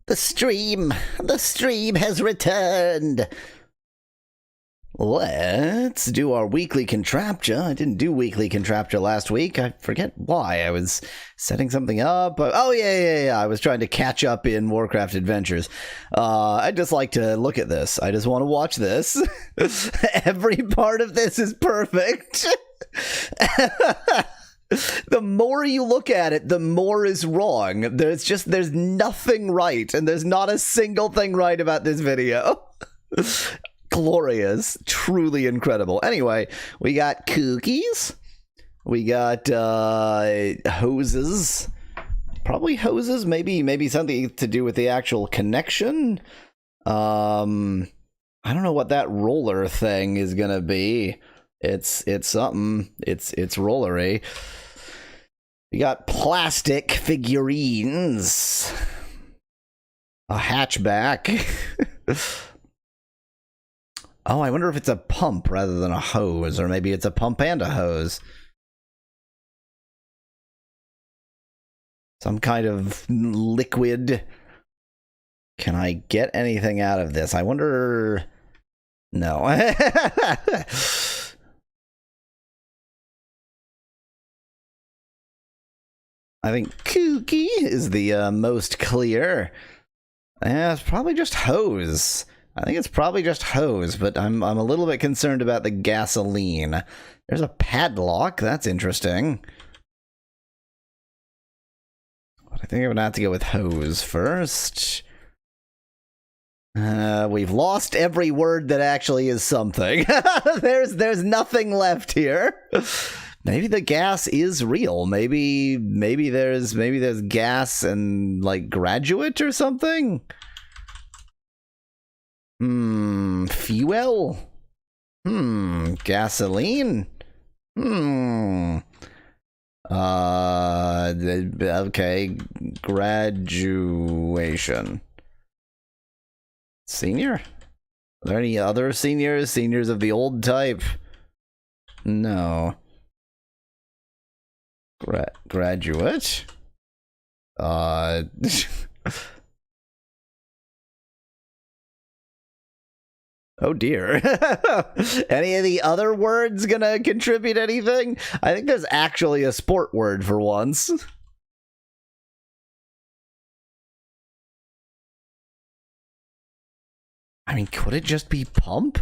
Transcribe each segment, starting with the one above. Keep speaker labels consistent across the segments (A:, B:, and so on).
A: The stream has returned. Let's do our weekly Contraptia. I didn't do weekly Contraptia last week. I forget why. I was setting something up. Oh, yeah. I was trying to catch up in Warcraft Adventures. I'd just like to look at this. I just want to watch this. Every part of this is perfect. The more you look at it, the more is wrong. There's nothing right, and there's not a single thing right about this video. Glorious. Truly incredible. Anyway, we got cookies. We got hoses. Probably hoses. Maybe something to do with the actual connection. I don't know what that roller thing is gonna be. It's something. It's rollery. We got plastic figurines. A hatchback. Oh, I wonder if it's a pump rather than a hose, or maybe it's a pump and a hose. Some kind of liquid. Can I get anything out of this? I wonder... No. I think Kooky is the most clear. Yeah, it's probably just hose. I think it's probably just hose, but I'm a little bit concerned about the gasoline. There's a padlock. That's interesting. But I think I'm gonna have to go with hose first. We've lost every word that actually is something. There's nothing left here. Maybe the gas is real. Maybe there's gas and like graduate or something. Fuel? Gasoline? Okay, graduation. Senior? Are there any other seniors? Seniors of the old type? No. Graduate? Oh dear. Any of the other words gonna contribute anything? I think there's actually a sport word for once. I mean, could it just be pump?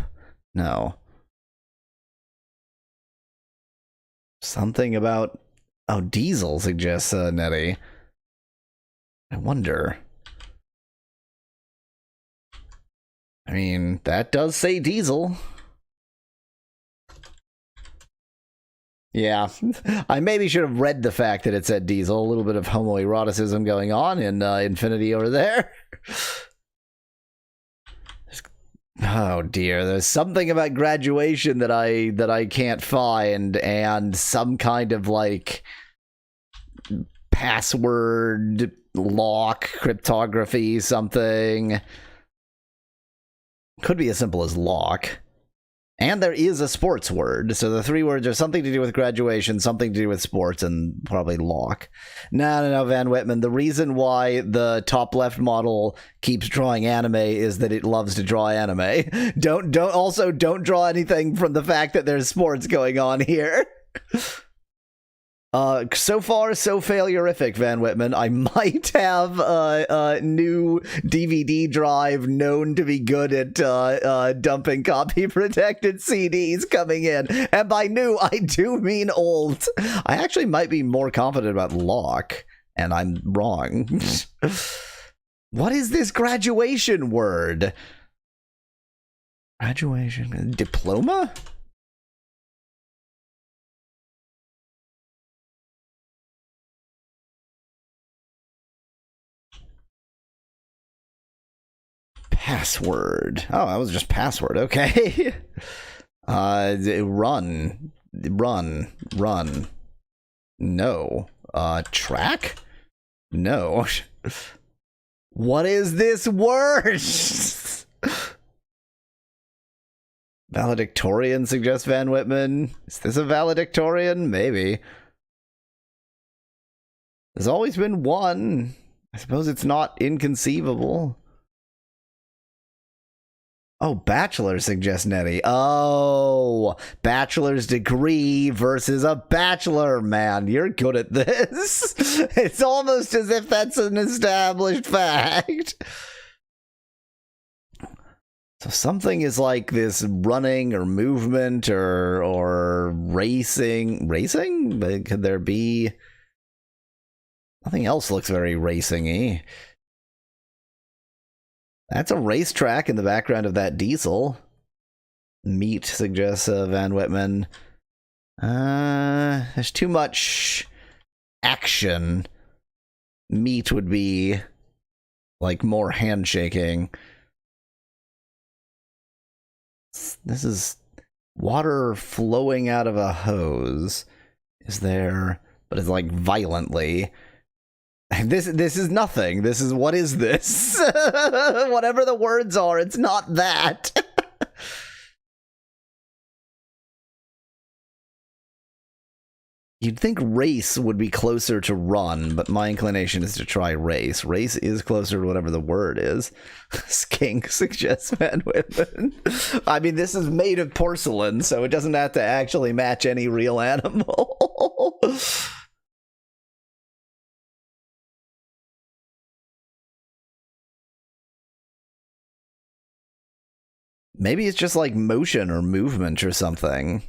A: No. Something about... Oh, diesel suggests Nettie. I wonder... I mean, that does say diesel. Yeah, I maybe should have read the fact that it said diesel. A little bit of homoeroticism going on in Infinity over there. Oh dear, there's something about graduation that I can't find, and some kind of like password lock cryptography something. Could be as simple as lock. And there is a sports word. So the three words are something to do with graduation, something to do with sports, and probably lock. No, Van Whitman. The reason why the top left model keeps drawing anime is that it loves to draw anime. Don't draw anything from the fact that there's sports going on here. So far, so failurific, Van Whitman. I might have a new DVD drive known to be good at dumping copy-protected CDs coming in. And by new, I do mean old. I actually might be more confident about lock, and I'm wrong. What is this graduation word? Graduation? Diploma? Password. Oh, that was just password. Okay. Run. No. Track? No. What is this word? Valedictorian suggests Van Whitman. Is this a valedictorian? Maybe. There's always been one. I suppose it's not inconceivable. Oh, bachelor, suggests Nettie. Oh, bachelor's degree versus a bachelor. Man, you're good at this. It's almost as if that's an established fact. So something is like this running or movement or racing. Racing? Could there be... Nothing else looks very racing-y. That's a racetrack in the background of that diesel. Meat, suggests Van Whitman. There's too much action. Meat would be like more handshaking. This is water flowing out of a hose. Is there... But it's like violently. This is nothing. This is... What is this? Whatever the words are, it's not that. You'd think race would be closer to run, but my inclination is to try race. Race is closer to whatever the word is. Skink, suggests Van Whitman. I mean, this is made of porcelain, so it doesn't have to actually match any real animal. Maybe it's just like motion or movement or something.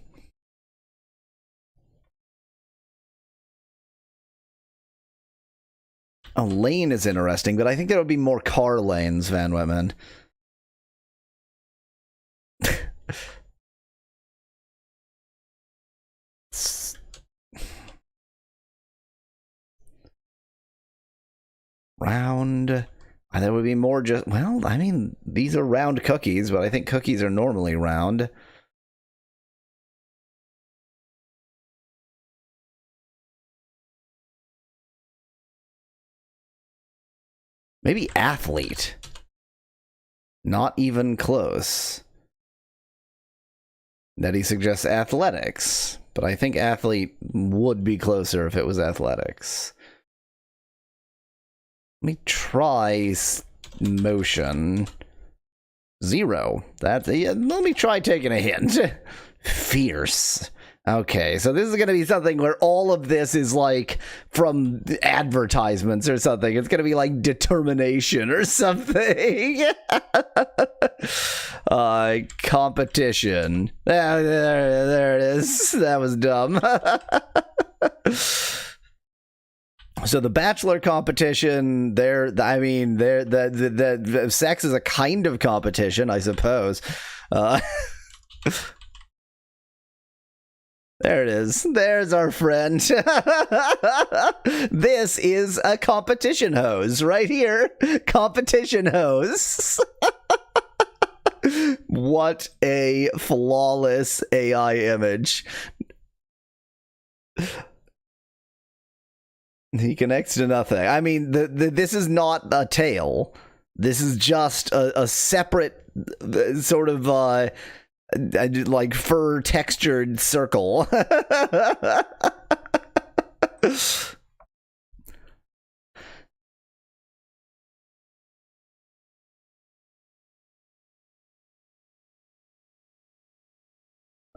A: A lane is interesting, but I think there would be more car lanes, Van Whitman. Round. There would be more just... Well, I mean, these are round cookies, but I think cookies are normally round. Maybe athlete. Not even close. Nettie suggests athletics, but I think athlete would be closer if it was athletics. Let me try motion. 0. That's... Yeah, let me try taking a hint. Fierce. Okay, so this is going to be something where all of this is like from advertisements or something. It's going to be like determination or something. Competition. There it is. That was dumb. So the bachelor competition, the sex is a kind of competition, I suppose. There it is. There's our friend. This is a competition hose right here. Competition hose. What a flawless AI image. He connects to nothing. I mean, this is not a tail. This is just a separate sort of like fur textured circle. Let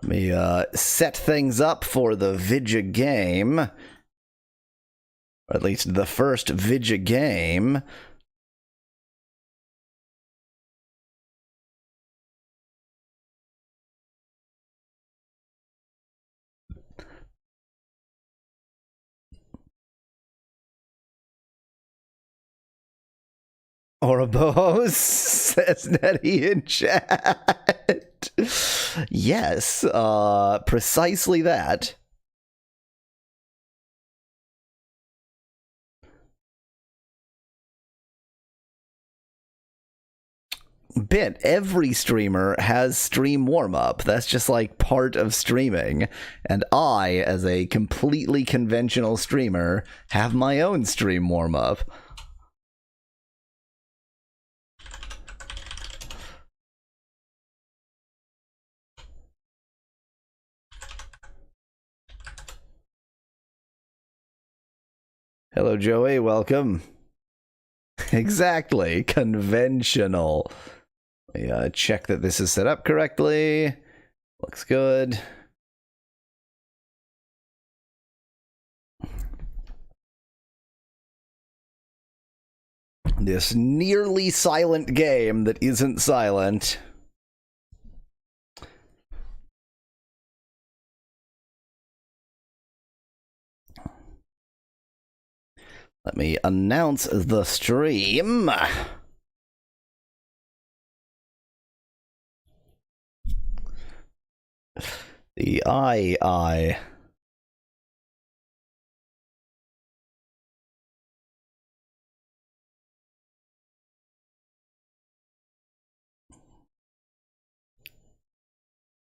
A: me set things up for the Vidya game. Or at least the first Vidya game. Ouroboros, says Nettie in chat. Yes, precisely that. Bit, every streamer has stream warm-up. That's just like part of streaming. And I, as a completely conventional streamer, have my own stream warm-up. Hello, Joey. Welcome. Exactly. Conventional. Check that this is set up correctly. Looks good. This nearly silent game that isn't silent. Let me announce the stream. The I.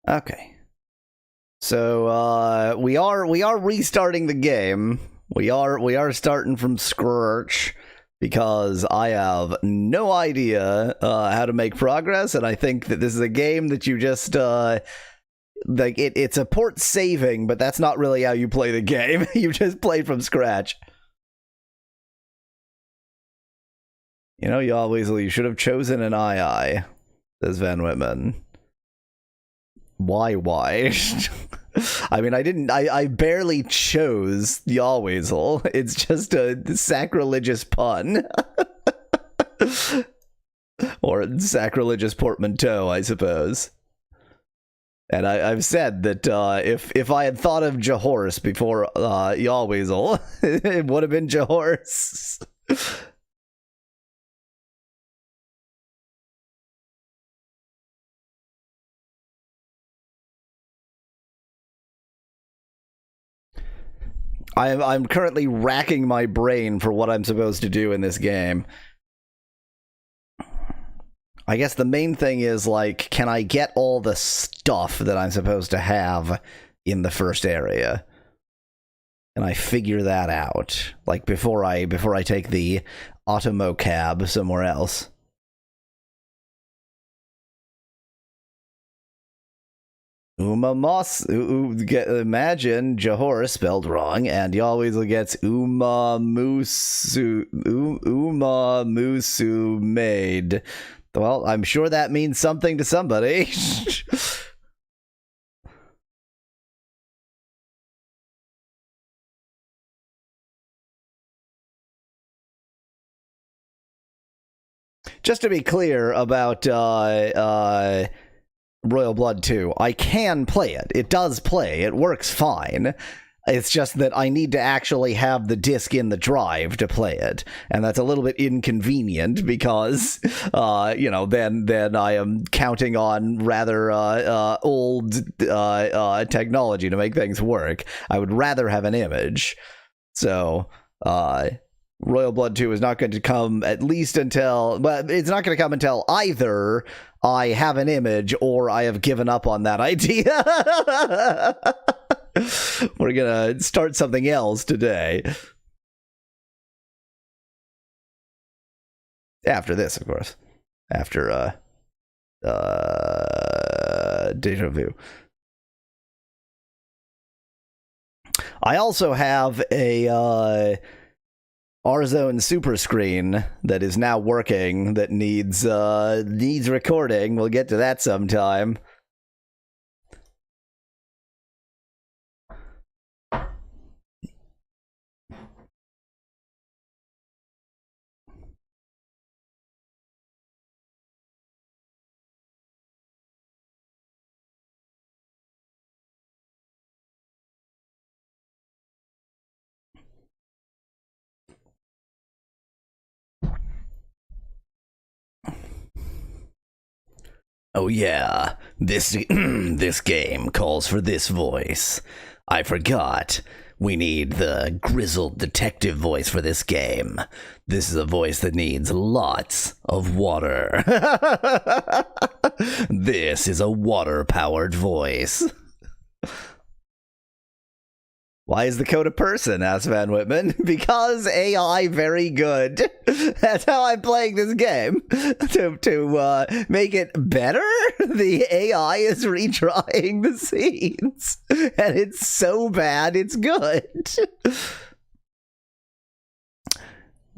A: Okay. So we are restarting the game. We are starting from scratch because I have no idea how to make progress, and I think that this is a game that you just like it supports saving, but that's not really how you play the game. You just play from scratch. You know, you should have chosen an II, says Van Whitman. Why? I mean, I barely chose Yawweasel. It's just a sacrilegious pun. Or sacrilegious portmanteau, I suppose. And I've said that if I had thought of Jahorse before Yawweasel, it would have been Jahorse. I'm currently racking my brain for what I'm supposed to do in this game. I guess the main thing is, like, can I get all the stuff that I'm supposed to have in the first area? Can I figure that out? Like, before I take the Automo cab somewhere else. Imagine Jahorse spelled wrong, and Yawweasel gets Musu made. Well, I'm sure that means something to somebody. Just to be clear about Royal Blood 2, I can play it. It does play. It works fine. It's just that I need to actually have the disc in the drive to play it, and that's a little bit inconvenient because, you know, then I am counting on rather old technology to make things work. I would rather have an image. So, Royal Blood 2 is not going to come at least until... But it's not going to come until either I have an image or I have given up on that idea. We're going to start something else today. After this, of course. After Déjà Vu. I also have a... R-Zone Super Screen that is now working that needs recording. We'll get to that sometime. Oh yeah, this game calls for this voice. I forgot. We need the grizzled detective voice for this game. This is a voice that needs lots of water. This is a water-powered voice. Why is the code a person? Asked Van Whitman. Because AI very good. That's how I'm playing this game. To make it better, the AI is retrying the scenes. And it's so bad, it's good.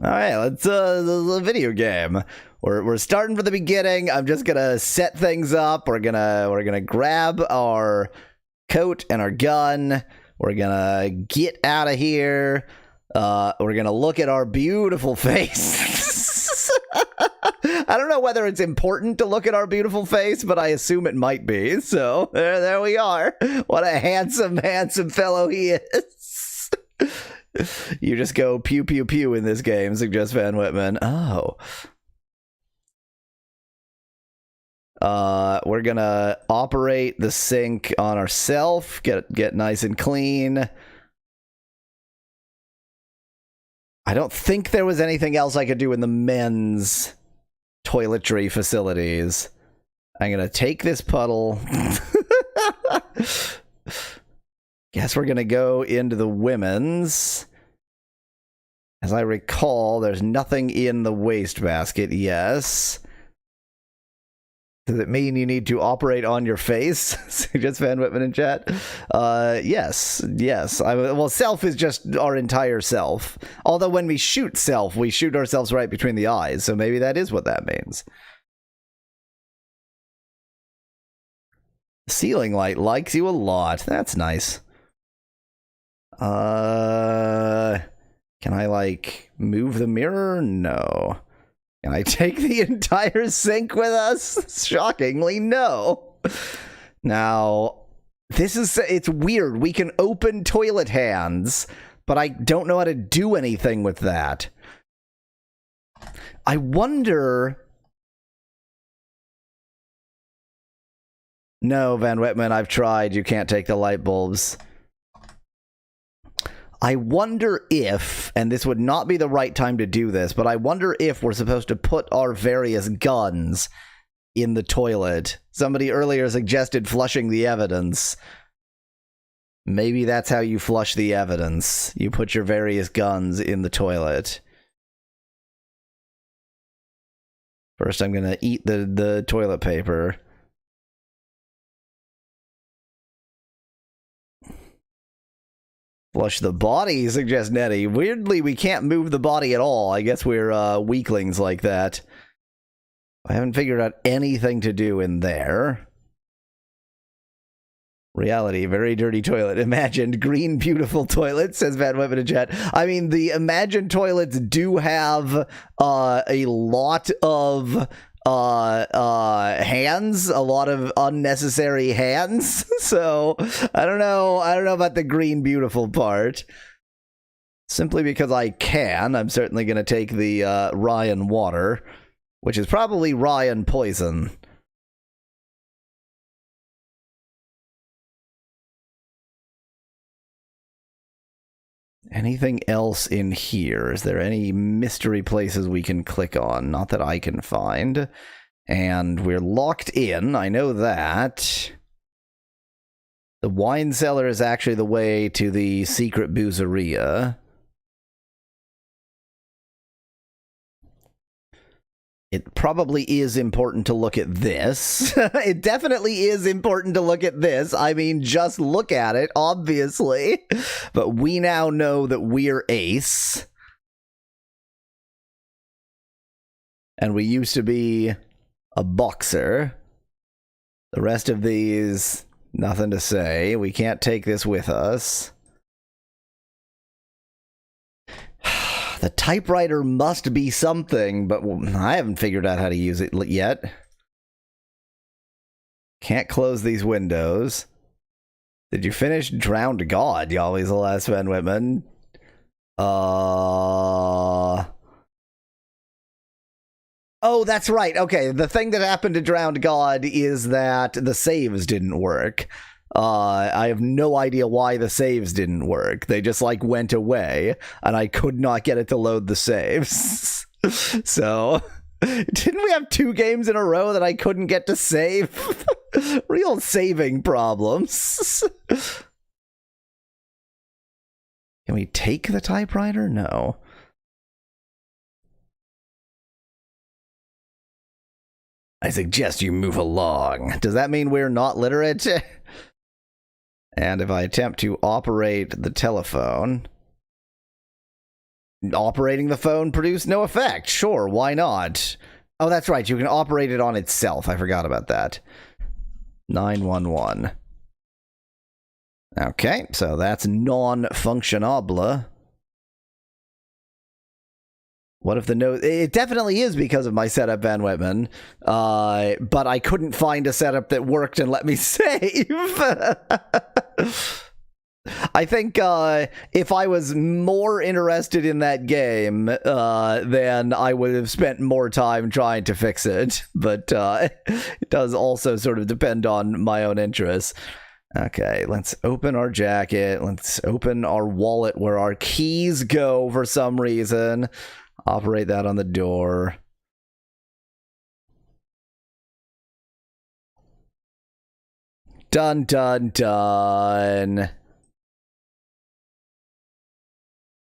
A: All right, let's the video game. We're starting from the beginning. I'm just gonna set things up. We're gonna grab our coat and our gun. We're gonna get out of here. We're gonna look at our beautiful face. I don't know whether it's important to look at our beautiful face, but I assume it might be. So there we are. What a handsome, handsome fellow he is. You just go pew pew pew in this game, suggests Van Whitman. Oh. We're gonna operate the sink on ourselves, get nice and clean. I don't think there was anything else I could do in the men's toiletry facilities. I'm gonna take this puddle. Guess we're gonna go into the women's. As I recall, there's nothing in the wastebasket. Yes. Does it mean you need to operate on your face? Just Van Whitman in chat. Yes. Well, self is just our entire self. Although when we shoot self, we shoot ourselves right between the eyes. So maybe that is what that means. Ceiling light likes you a lot. That's nice. Can I, like, move the mirror? No. Can I take the entire sink with us? Shockingly, no. Now, it's weird. We can open toilet hands, but I don't know how to do anything with that. I wonder... No, Van Whitman, I've tried. You can't take the light bulbs. I wonder if, and this would not be the right time to do this, but I wonder if we're supposed to put our various guns in the toilet. Somebody earlier suggested flushing the evidence. Maybe that's how you flush the evidence. You put your various guns in the toilet. First, I'm gonna eat the toilet paper. Flush the body, suggests Nettie. Weirdly, we can't move the body at all. I guess we're weaklings like that. I haven't figured out anything to do in there. Reality, very dirty toilet. Imagined green, beautiful toilet, says Van Whitman in chat. I mean, the imagined toilets do have a lot of hands, a lot of unnecessary hands. So I don't know about the green beautiful part. Simply because I can, I'm certainly going to take the Ryan water, which is probably Ryan poison. Anything else in here? Is there any mystery places we can click on? Not that I can find. And we're locked in, I know that. The wine cellar is actually the way to the secret boozeria. It probably is important to look at this. It definitely is important to look at this. I mean, just look at it, obviously. But we now know that we're Ace. And we used to be a boxer. The rest of these, nothing to say. We can't take this with us. The typewriter must be something, but I haven't figured out how to use it yet. Can't close these windows. Did you finish Drowned God? You always will ask Van Whitman. Oh, that's right. Okay, the thing that happened to Drowned God is that the saves didn't work. I have no idea why the saves didn't work. They just, like, went away, and I could not get it to load the saves. So, didn't we have 2 games in a row that I couldn't get to save? Real saving problems. Can we take the typewriter? No. I suggest you move along. Does that mean we're not literate? And if I attempt to operate the telephone... operating the phone produced no effect. Sure, why not? Oh, that's right. You can operate it on itself. I forgot about that. 911. Okay, so that's non-functionable. What if the note... It definitely is because of my setup, Van Whitman. But I couldn't find a setup that worked and let me save. I think if I was more interested in that game, then I would have spent more time trying to fix it. But it does also sort of depend on my own interests. Okay, let's open our jacket. Let's open our wallet where our keys go for some reason. Operate that on the door. Dun, dun, dun.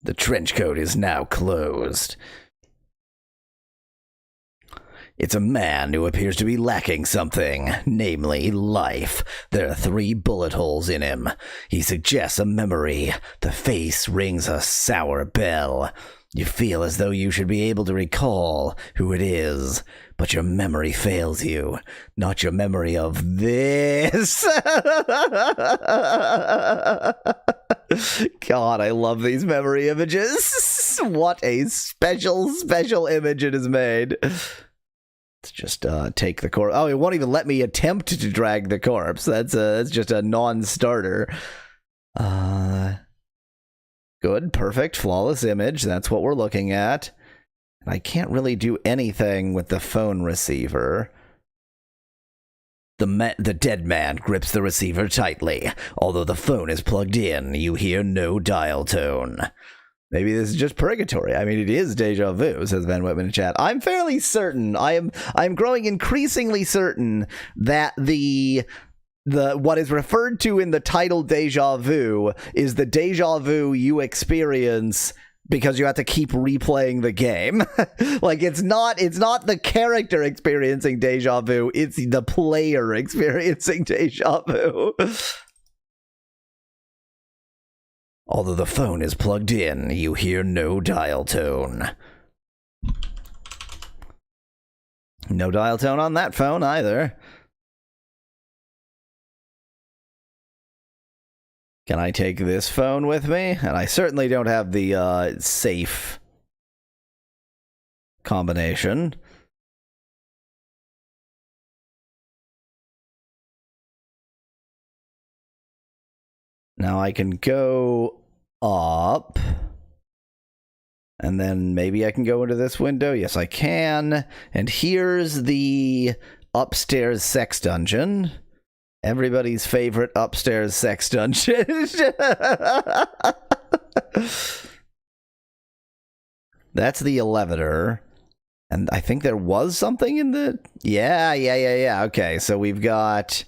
A: The trench coat is now closed. It's a man who appears to be lacking something, namely life. There are 3 bullet holes in him. He suggests a memory. The face rings a sour bell. You feel as though you should be able to recall who it is, but your memory fails you. Not your memory of this. God, I love these memory images. What a special image it has made. Let's just take the corpse. Oh, it won't even let me attempt to drag the corpse. That's just a non-starter. Good, perfect, flawless image. That's what we're looking at. And I can't really do anything with the phone receiver. The dead man grips the receiver tightly. Although the phone is plugged in, you hear no dial tone. Maybe this is just purgatory. I mean, it is Déjà Vu, says Van Whitman in chat. I'm fairly certain. I'm growing increasingly certain that the what is referred to in the title Déjà Vu is the Déjà Vu you experience because you have to keep replaying the game. Like, it's not the character experiencing Déjà Vu, it's the player experiencing Déjà Vu. Although the phone is plugged in, you hear no dial tone. No dial tone on that phone either. Can I take this phone with me? And I certainly don't have the safe combination. Now I can go up. And then maybe I can go into this window. Yes, I can. And here's the upstairs sex dungeon. Everybody's favorite upstairs sex dungeon. That's the elevator. And I think there was something in the... Yeah. Okay, so we've got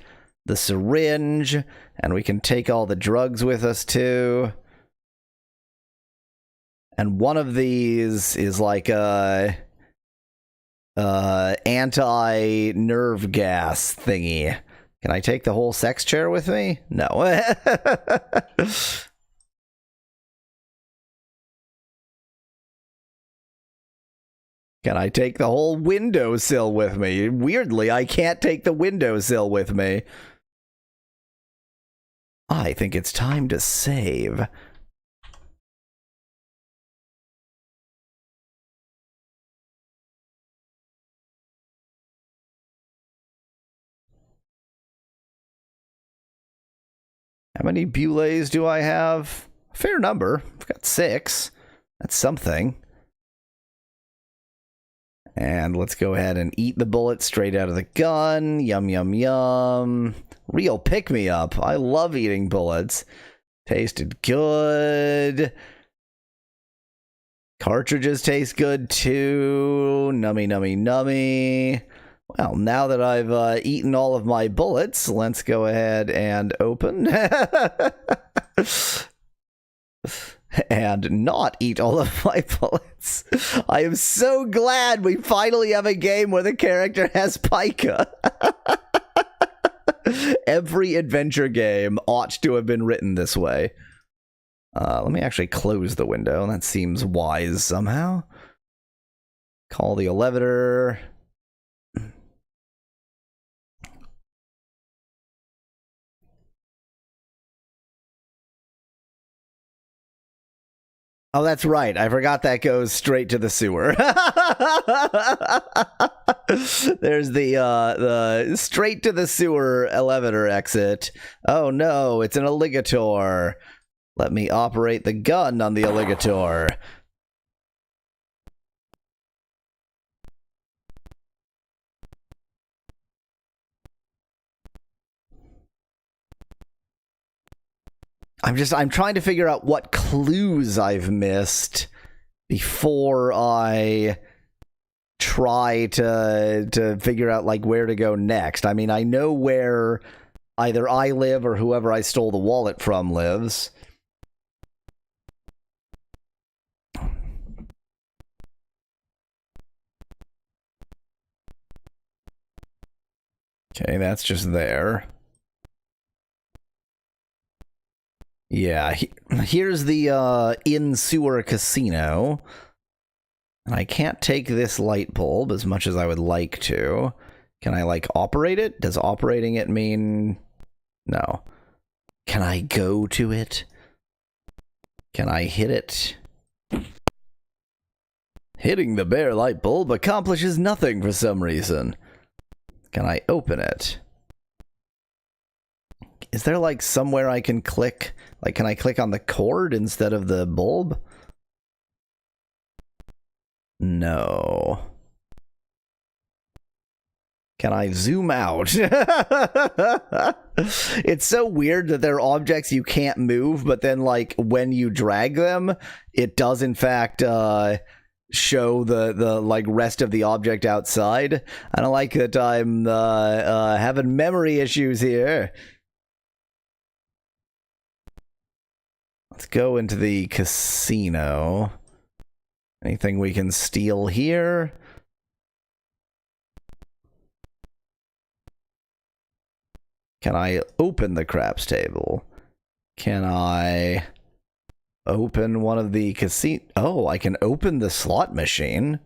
A: the syringe, and we can take all the drugs with us, too. And one of these is like a... anti-nerve gas thingy. Can I take the whole sex chair with me? No. Can I take the whole windowsill with me? Weirdly, I can't take the windowsill with me. I think it's time to save. How many bullets do I have? A fair number. I've got 6. That's something. And let's go ahead and eat the bullet straight out of the gun. Yum, yum, yum. Real pick-me-up. I love eating bullets. Tasted good. Cartridges taste good too. Nummy, nummy, nummy. Well, now that I've eaten all of my bullets, let's go ahead and open. And not eat all of my bullets. I am so glad we finally have a game where the character has pica. Every adventure game ought to have been written this way. Let me actually close the window. That seems wise somehow. Call the elevator. Oh, that's right. I forgot that goes straight to the sewer. There's the straight to the sewer elevator exit. Oh no, it's an alligator. Let me operate the gun on the alligator. I'm trying to figure out what clues I've missed before I try to figure out like where to go next. I mean, I know where either I live or whoever I stole the wallet from lives. Okay, that's just there. Yeah, here's the in-sewer casino. And I can't take this light bulb as much as I would like to. Can I, like, operate it? Does operating it mean... No. Can I go to it? Can I hit it? Hitting the bare light bulb accomplishes nothing for some reason. Can I open it? Is there, like, somewhere I can click? Like, can I click on the cord instead of the bulb? No. Can I zoom out? It's so weird that there are objects you can't move, but then, like, when you drag them, it does, in fact, show the like, rest of the object outside. I don't like that I'm having memory issues here. Let's go into the casino. Anything we can steal here? Can I open the craps table? Can I open one of the casino? Oh, I can open the slot machine.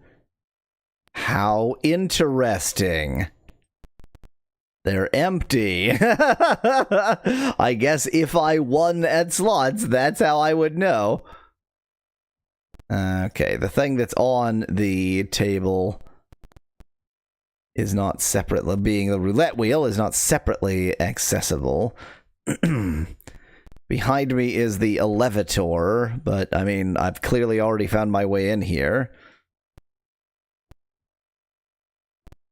A: How interesting. They're empty. I guess if I won at slots, that's how I would know. Okay, the thing that's on the table is not separate. Being the roulette wheel is not separately accessible. Behind me is the elevator, but I mean, I've clearly already found my way in here.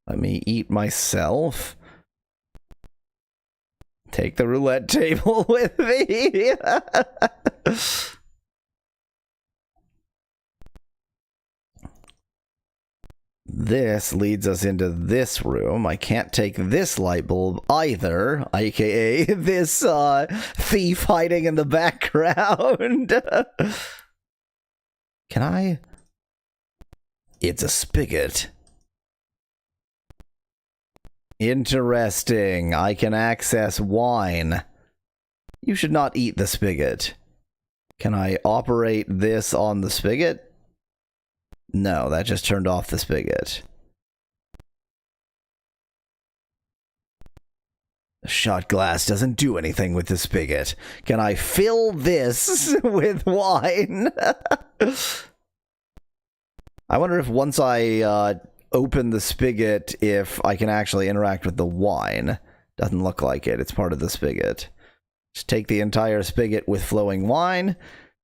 A: Let me eat myself. Take the roulette table with me. This leads us into this room. I can't take this light bulb either, aka this thief hiding in the background. Can I? It's a spigot. Interesting. I can access wine. You should not eat the spigot. Can I operate this on the spigot? No, that just turned off the spigot. The shot glass doesn't do anything with the spigot. Can I fill this with wine? I wonder if once I open the spigot, if I can actually interact with the wine. Doesn't look like it. It's part of the spigot. Just take the entire spigot with flowing wine.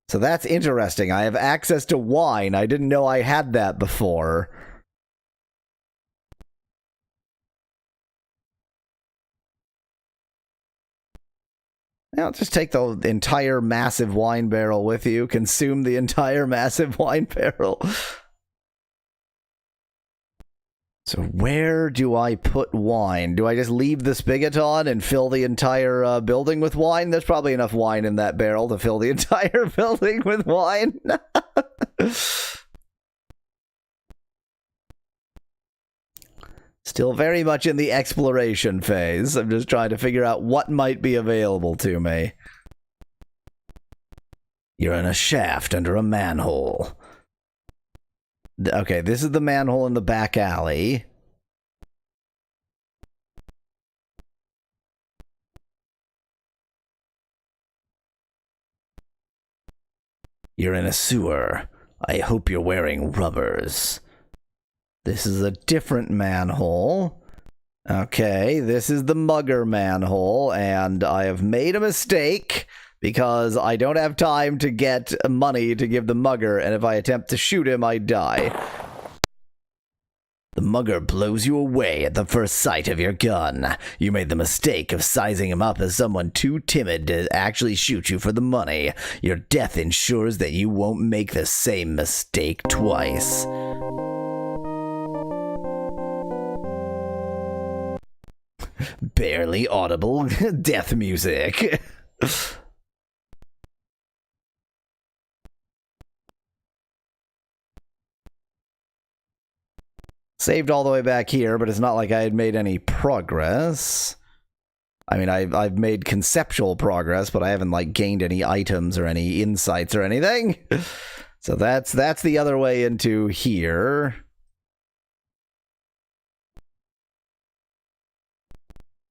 A: So that's interesting. I have access to wine. I didn't know I had that before. Now, just take the entire massive wine barrel with you. Consume the entire massive wine barrel. So where do I put wine? Do I just leave the spigot on and fill the entire building with wine? There's probably enough wine in that barrel to fill the entire building with wine. Still very much in the exploration phase. I'm just trying to figure out what might be available to me. You're in a shaft under a manhole. Okay, this is the manhole in the back alley. You're in a sewer. I hope you're wearing rubbers. This is a different manhole. Okay, this is the mugger manhole, and I have made a mistake because I don't have time to get money to give the mugger, and if I attempt to shoot him, I die. The mugger blows you away at the first sight of your gun. You made the mistake of sizing him up as someone too timid to actually shoot you for the money. Your death ensures that you won't make the same mistake twice. Barely audible death music. Saved all the way back here, but it's not like I had made any progress. I mean, I've made conceptual progress, but I haven't, like, gained any items or any insights or anything. So that's the other way into here.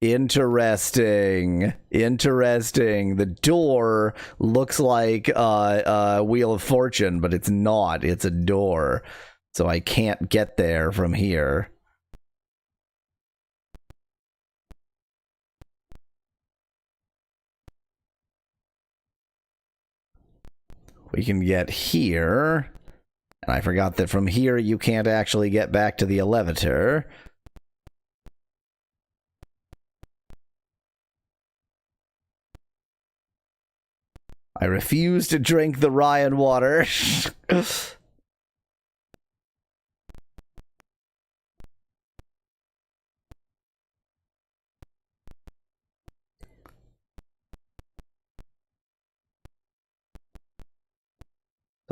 A: Interesting. The door looks like a Wheel of Fortune, but it's not. It's a door. So I can't get there from here. We can get here. And I forgot that from here you can't actually get back to the elevator. I refuse to drink the Ryan water.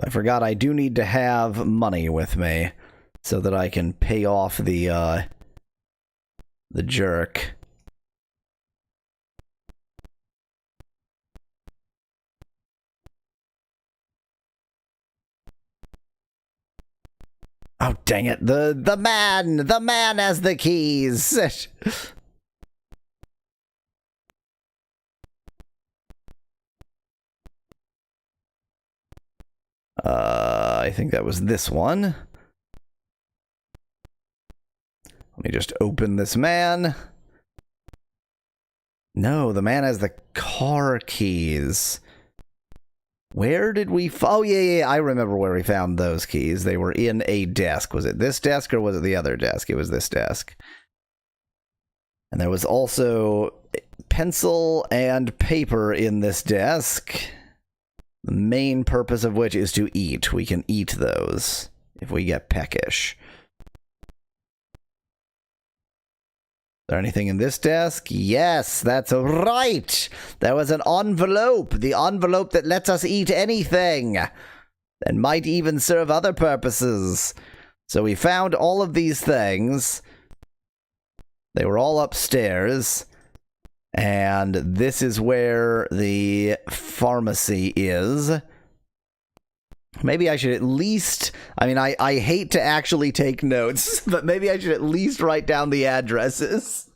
A: I forgot I do need to have money with me so that I can pay off the jerk. Oh, dang it. The man has the keys. I think that was this one. Let me just open this man. No, the man has the car keys. Where did we... Oh, yeah, I remember where we found those keys. They were in a desk. Was it this desk or was it the other desk? It was this desk. And there was also pencil and paper in this desk. The main purpose of which is to eat. We can eat those if we get peckish. Is there anything in this desk? Yes, that's right. There was an envelope. The envelope that lets us eat anything. And might even serve other purposes. So we found all of these things. They were all upstairs. And this is where the pharmacy is. Maybe I should at least... I mean, I hate to actually take notes, but maybe I should at least write down the addresses.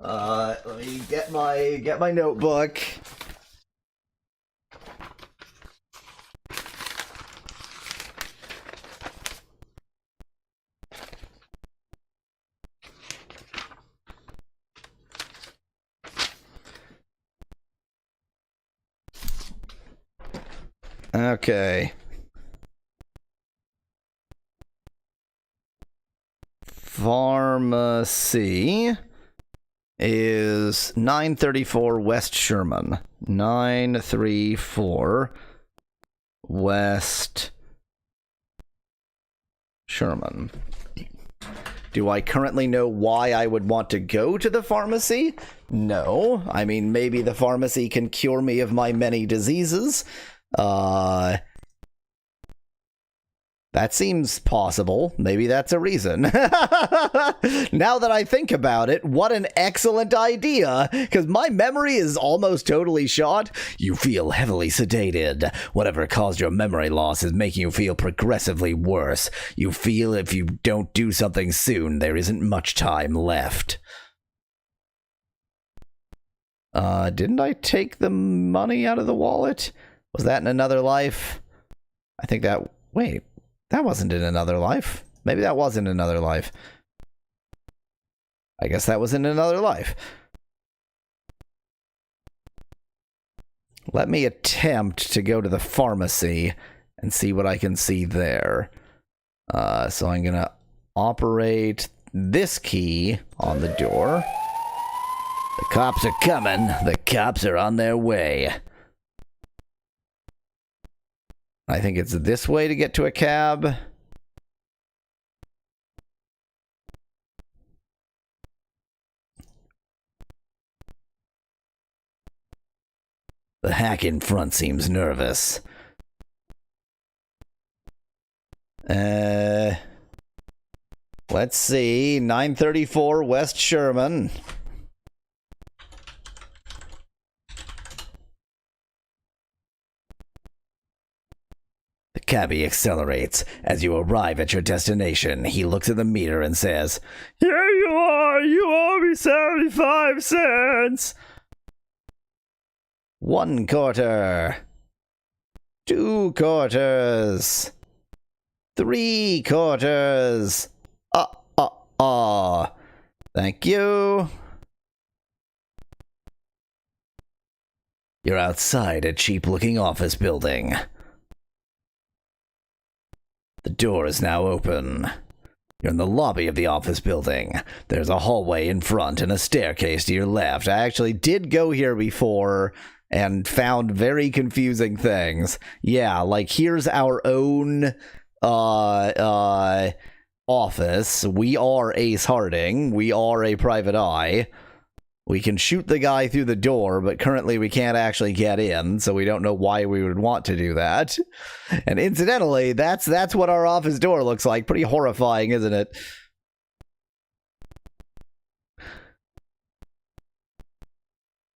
A: Let me get my notebook. Okay. Pharmacy is 934 West Sherman. 934 West Sherman. Do I currently know why I would want to go to the pharmacy? No. I mean, maybe the pharmacy can cure me of my many diseases. That seems possible. Maybe that's a reason. Now that I think about it, what an excellent idea, because my memory is almost totally shot. You feel heavily sedated. Whatever caused your memory loss is making you feel progressively worse. You feel if you don't do something soon, there isn't much time left. Didn't I take the money out of the wallet? Was that in another life? I think that... Wait... That wasn't in another life. Maybe that was in another life. I guess that was in another life. Let me attempt to go to the pharmacy and see what I can see there. So I'm going to operate this key on the door. The cops are coming. The cops are on their way. I think it's this way to get to a cab. The hack in front seems nervous. Let's see. 934 West Sherman. The cabbie accelerates. As you arrive at your destination, he looks at the meter and says, "Here you are! You owe me 75 cents! 1 quarter. 2 quarters. 3 quarters. Thank you." You're outside a cheap-looking office building. The door is now open. You're in the lobby of the office building. There's a hallway in front and a staircase to your left. I actually did go here before and found very confusing things. Yeah, like here's our own office. We are Ace Harding. We are a private eye. We can shoot the guy through the door, but currently we can't actually get in, so we don't know why we would want to do that. And incidentally, that's what our office door looks like. Pretty horrifying, isn't it?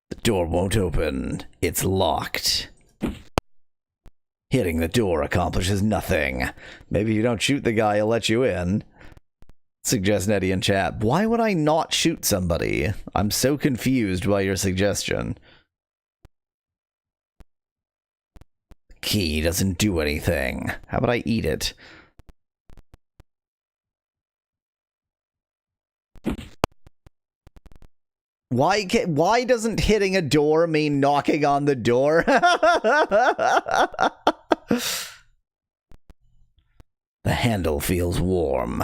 A: The door won't open. It's locked. Hitting the door accomplishes nothing. Maybe if you don't shoot the guy, he'll let you in. Suggests Nettie in chat. Why would I not shoot somebody? I'm so confused by your suggestion. The key doesn't do anything. How about I eat it? Why doesn't hitting a door mean knocking on the door? The handle feels warm.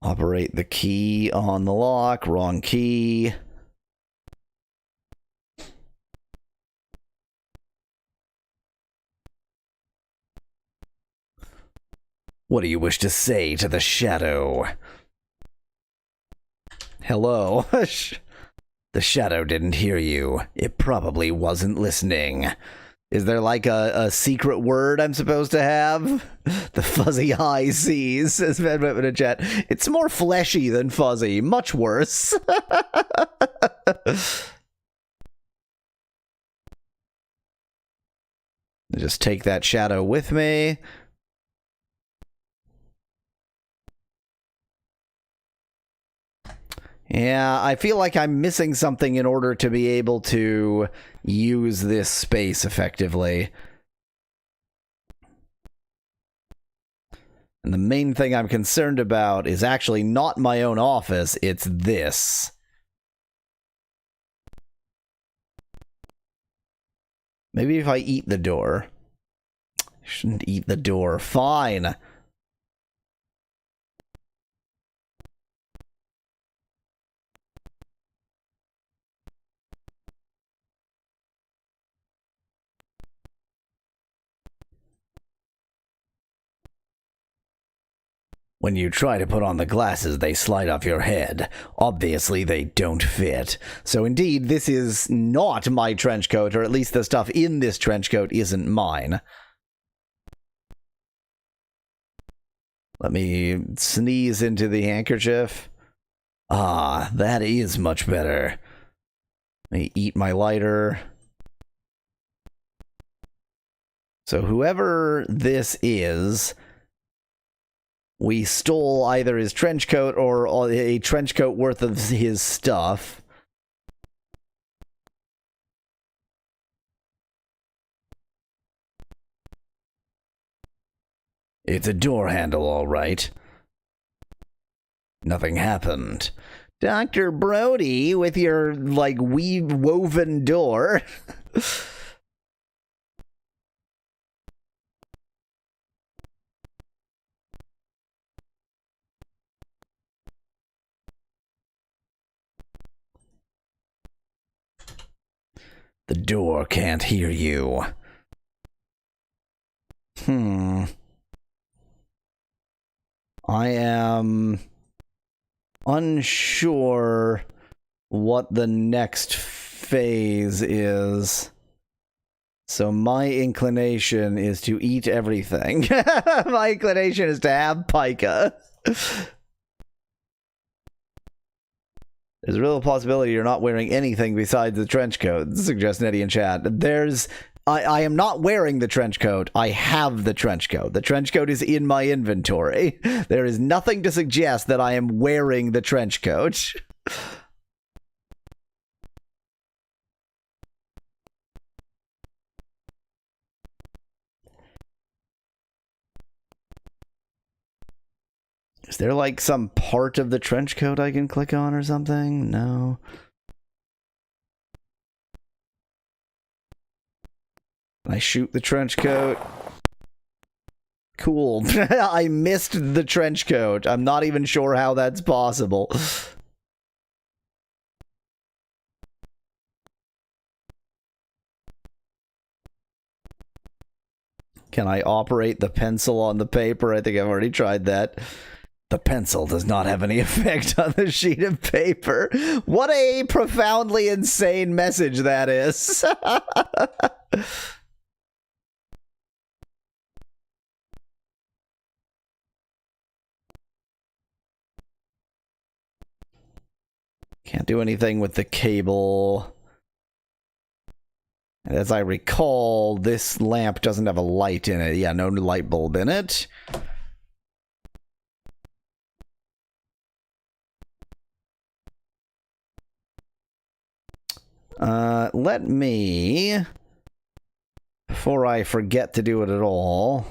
A: Operate the key on the lock. Wrong key. What do you wish to say to the shadow? Hello. The shadow didn't hear you. It probably wasn't listening. Is there like a secret word I'm supposed to have? The fuzzy eye sees, says Van Whitman in chat. It's more fleshy than fuzzy. Much worse. Just take that shadow with me. Yeah, I feel like I'm missing something in order to be able to use this space effectively. And the main thing I'm concerned about is actually not my own office, it's this. Maybe if I eat the door. I shouldn't eat the door. Fine. When you try to put on the glasses, they slide off your head. Obviously, they don't fit. So indeed, this is not my trench coat, or at least the stuff in this trench coat isn't mine. Let me sneeze into the handkerchief. Ah, that is much better. Let me eat my lighter. So whoever this is, we stole either his trench coat or a trench coat worth of his stuff. It's a door handle, all right. Nothing happened. Dr. Brody, with your, like, woven door. The door can't hear you. I am unsure what the next phase is. So my inclination is to eat everything. My inclination is to have pica. There's a real possibility you're not wearing anything besides the trench coat, suggests Nettie in chat. I am not wearing the trench coat. I have the trench coat. The trench coat is in my inventory. There is nothing to suggest that I am wearing the trench coat. Is there like some part of the trench coat I can click on or something? No. I shoot the trench coat. Cool. I missed the trench coat. I'm not even sure how that's possible. Can I operate the pencil on the paper? I think I've already tried that. The pencil does not have any effect on the sheet of paper. What a profoundly insane message that is. Can't do anything with the cable. And as I recall, this lamp doesn't have a light in it. Yeah, no light bulb in it. Let me, before I forget to do it at all,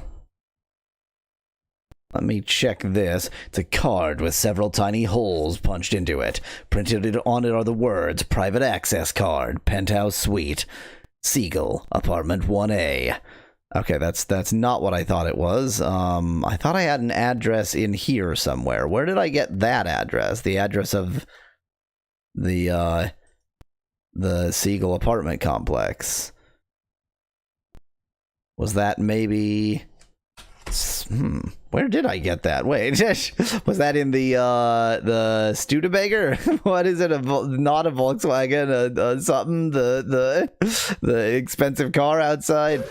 A: let me check this. It's a card with several tiny holes punched into it. Printed on it are the words, private access card, penthouse suite, Siegel, apartment 1A. Okay, that's not what I thought it was. I thought I had an address in here somewhere. Where did I get that address? The address of the Siegel apartment complex. Was that maybe... Where did I get that? Wait, was that in the Studebaker? What is it? Not a Volkswagen, something? The expensive car outside?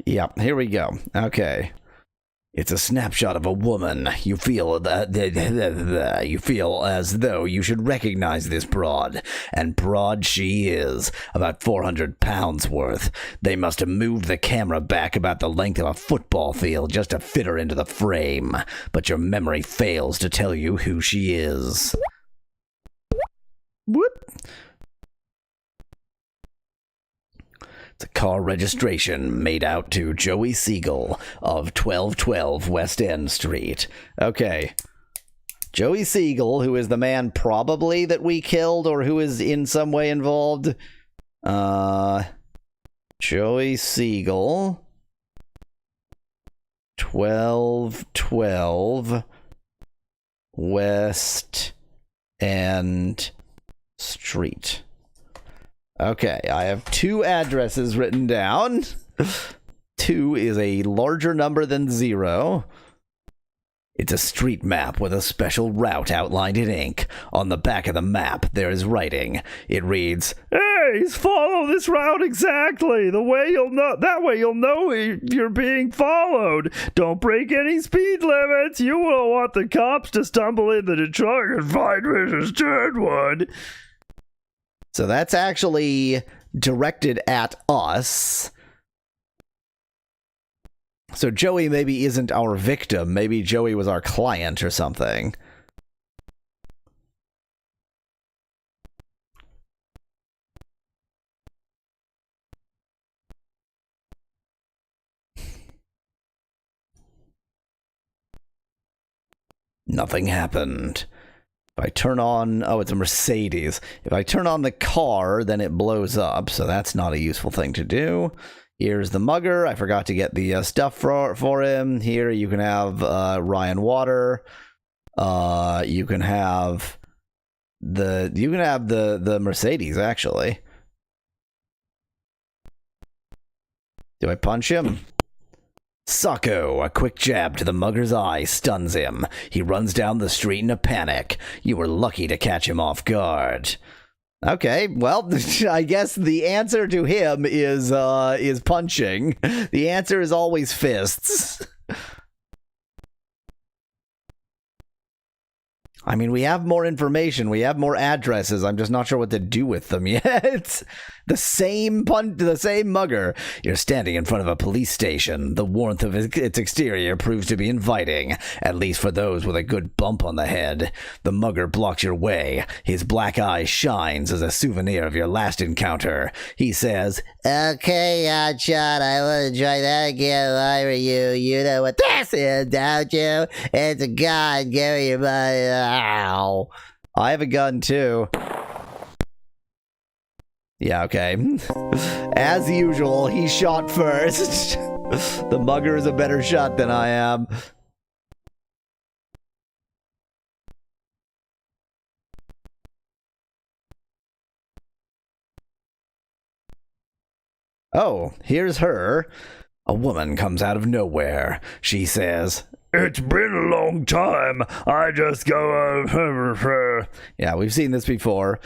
A: Yeah, here we go. Okay. It's a snapshot of a woman. You feel you feel as though you should recognize this broad. And broad she is. About 400 pounds worth. They must have moved the camera back about the length of a football field just to fit her into the frame. But your memory fails to tell you who she is. Whoop. It's a car registration made out to Joey Siegel of 1212 West End Street. Okay. Joey Siegel, who is the man probably that we killed or who is in some way involved. Joey Siegel. 1212 West End Street. Okay, I have 2 addresses written down. 2 is a larger number than 0. It's a street map with a special route outlined in ink. On the back of the map, there is writing. It reads, "Hey, follow this route exactly. That way you'll know you're being followed. Don't break any speed limits. You won't want the cops to stumble into the truck and find Mrs. Deadwood." So that's actually directed at us. So Joey maybe isn't our victim. Maybe Joey was our client or something. Nothing happened. If I turn on... Oh, it's a Mercedes. If I turn on the car, then it blows up. So that's not a useful thing to do. Here's the mugger. I forgot to get the stuff for him. Here you can have Ryan Water. You can have the Mercedes, actually. Do I punch him? Socko, a quick jab to the mugger's eye stuns him. He runs down the street in a panic. You were lucky to catch him off guard. Okay, well, I guess the answer to him is punching. The answer is always fists. I mean, we have more information. We have more addresses. I'm just not sure what to do with them yet. The same mugger. You're standing in front of a police station. The warmth of its exterior proves to be inviting, at least for those with a good bump on the head. The mugger blocks your way. His black eye shines as a souvenir of your last encounter. He says, "Okay, hotshot, I want to try that again if I were you. You know what this is, don't you? It's a gun. Give me your money." Ow. I have a gun, too. Yeah, okay. As usual, he shot first. The mugger is a better shot than I am. Oh, here's her. A woman comes out of nowhere. She says, "It's been a long time. I just go..." Yeah, we've seen this before.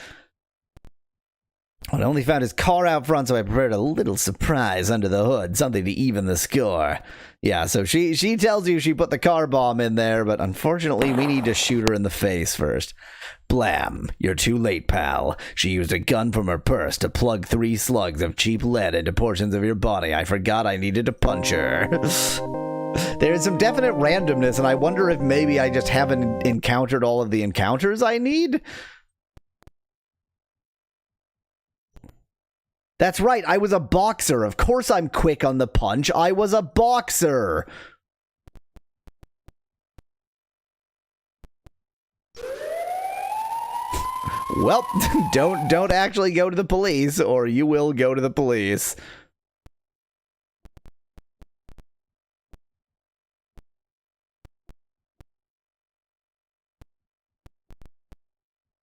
A: I only found his car out front, so I prepared a little surprise under the hood, something to even the score. Yeah, so she tells you she put the car bomb in there, but unfortunately we need to shoot her in the face first. Blam, you're too late, pal. She used a gun from her purse to plug 3 slugs of cheap lead into portions of your body. I forgot I needed to punch her. There is some definite randomness, and I wonder if maybe I just haven't encountered all of the encounters I need. That's right, I was a boxer. Of course I'm quick on the punch. I was a boxer. Well, don't actually go to the police, or you will go to the police.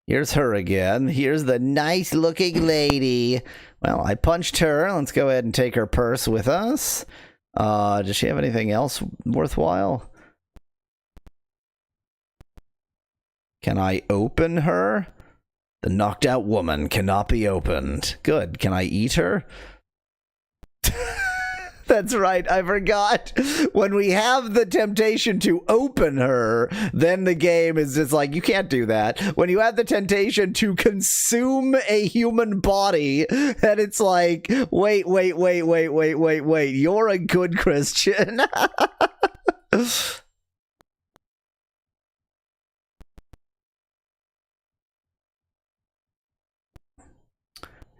A: Here's her again. Here's the nice-looking lady. Well, I punched her. Let's go ahead and take her purse with us. Does she have anything else worthwhile? Can I open her? The knocked-out woman cannot be opened. Good. Can I eat her? That's right, I forgot. When we have the temptation to open her, then the game is just like, you can't do that. When you have the temptation to consume a human body, then it's like, wait, you're a good Christian.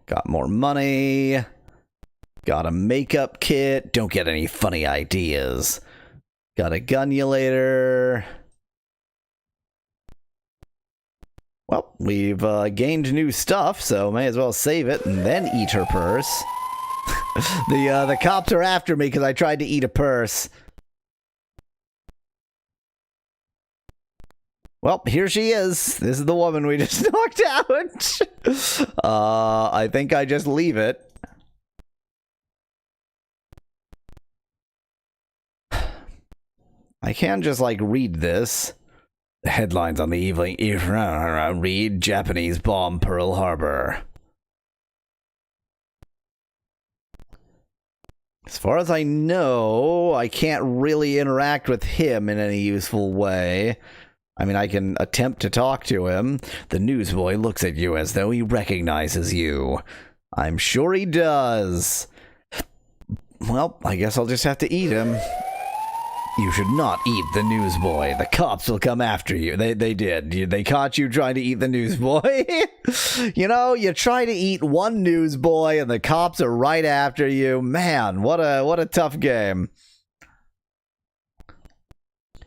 A: Got more money. Got a makeup kit. Don't get any funny ideas. Got a gunulator. Well, we've gained new stuff, so may as well save it and then eat her purse. The cops are after me because I tried to eat a purse. Well, here she is. This is the woman we just knocked out. I think I just leave it. I can just, like, read this. The headlines on the evening. Read Japanese bomb Pearl Harbor. As far as I know, I can't really interact with him in any useful way. I mean, I can attempt to talk to him. The newsboy looks at you as though he recognizes you. I'm sure he does. Well, I guess I'll just have to eat him. You should not eat the newsboy. The cops will come after you. They did. They caught you trying to eat the newsboy. You know, you try to eat one newsboy and the cops are right after you. Man, what a tough game.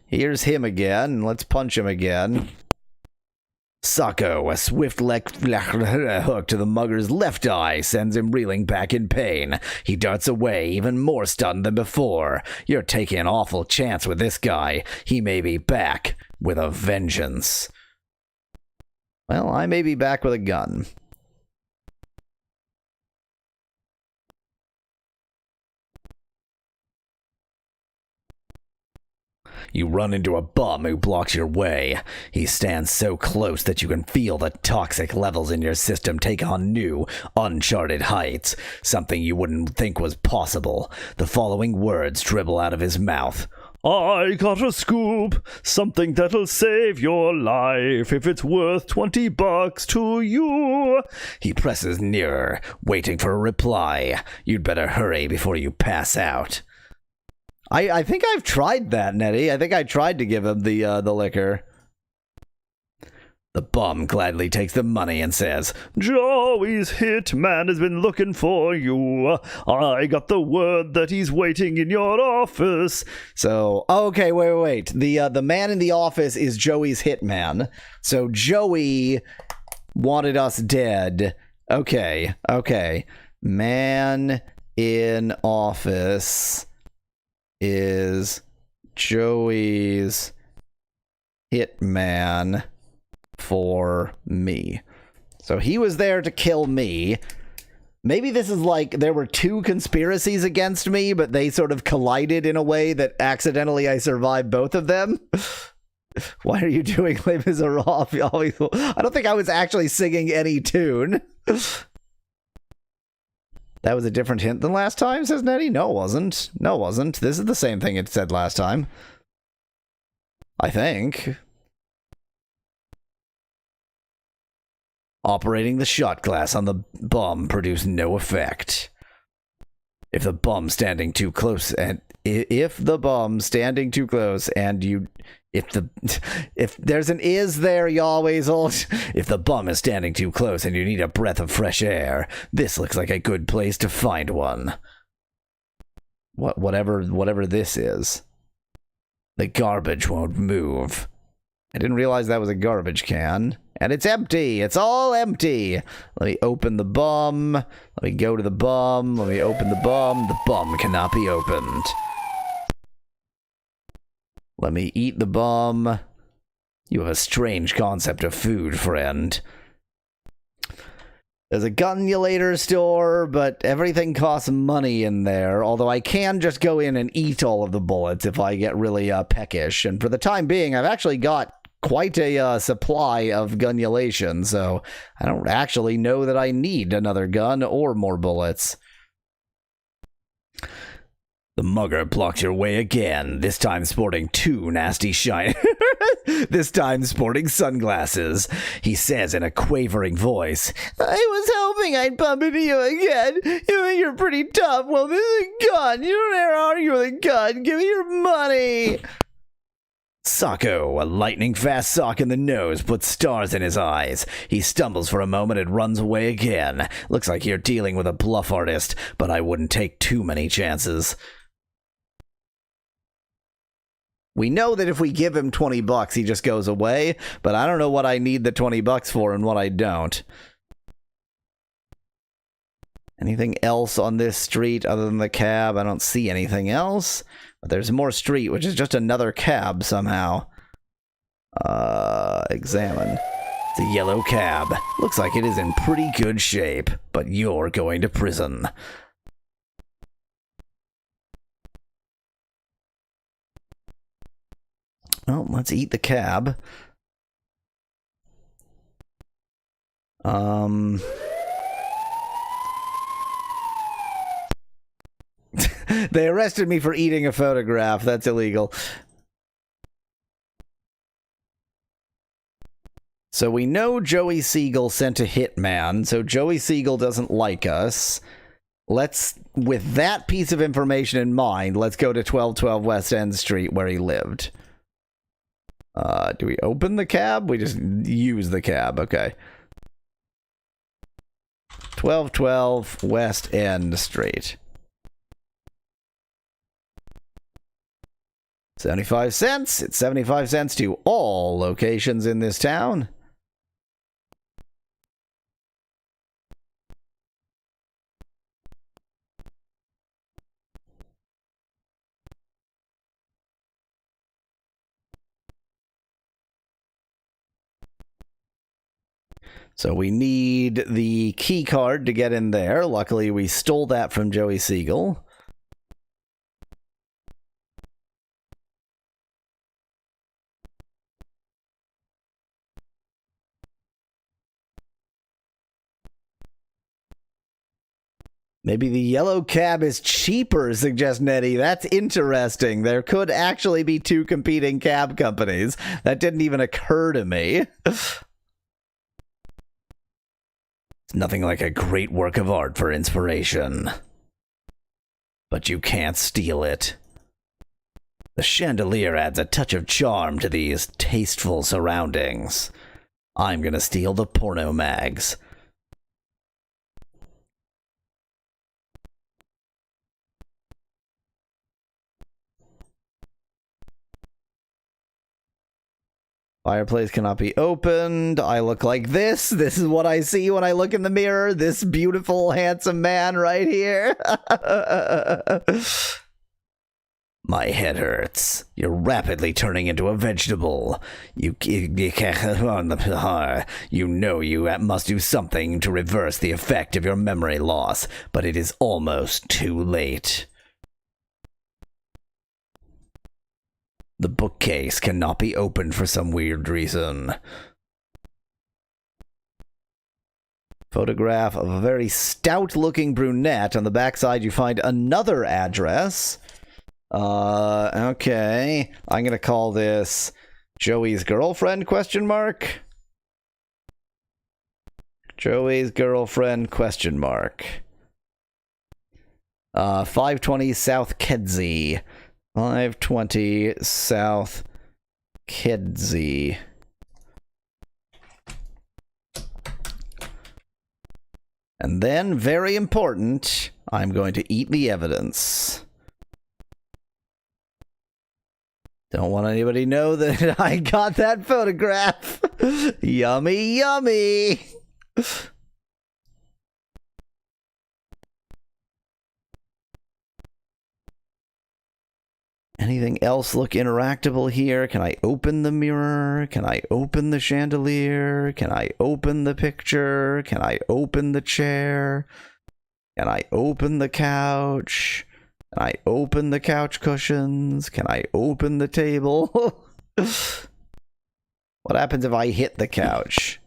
A: Here's him again. Let's punch him again. Sacco, a swift hook to the mugger's left eye sends him reeling back in pain. He darts away, even more stunned than before. You're taking an awful chance with this guy. He may be back with a vengeance. Well, I may be back with a gun. You run into a bum who blocks your way. He stands so close that you can feel the toxic levels in your system take on new, uncharted heights, something you wouldn't think was possible. The following words dribble out of his mouth.
B: I got a scoop, something that'll save your life if it's worth $20 to you.
A: He presses nearer, waiting for a reply. You'd better hurry before you pass out. I think I've tried that, Nettie. I think I tried to give him the liquor. The bum gladly takes the money and says,
B: Joey's hitman has been looking for you. I got the word that he's waiting in your office.
A: So, okay, wait. The man in the office is Joey's hitman. So Joey wanted us dead. Okay. Man in office is Joey's hitman for me. So he was there to kill me. Maybe this is like there were two conspiracies against me, but they sort of collided in a way that accidentally I survived both of them. Why are you doing Les Miserables? I don't think I was actually singing any tune. That was a different hint than last time, says Nettie. No, it wasn't. This is the same thing it said last time. I think. Operating the shot glass on the bum produced no effect. If the bum standing too close and if there's an is there, you always hold. If the bum is standing too close and you need a breath of fresh air, this looks like a good place to find one. Whatever this is. The garbage won't move. I didn't realize that was a garbage can. And it's empty. It's all empty. Let me open the bum. Let me go to the bum. Let me open the bum. The bum cannot be opened. Let me eat the bum. You have a strange concept of food, friend. There's a gunulator store, but everything costs money in there, although I can just go in and eat all of the bullets if I get really peckish. And for the time being, I've actually got quite a supply of gunulation, so I don't actually know that I need another gun or more bullets. The mugger blocks your way again, this time sporting two nasty this time sporting sunglasses. He says in a quavering voice, I was hoping I'd bump into you again. You think you're pretty tough. Well, this is a gun. You don't dare argue with a gun. Give me your money. Sacco, a lightning-fast sock in the nose, puts stars in his eyes. He stumbles for a moment and runs away again. Looks like you're dealing with a bluff artist, but I wouldn't take too many chances. We know that if we give him $20, he just goes away, but I don't know what I need the $20 for and what I don't. Anything else on this street other than the cab? I don't see anything else. But there's more street, which is just another cab somehow. Examine. It's a yellow cab. Looks like it is in pretty good shape, but you're going to prison. Well, let's eat the cab. They arrested me for eating a photograph. That's illegal. So we know Joey Siegel sent a hitman, so Joey Siegel doesn't like us. Let's, with that piece of information in mind, let's go to 1212 West End Street where he lived. Do we open the cab? We just use the cab, okay. 1212 West End Street. 75 cents. It's 75 cents to all locations in this town. So we need the key card to get in there. Luckily, we stole that from Joey Siegel. Maybe the yellow cab is cheaper, suggests Nettie. That's interesting. There could actually be two competing cab companies. That didn't even occur to me. It's nothing like a great work of art for inspiration. But you can't steal it. The chandelier adds a touch of charm to these tasteful surroundings. I'm gonna steal the porno mags. Fireplace cannot be opened. I look like this. This is what I see when I look in the mirror. This beautiful, handsome man right here. My head hurts. You're rapidly turning into a vegetable. You know you must do something to reverse the effect of your memory loss, but it is almost too late. The bookcase cannot be opened for some weird reason. Photograph of a very stout-looking brunette. On the backside, you find another address. Okay. I'm gonna call this Joey's girlfriend, question mark? Joey's girlfriend, question mark. 520 South Kedzie. 520 South Kedzie. And then, very important, I'm going to eat the evidence. Don't want anybody to know that I got that photograph. Yummy, yummy. Anything else look interactable here? Can I open the mirror? Can I open the chandelier? Can I open the picture? Can I open the chair? Can I open the couch? Can I open the couch cushions? Can I open the table? What happens if I hit the couch?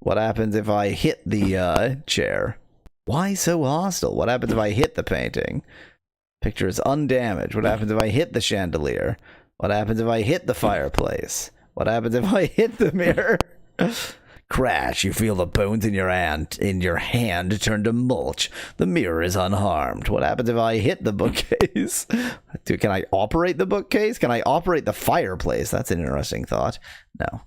A: What happens if I hit the chair? Why so hostile? What happens if I hit the painting? Picture is undamaged. What happens if I hit the chandelier? What happens if I hit the fireplace? What happens if I hit the mirror? Crash, you feel the bones in your hand turn to mulch. The mirror is unharmed. What happens if I hit the bookcase? Can I operate the bookcase? Can I operate the fireplace? That's an interesting thought. No.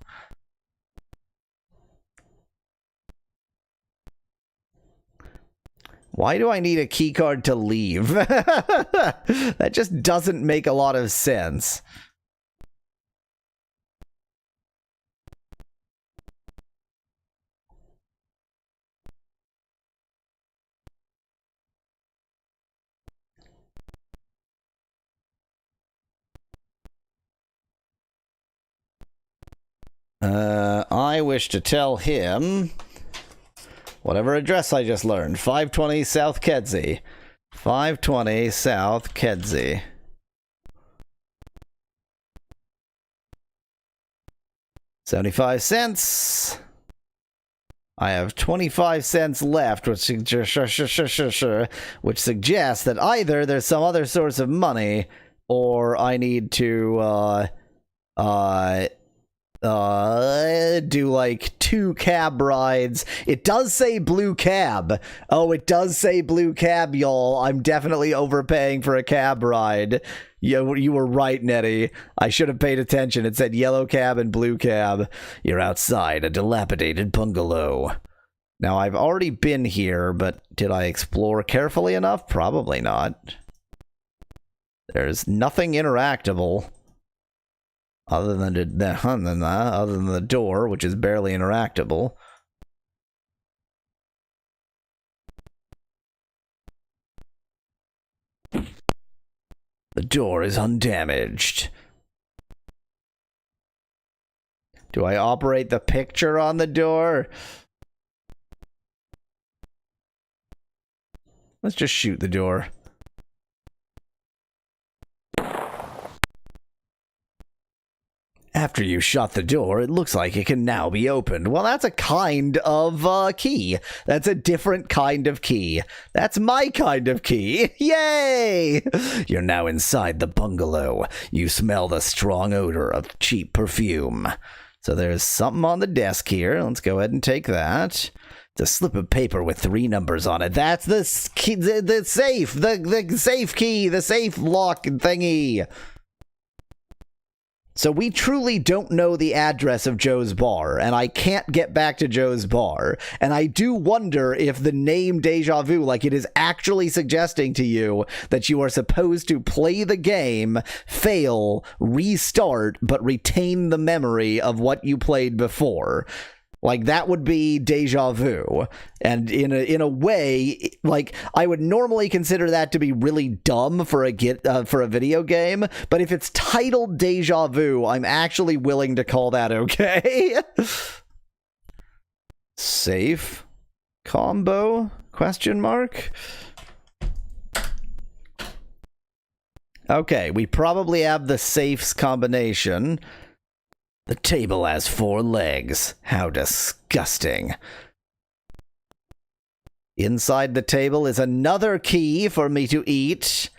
A: Why do I need a keycard to leave? That just doesn't make a lot of sense. I wish to tell him whatever address I just learned. 520 South Kedzie. 520 South Kedzie. $0.75. I have 25 cents left, which suggests that either there's some other source of money, or I need to do like 2 cab rides. It does say blue cab. Oh, it does say blue cab, y'all. I'm definitely overpaying for a cab ride. You were right, Nettie. I should have paid attention. It said yellow cab and blue cab. You're outside a dilapidated bungalow. Now, I've already been here, but did I explore carefully enough? Probably not. There's nothing interactable. Other than the door, which is barely interactable. The door is undamaged. Do I operate the picture on the door? Let's just shoot the door. After you shut the door, it looks like it can now be opened. Well, that's a kind of key. That's a different kind of key. That's my kind of key. Yay! You're now inside the bungalow. You smell the strong odor of cheap perfume. So there's something on the desk here. Let's go ahead and take that. It's a slip of paper with 3 numbers on it. That's the safe, the safe key, the safe lock thingy. So we truly don't know the address of Joe's Bar, and I can't get back to Joe's Bar. And I do wonder if the name Déjà Vu, like it is actually suggesting to you that you are supposed to play the game, fail, restart, but retain the memory of what you played before. Like, that would be Déjà Vu. And in a way, like, I would normally consider that to be really dumb for a video game, but if it's titled Déjà Vu, I'm actually willing to call that okay. Safe combo? Question mark? Okay, we probably have the safes combination. The table has 4 legs. How disgusting. Inside the table is another key for me to eat.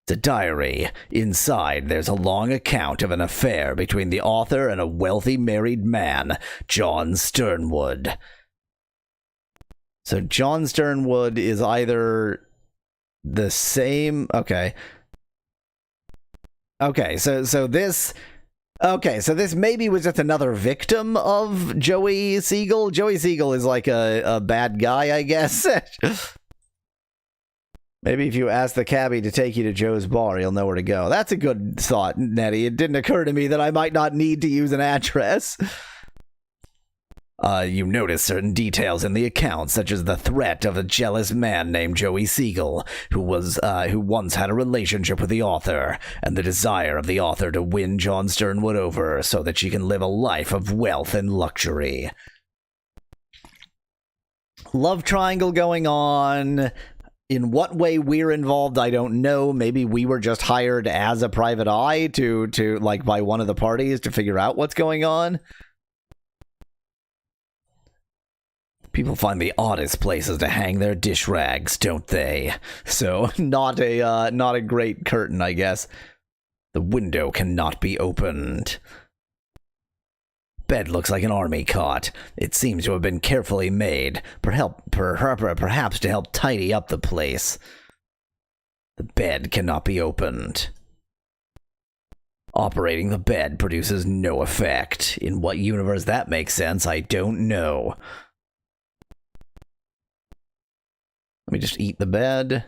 A: It's a diary. Inside, there's a long account of an affair between the author and a wealthy married man, John Sternwood. So John Sternwood is either the same... Okay, so this... Okay, so this maybe was just another victim of Joey Siegel. Joey Siegel is like a bad guy, I guess. Maybe if you ask the cabbie to take you to Joe's Bar, you'll know where to go. That's a good thought, Nettie. It didn't occur to me that I might not need to use an address. You notice certain details in the account, such as the threat of a jealous man named Joey Siegel, who once had a relationship with the author, and the desire of the author to win John Sternwood over so that she can live a life of wealth and luxury. Love triangle going on. In what way we're involved, I don't know. Maybe we were just hired as a private eye to like by one of the parties to figure out what's going on. People find the oddest places to hang their dish rags, don't they? So, not a great curtain, I guess. The window cannot be opened. Bed looks like an army cot. It seems to have been carefully made, perhaps to help tidy up the place. The bed cannot be opened. Operating the bed produces no effect. In what universe that makes sense, I don't know. Let me just eat the bed.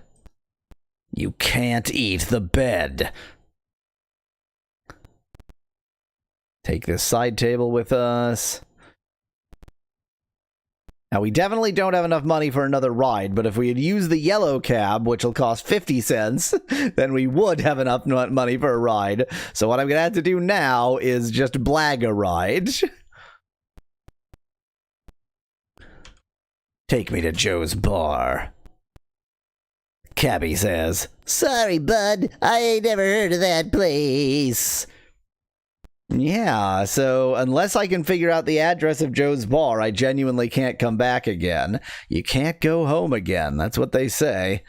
A: You can't eat the bed. Take this side table with us. Now, we definitely don't have enough money for another ride, but if we had used the yellow cab, which will cost 50 cents, then we would have enough money for a ride. So what I'm going to have to do now is just blag a ride. Take me to Joe's bar. Cabby says, sorry, bud, I ain't never heard of that place. Yeah, so unless I can figure out the address of Joe's bar, I genuinely can't come back again. You can't go home again, that's what they say.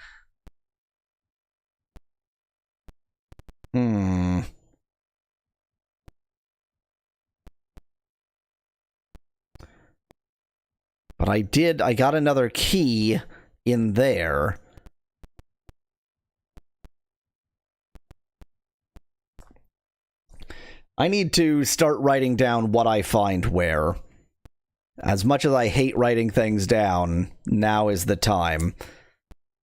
A: But I got another key in there. I need to start writing down what I find where. As much as I hate writing things down, now is the time.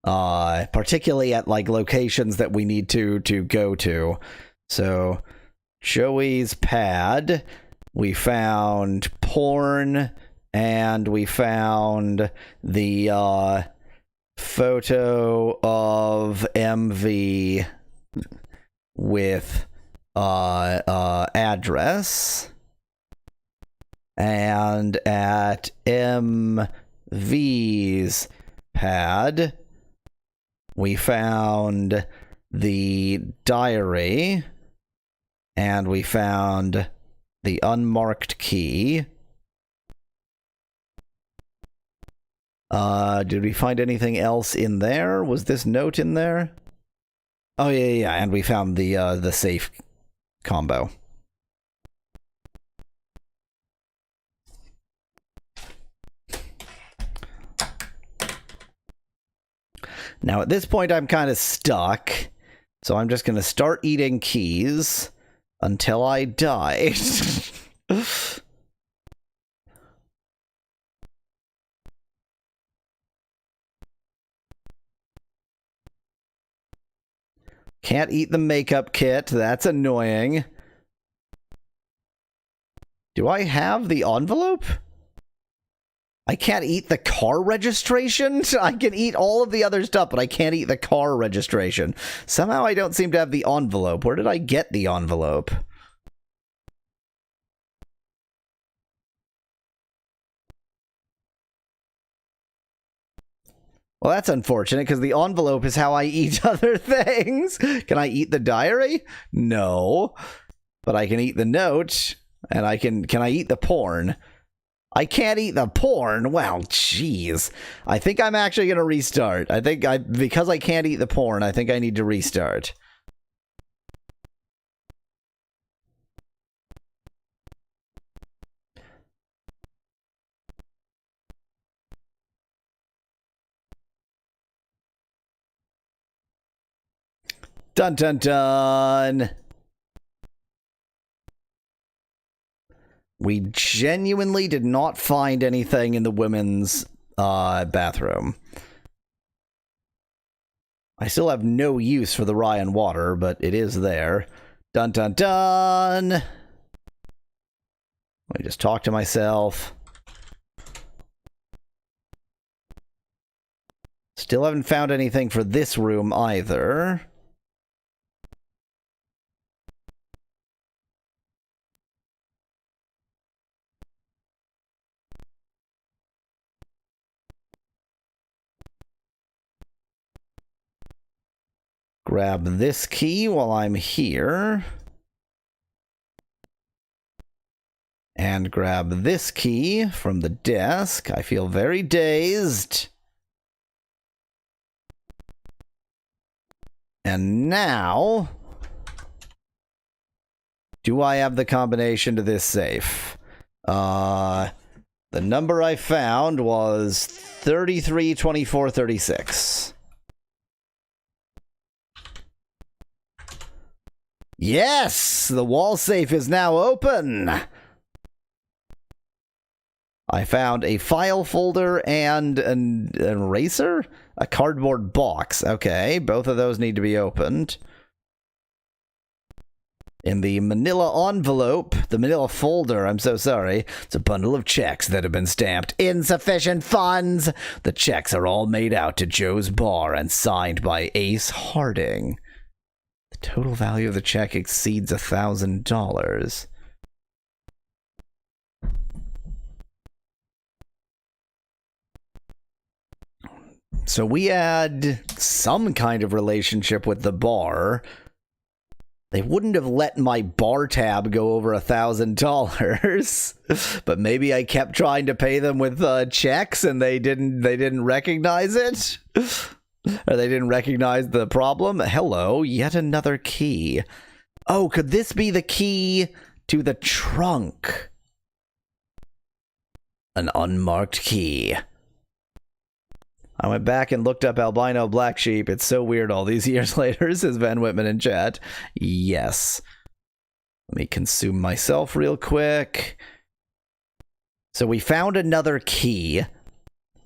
A: Particularly at, like, locations that we need to go to. So, Joey's pad, we found porn, and we found the, photo of MV with address, and at MV's pad we found the diary, and we found the unmarked key. Did we find anything else in there? Was this note in there? Oh yeah, and we found the safe combo. Now at this point I'm kind of stuck, so I'm just going to start eating keys until I die. Can't eat the makeup kit. That's annoying. Do I have the envelope? I can't eat the car registration? I can eat all of the other stuff, but I can't eat the car registration. Somehow I don't seem to have the envelope. Where did I get the envelope? Well, that's unfortunate, because the envelope is how I eat other things. Can I eat the diary? No. But I can eat the note, and can I eat the porn? I can't eat the porn? Well, jeez. I think I'm actually going to restart. Because I can't eat the porn, I think I need to restart. Dun dun dun! We genuinely did not find anything in the women's bathroom. I still have no use for the Ryan water, but it is there. Dun dun dun! Let me just talk to myself. Still haven't found anything for this room either. Grab this key while I'm here. And grab this key from the desk. I feel very dazed. And now, do I have the combination to this safe? The number I found was 332436. Yes! The wall safe is now open! I found a file folder and an eraser? A cardboard box. Okay, both of those need to be opened. In the manila envelope, the manila folder, I'm so sorry, it's a bundle of checks that have been stamped insufficient funds. The checks are all made out to Joe's Bar and signed by Ace Harding. The total value of the check exceeds $1,000. So we had some kind of relationship with the bar. They wouldn't have let my bar tab go over $1,000, but maybe I kept trying to pay them with checks and they didn't recognize it, or they didn't recognize the problem. Hello, yet another key. Oh, could this be the key to the trunk? An unmarked key. I went back and looked up albino black sheep. It's so weird all these years later, says Van Whitman in chat. Yes. Let me consume myself real quick. So we found another key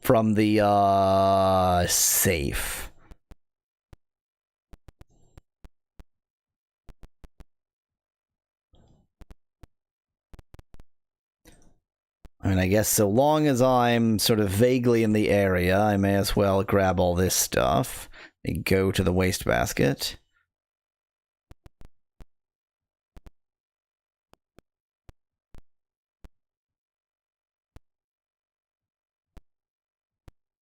A: from the safe. I mean, I guess so long as I'm sort of vaguely in the area, I may as well grab all this stuff and go to the wastebasket.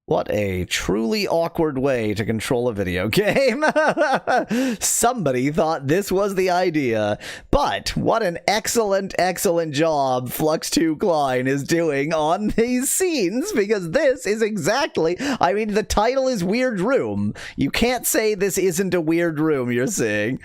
A: What a truly awkward way to control a video game. Somebody thought this was the idea. But what an excellent, excellent job Flux 2 Klein is doing on these scenes, because this is exactly... I mean, the title is Weird Room. You can't say this isn't a weird room you're seeing.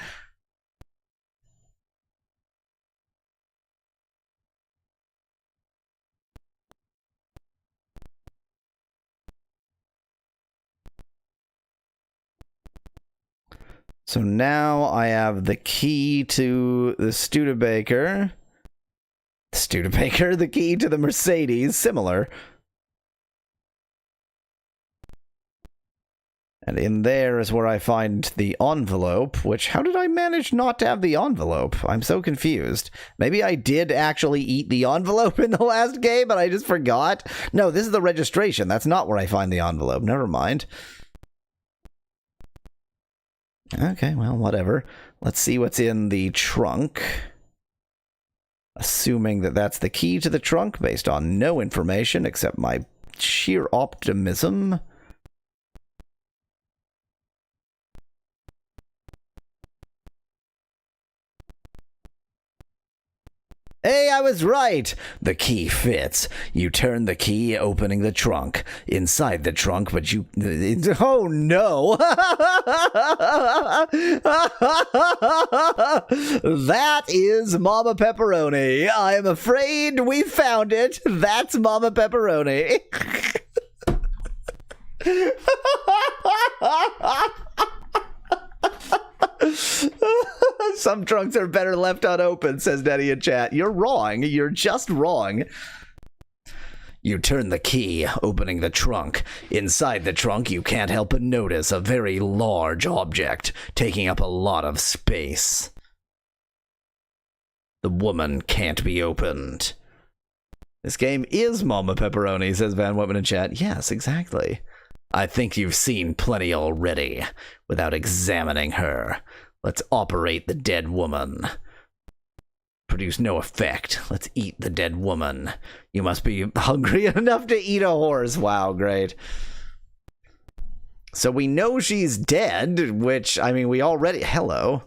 A: So now I have the key to the Studebaker. The key to the Mercedes, similar. And in there is where I find the envelope, which, how did I manage not to have the envelope? I'm so confused. Maybe I did actually eat the envelope in the last game, but I just forgot. No, this is the registration. That's not where I find the envelope. Never mind. Okay, well, whatever. Let's see what's in the trunk. Assuming that that's the key to the trunk based on no information except my sheer optimism. Hey, I was right! The key fits. You turn the key, opening the trunk. Inside the trunk, but you... Oh, no! That is Mama Pepperoni. I am afraid we found it. That's Mama Pepperoni. Some trunks are better left unopened, says Daddy in chat. You're wrong. You're just wrong. You turn the key, opening the trunk. Inside the trunk, you can't help but notice a very large object, taking up a lot of space. The woman can't be opened. This game is Mama Pepperoni, says Van Whitman in chat. Yes, exactly. I think you've seen plenty already, without examining her. Let's operate the dead woman. Produce no effect. Let's eat the dead woman. You must be hungry enough to eat a horse. Wow, great. So we know she's dead, which, I mean, we already... Hello.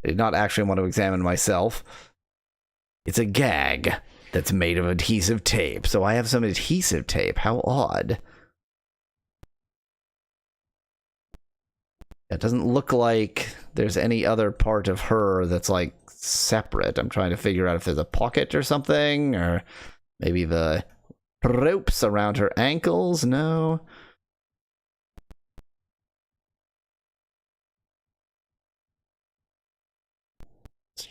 A: I did not actually want to examine myself. It's a gag that's made of adhesive tape. So I have some adhesive tape. How odd. It doesn't look like there's any other part of her that's, like, separate. I'm trying to figure out if there's a pocket or something, or maybe the ropes around her ankles. No. Let's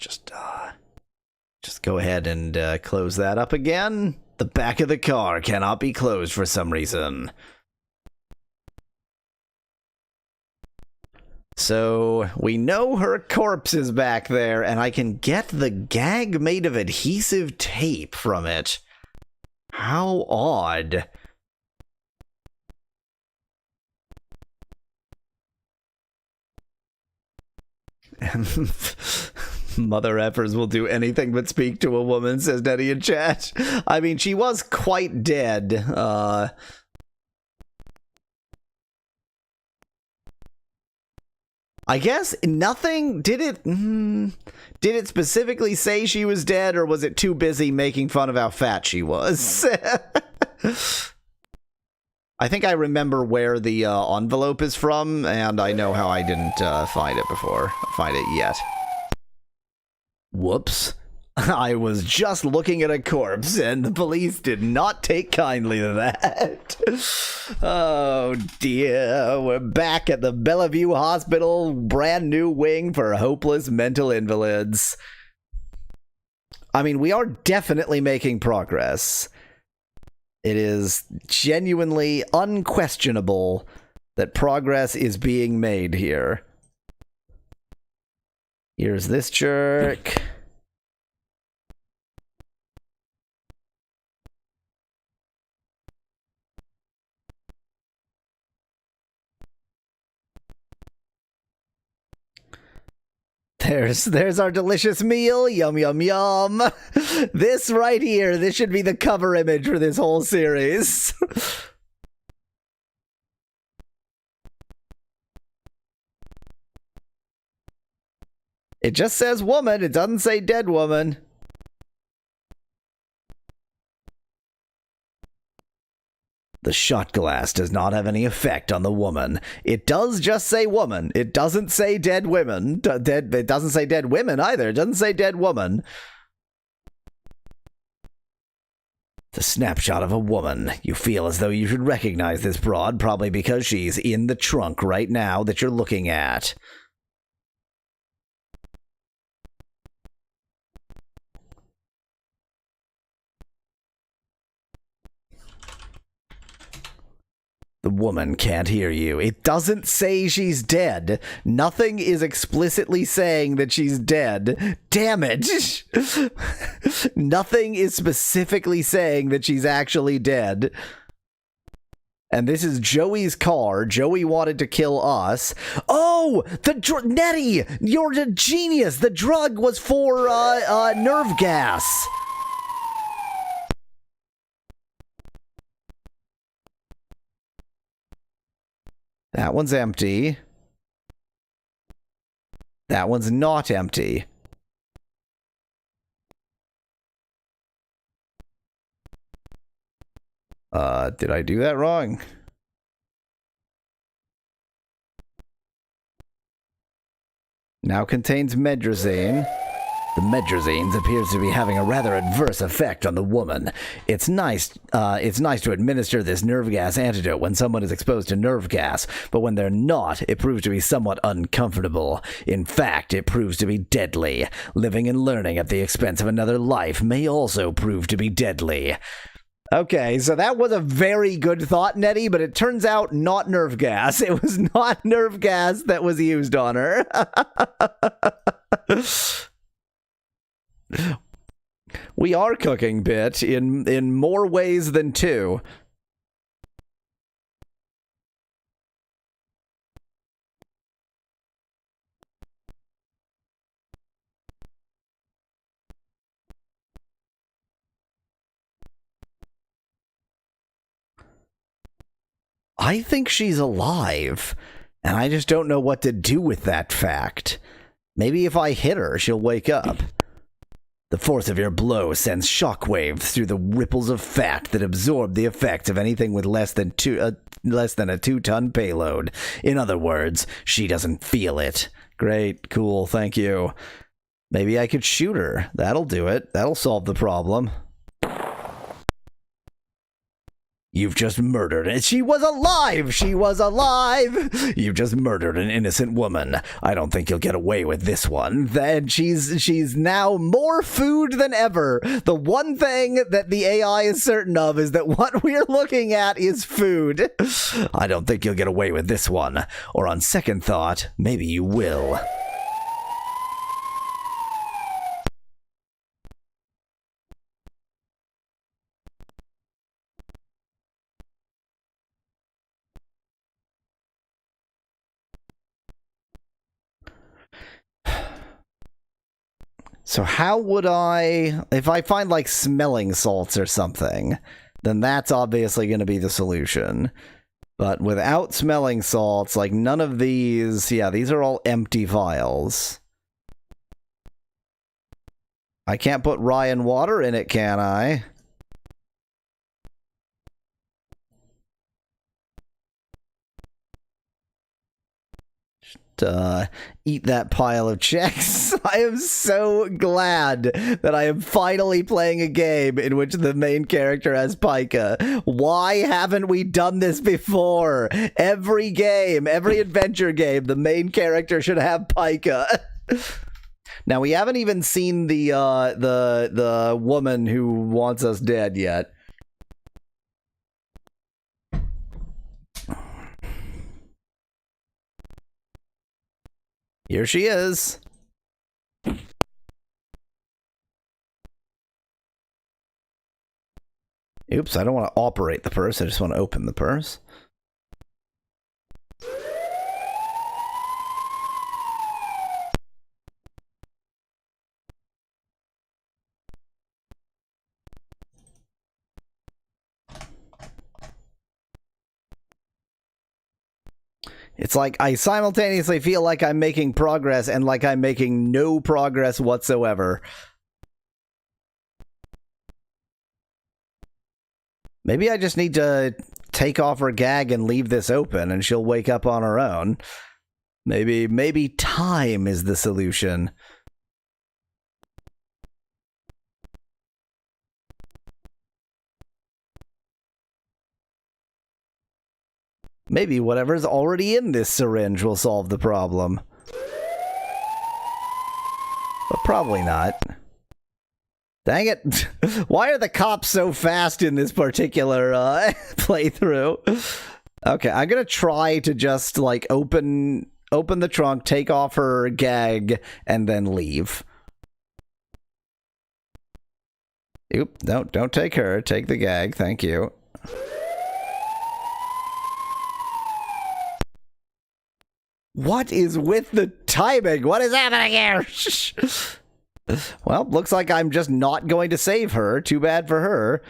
A: just go ahead and close that up again. The back of the car cannot be closed for some reason. So we know her corpse is back there, and I can get the gag made of adhesive tape from it. How odd. Mother effers will do anything but speak to a woman, says Nettie in chat. I mean, she was quite dead. I guess nothing. Did it specifically say she was dead, or was it too busy making fun of how fat she was? I think I remember where the envelope is from, and I know how I didn't find it before. Find it yet. Whoops. I was just looking at a corpse, and the police did not take kindly to that. Oh, dear. We're back at the Bellevue Hospital, brand new wing for hopeless mental invalids. I mean, we are definitely making progress. It is genuinely unquestionable that progress is being made here. Here's this jerk. There's our delicious meal. Yum, yum, yum. This right here, this should be the cover image for this whole series. It just says woman. It doesn't say dead woman. The shot glass does not have any effect on the woman. It does just say woman. It doesn't say dead women. It doesn't say dead women either. It doesn't say dead woman. It's a snapshot of a woman. You feel as though you should recognize this broad, probably because she's in the trunk right now that you're looking at. The woman can't hear you. It doesn't say she's dead. Nothing is explicitly saying that she's dead. Damn it. Nothing is specifically saying that she's actually dead. And this is Joey's car. Joey wanted to kill us. Oh, Nettie, you're a genius. The drug was for nerve gas. That one's empty. That one's not empty. Did I do that wrong? Now contains medrazine. The medrazine appears to be having a rather adverse effect on the woman. It's nice to administer this nerve gas antidote when someone is exposed to nerve gas, but when they're not, it proves to be somewhat uncomfortable. In fact, it proves to be deadly. Living and learning at the expense of another life may also prove to be deadly. Okay, so that was a very good thought, Nettie, but it turns out not nerve gas. It was not nerve gas that was used on her. We are cooking, Bit, in more ways than two. I think she's alive, and I just don't know what to do with that fact. Maybe if I hit her, she'll wake up. The force of your blow sends shockwaves through the ripples of fat that absorb the effects of anything with less than a 2-ton payload. In other words, she doesn't feel it. Great, cool, thank you. Maybe I could shoot her. That'll do it. That'll solve the problem. You've just murdered it. She was alive! She was alive! You've just murdered an innocent woman. I don't think you'll get away with this one. Then she's now more food than ever. The one thing that the AI is certain of is that what we're looking at is food. I don't think you'll get away with this one. Or on second thought, maybe you will. So how would I, if I find like smelling salts or something, then that's obviously going to be the solution. But without smelling salts, like none of these, yeah, these are all empty vials. I can't put rye and water in it, can I? Eat that pile of checks. I am so glad that I am finally playing a game in which the main character has pica. Why haven't we done this before? Every game, every adventure game, the main character should have pica. Now, we haven't even seen the woman who wants us dead yet. Here she is. Oops, I don't want to operate the purse. I just want to open the purse. It's like I simultaneously feel like I'm making progress and like I'm making no progress whatsoever. Maybe I just need to take off her gag and leave this open and she'll wake up on her own. Maybe time is the solution. Maybe whatever's already in this syringe will solve the problem. But probably not. Dang it. Why are the cops so fast in this particular playthrough? Okay, I'm gonna try to just, like, open the trunk, take off her gag, and then leave. Oop, no, don't take her. Take the gag, thank you. What is with the timing? What is happening here? Well, looks like I'm just not going to save her. Too bad for her.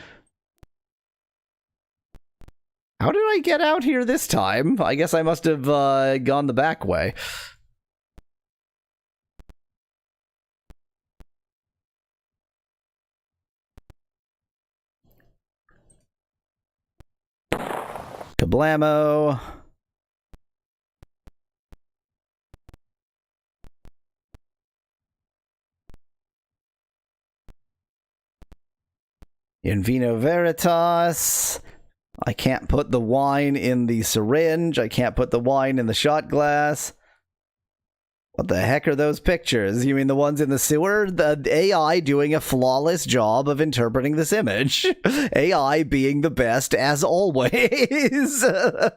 A: How did I get out here this time? I guess I must have gone the back way. Kablamo. In vino veritas. I can't put the wine in the syringe. I can't put the wine in the shot glass. What the heck are those pictures? You mean the ones in the sewer? The AI doing a flawless job of interpreting this image. AI being the best as always. The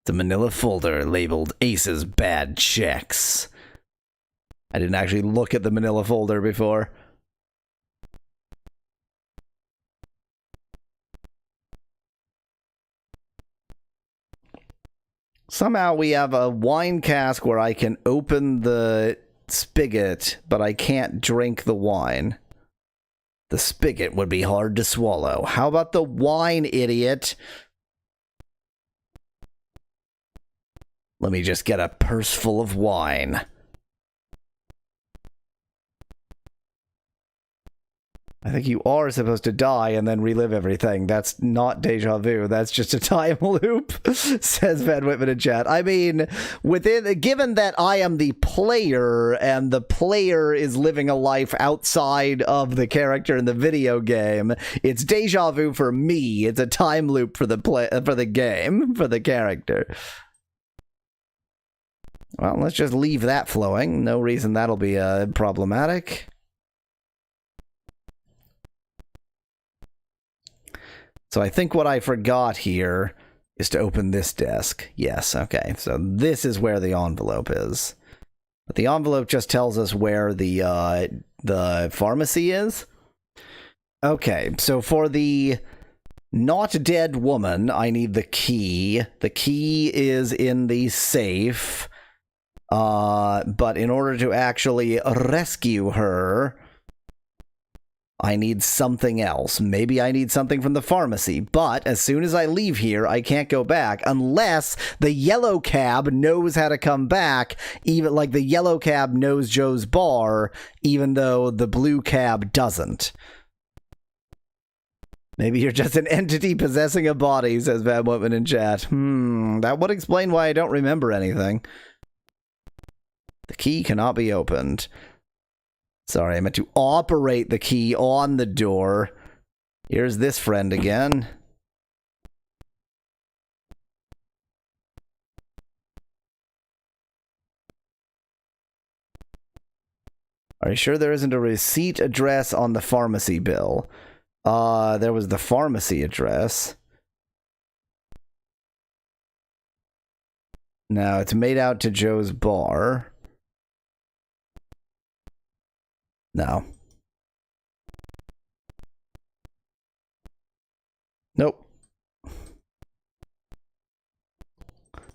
A: manila folder labeled Ace's bad checks. I didn't actually look at the manila folder before. Somehow we have a wine cask where I can open the spigot, but I can't drink the wine. The spigot would be hard to swallow. How about the wine, idiot? Let me just get a purse full of wine. I think you are supposed to die and then relive everything. That's not Déjà Vu. That's just a time loop, says Van Whitman in chat. I mean, given that I am the player and the player is living a life outside of the character in the video game, it's Déjà Vu for me. It's a time loop for the game, for the character. Well, let's just leave that flowing. No reason that'll be problematic. So I think what I forgot here is to open this desk. Yes, okay. So this is where the envelope is. But the envelope just tells us where the pharmacy is. Okay, so for the not dead woman, I need the key. The key is in the safe. But in order to actually rescue her, I need something else. Maybe I need something from the pharmacy, but as soon as I leave here, I can't go back unless the yellow cab knows how to come back, even like the yellow cab knows Joe's bar, even though the blue cab doesn't. Maybe you're just an entity possessing a body, says Van Whitman in chat. That would explain why I don't remember anything. The key cannot be opened. Sorry, I meant to operate the key on the door. Here's this friend again. Are you sure there isn't a receipt address on the pharmacy bill? There was the pharmacy address. No, it's made out to Joe's bar. No. Nope.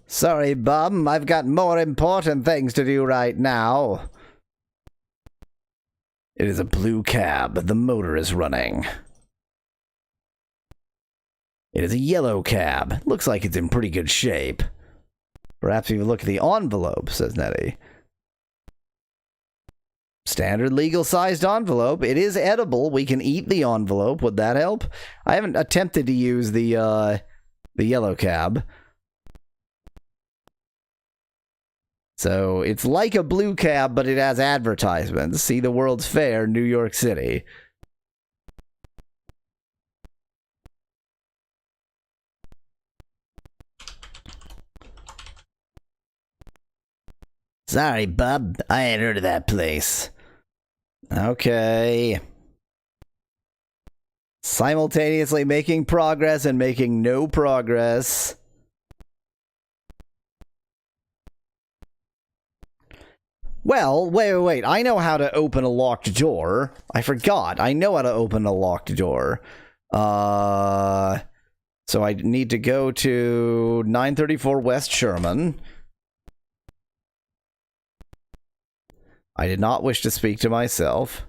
A: Sorry, bum. I've got more important things to do right now. It is a blue cab. The motor is running. It is a yellow cab. Looks like it's in pretty good shape. Perhaps even look at the envelope, says Nettie. Standard legal-sized envelope. It is edible. We can eat the envelope. Would that help? I haven't attempted to use the yellow cab. So it's like a blue cab, but it has advertisements. See the World's Fair, New York City. Sorry, bub. I ain't heard of that place. Okay. Simultaneously making progress and making no progress. Well, wait. I know how to open a locked door. I forgot. I know how to open a locked door. So I need to go to 934 West Sherman. I did not wish to speak to myself.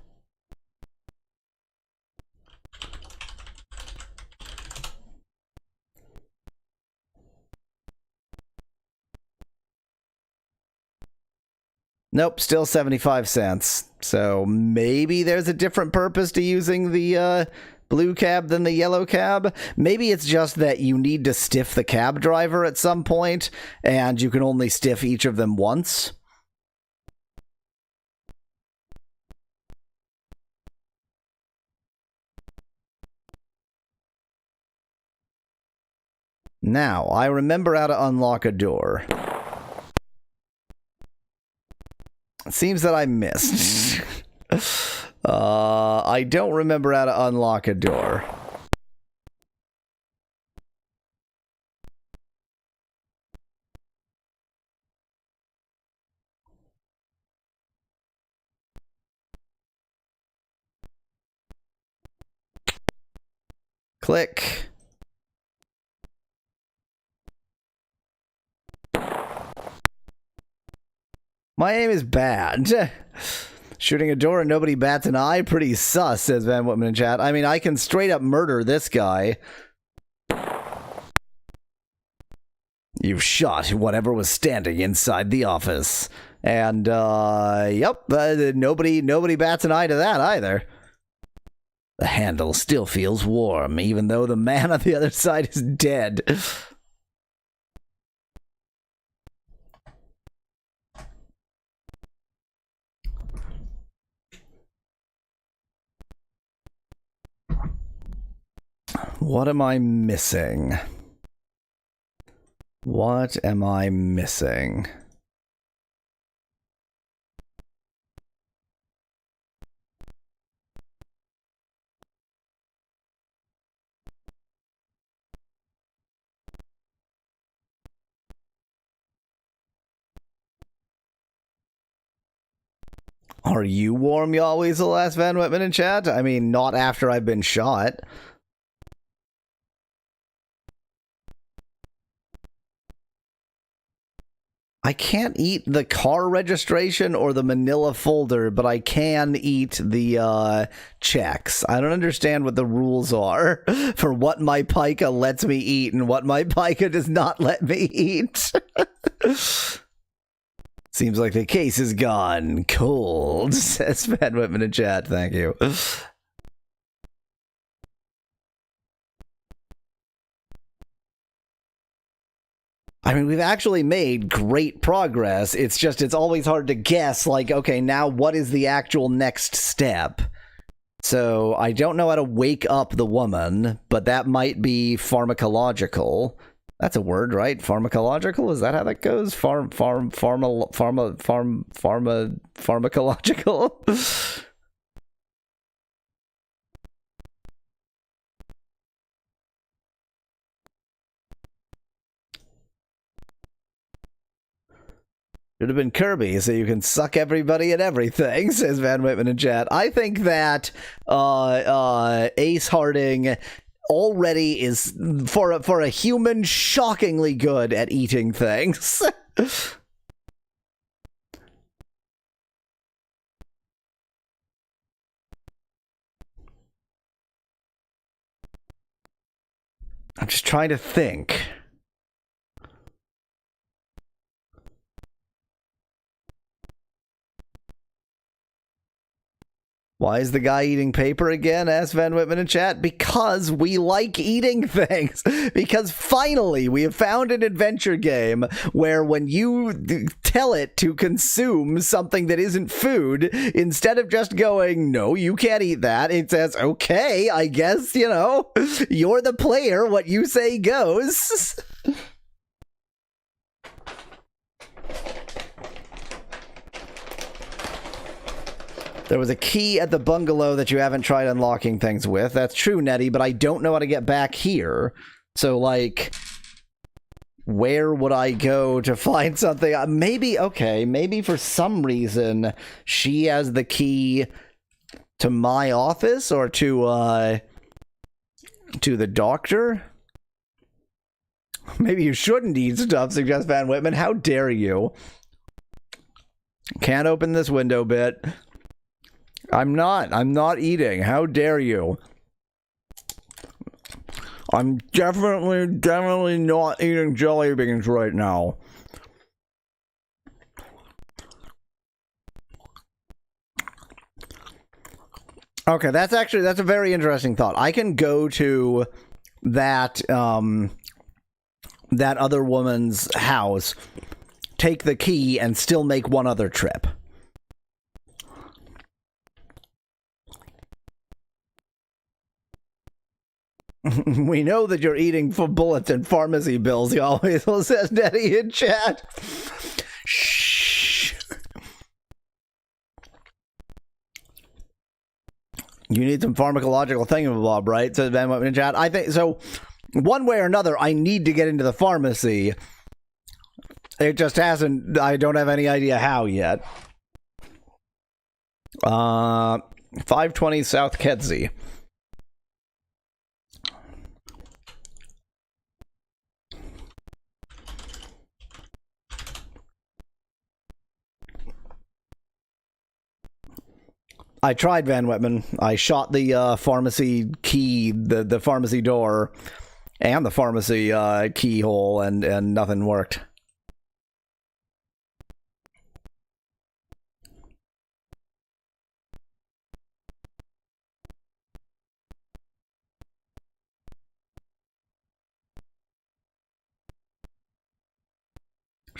A: Nope, still 75 cents. So maybe there's a different purpose to using the blue cab than the yellow cab. Maybe it's just that you need to stiff the cab driver at some point, and you can only stiff each of them once. Now, I remember how to unlock a door. It seems that I missed. I don't remember how to unlock a door. Click. My aim is bad. Shooting a door and nobody bats an eye? Pretty sus, says Van Whitman in chat. I mean, I can straight up murder this guy. You shot whatever was standing inside the office. And, yep, nobody bats an eye to that either. The handle still feels warm, even though the man on the other side is dead. What am I missing? What am I missing? Are you warm, y'all? Weasel? Asked Van Whitman in chat. I mean, not after I've been shot. I can't eat the car registration or the manila folder, but I can eat the checks. I don't understand what the rules are for what my pica lets me eat and what my pica does not let me eat. Seems like the case is gone cold, says Van Whitman in chat. Thank you. I mean, we've actually made great progress. It's just, it's always hard to guess, like, okay, now what is the actual next step? So I don't know how to wake up the woman, but that might be pharmacological. That's a word, right? Pharmacological? Is that how that goes? Pharmacological? Should have been Kirby, so you can suck everybody and everything, says Van Whitman in chat. I think that Ace Harding already is, for a human, shockingly good at eating things. I'm just trying to think. Why is the guy eating paper again? Asked Van Whitman in chat. Because we like eating things. Because finally we have found an adventure game where when you tell it to consume something that isn't food, instead of just going, no, you can't eat that, it says, okay, I guess, you know, you're the player, what you say goes. There was a key at the bungalow that you haven't tried unlocking things with. That's true, Nettie, but I don't know how to get back here. So, like, where would I go to find something? Maybe, okay, maybe for some reason she has the key to my office or to the doctor. Maybe you shouldn't eat stuff, suggests Van Whitman. How dare you? Can't open this window bit. I'm not eating. How dare you? I'm definitely not eating jelly beans right now. Okay, that's a very interesting thought. I can go to that that other woman's house, take the key, and still make one other trip. We know that you're eating for bullets and pharmacy bills, he always says Nettie in chat. Shh. You need some pharmacological thingamabob, right? Says Van Whitman in chat. I think so. One way or another, I need to get into the pharmacy. It just hasn't. I don't have any idea how yet. 520 South Kedzie. I tried, Van Whitman. I shot the pharmacy key, the pharmacy door, and the pharmacy keyhole, and nothing worked.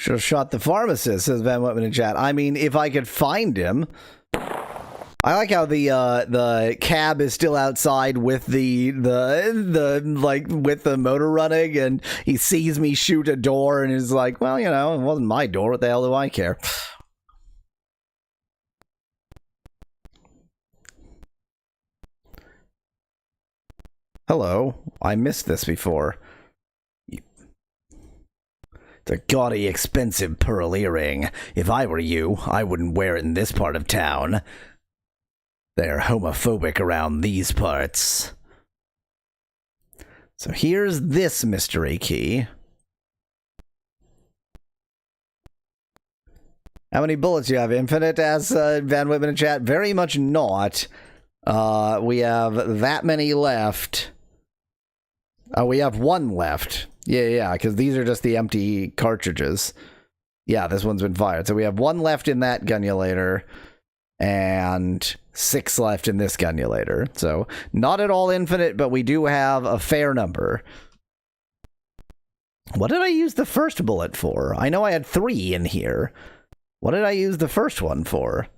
A: Should have shot the pharmacist, says Van Whitman in chat. I mean, if I could find him. I like how the cab is still outside with the with the motor running, and he sees me shoot a door and is like, well, you know, it wasn't my door. What the hell do I care? Hello, I missed this before. The gaudy, expensive pearl earring. If I were you, I wouldn't wear it in this part of town. They're homophobic around these parts. So here's this mystery key. How many bullets do you have? Infinite, as Van Whitman in chat? Very much not. We have that many left. We have one left. Yeah, because these are just the empty cartridges. Yeah, this one's been fired. So we have one left in that gunnulator, and 6 left in this gunnulator. So not at all infinite, but we do have a fair number. What did I use the first bullet for? I know I had 3 in here. What did I use the first one for?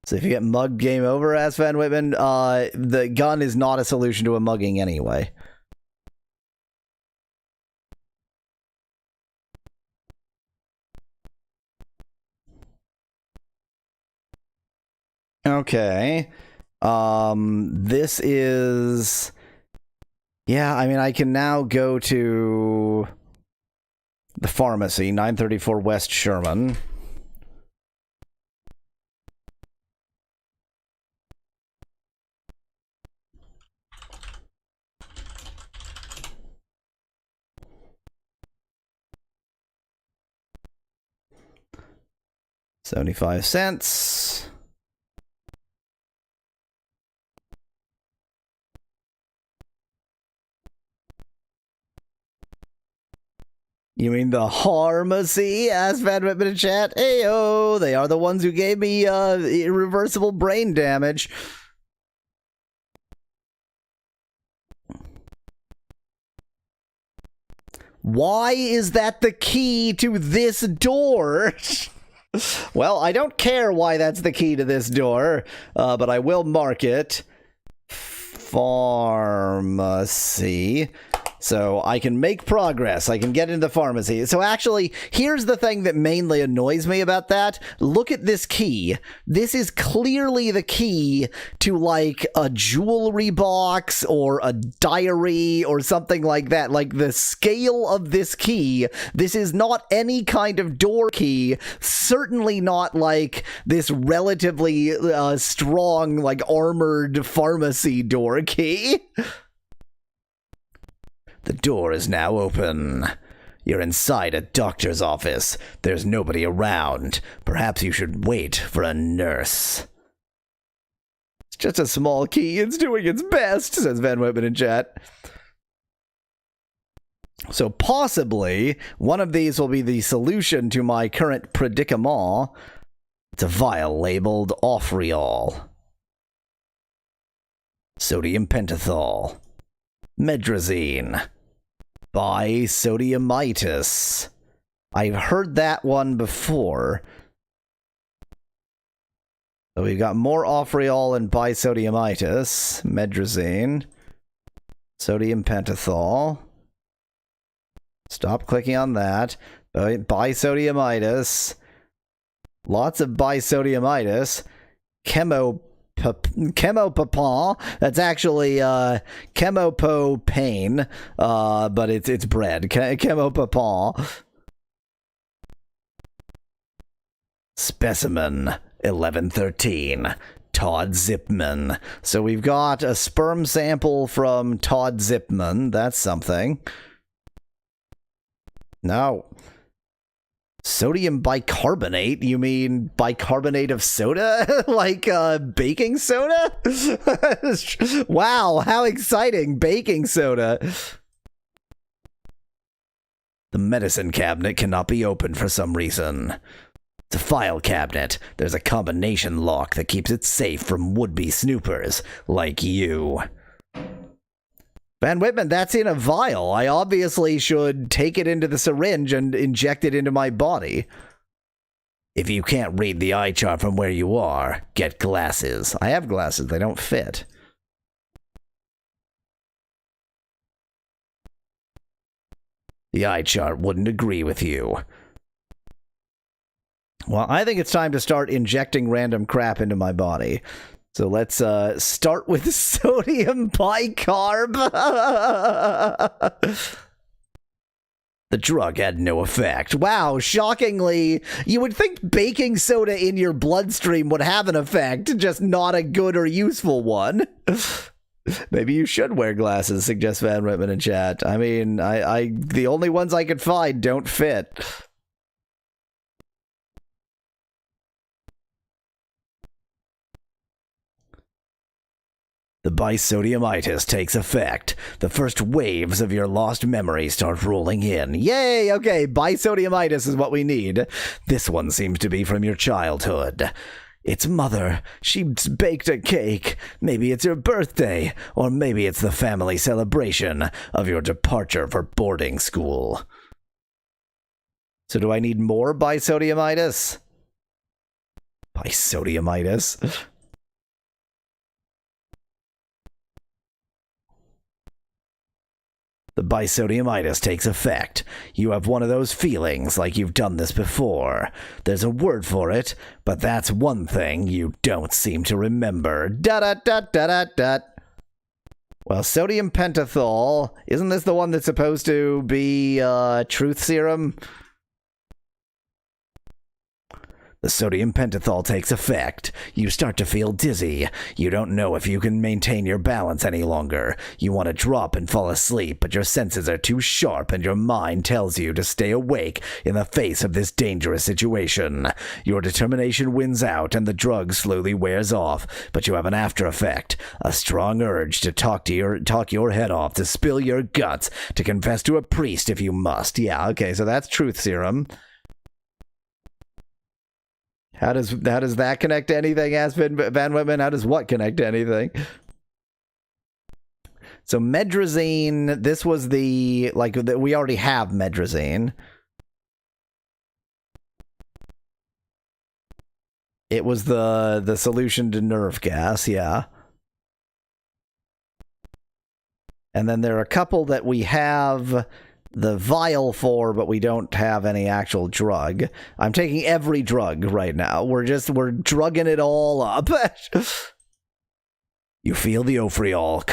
A: So if you get mugged, game over, asks Van Whitman. The gun is not a solution to a mugging anyway. Okay. This is... Yeah, I mean, I can now go to the pharmacy, 934 West Sherman. $0.75. You mean the pharmacy? Asked Van Whitman in chat. Ayo, they are the ones who gave me irreversible brain damage. Why is that the key to this door? Well, I don't care why that's the key to this door, but I will mark it. Pharmacy. So I can make progress. I can get into the pharmacy. So actually, here's the thing that mainly annoys me about that. Look at this key. This is clearly the key to like a jewelry box or a diary or something like that. Like the scale of this key. This is not any kind of door key. Certainly not like this relatively strong, like armored pharmacy door key. The door is now open. You're inside a doctor's office. There's nobody around. Perhaps you should wait for a nurse. It's just a small key. It's doing its best, says Van Whitman in chat. So possibly, one of these will be the solution to my current predicament. It's a vial labeled Offriol. Sodium pentothal. Medrazine. Bisodiumitis. I've heard that one before. So we've got more Offriol and bisodiumitis. Medrazine. Sodium pentothal. Stop clicking on that. Bisodiumitis. Lots of bisodiumitis. Chemopapin. That's actually chemopopane, but it's bread. Chemopapin. Specimen 1113. Todd Zipman. So we've got a sperm sample from Todd Zipman. That's something. No. Sodium bicarbonate? You mean bicarbonate of soda? Like baking soda? Wow, how exciting. Baking soda. The medicine cabinet cannot be opened for some reason. It's a file cabinet. There's a combination lock that keeps it safe from would-be snoopers like you. Van Whitman, that's in a vial. I obviously should take it into the syringe and inject it into my body. If you can't read the eye chart from where you are, get glasses. I have glasses. They don't fit. The eye chart wouldn't agree with you. Well, I think it's time to start injecting random crap into my body. So let's start with sodium bicarb. The drug had no effect. Wow, shockingly, you would think baking soda in your bloodstream would have an effect, just not a good or useful one. Maybe you should wear glasses, suggests Van Whitman in chat. I mean, the only ones I could find don't fit. The bisodiumitis takes effect. The first waves of your lost memory start rolling in. Yay! Okay, bisodiumitis is what we need. This one seems to be from your childhood. It's mother. She baked a cake. Maybe it's her birthday. Or maybe it's the family celebration of your departure for boarding school. So do I need more bisodiumitis? Bisodiumitis? The bisodiumitis takes effect. You have one of those feelings like you've done this before. There's a word for it, but that's one thing you don't seem to remember. Da-da-da-da-da-da. Well, sodium pentothal, isn't this the one that's supposed to be truth serum? The sodium pentothal takes effect. You start to feel dizzy. You don't know if you can maintain your balance any longer. You want to drop and fall asleep, but your senses are too sharp and your mind tells you to stay awake in the face of this dangerous situation. Your determination wins out and the drug slowly wears off, but you have an after effect, a strong urge to talk your head off, to spill your guts, to confess to a priest if you must. Yeah, okay, so that's truth serum. How does that connect to anything, asked Van Whitman? How does what connect to anything? So medrazine, this was we already have medrazine. It was the solution to nerve gas, yeah. And then there are a couple that we have the vial for, but we don't have any actual drug. I'm taking every drug right now. We're drugging it all up. You feel the Ofriol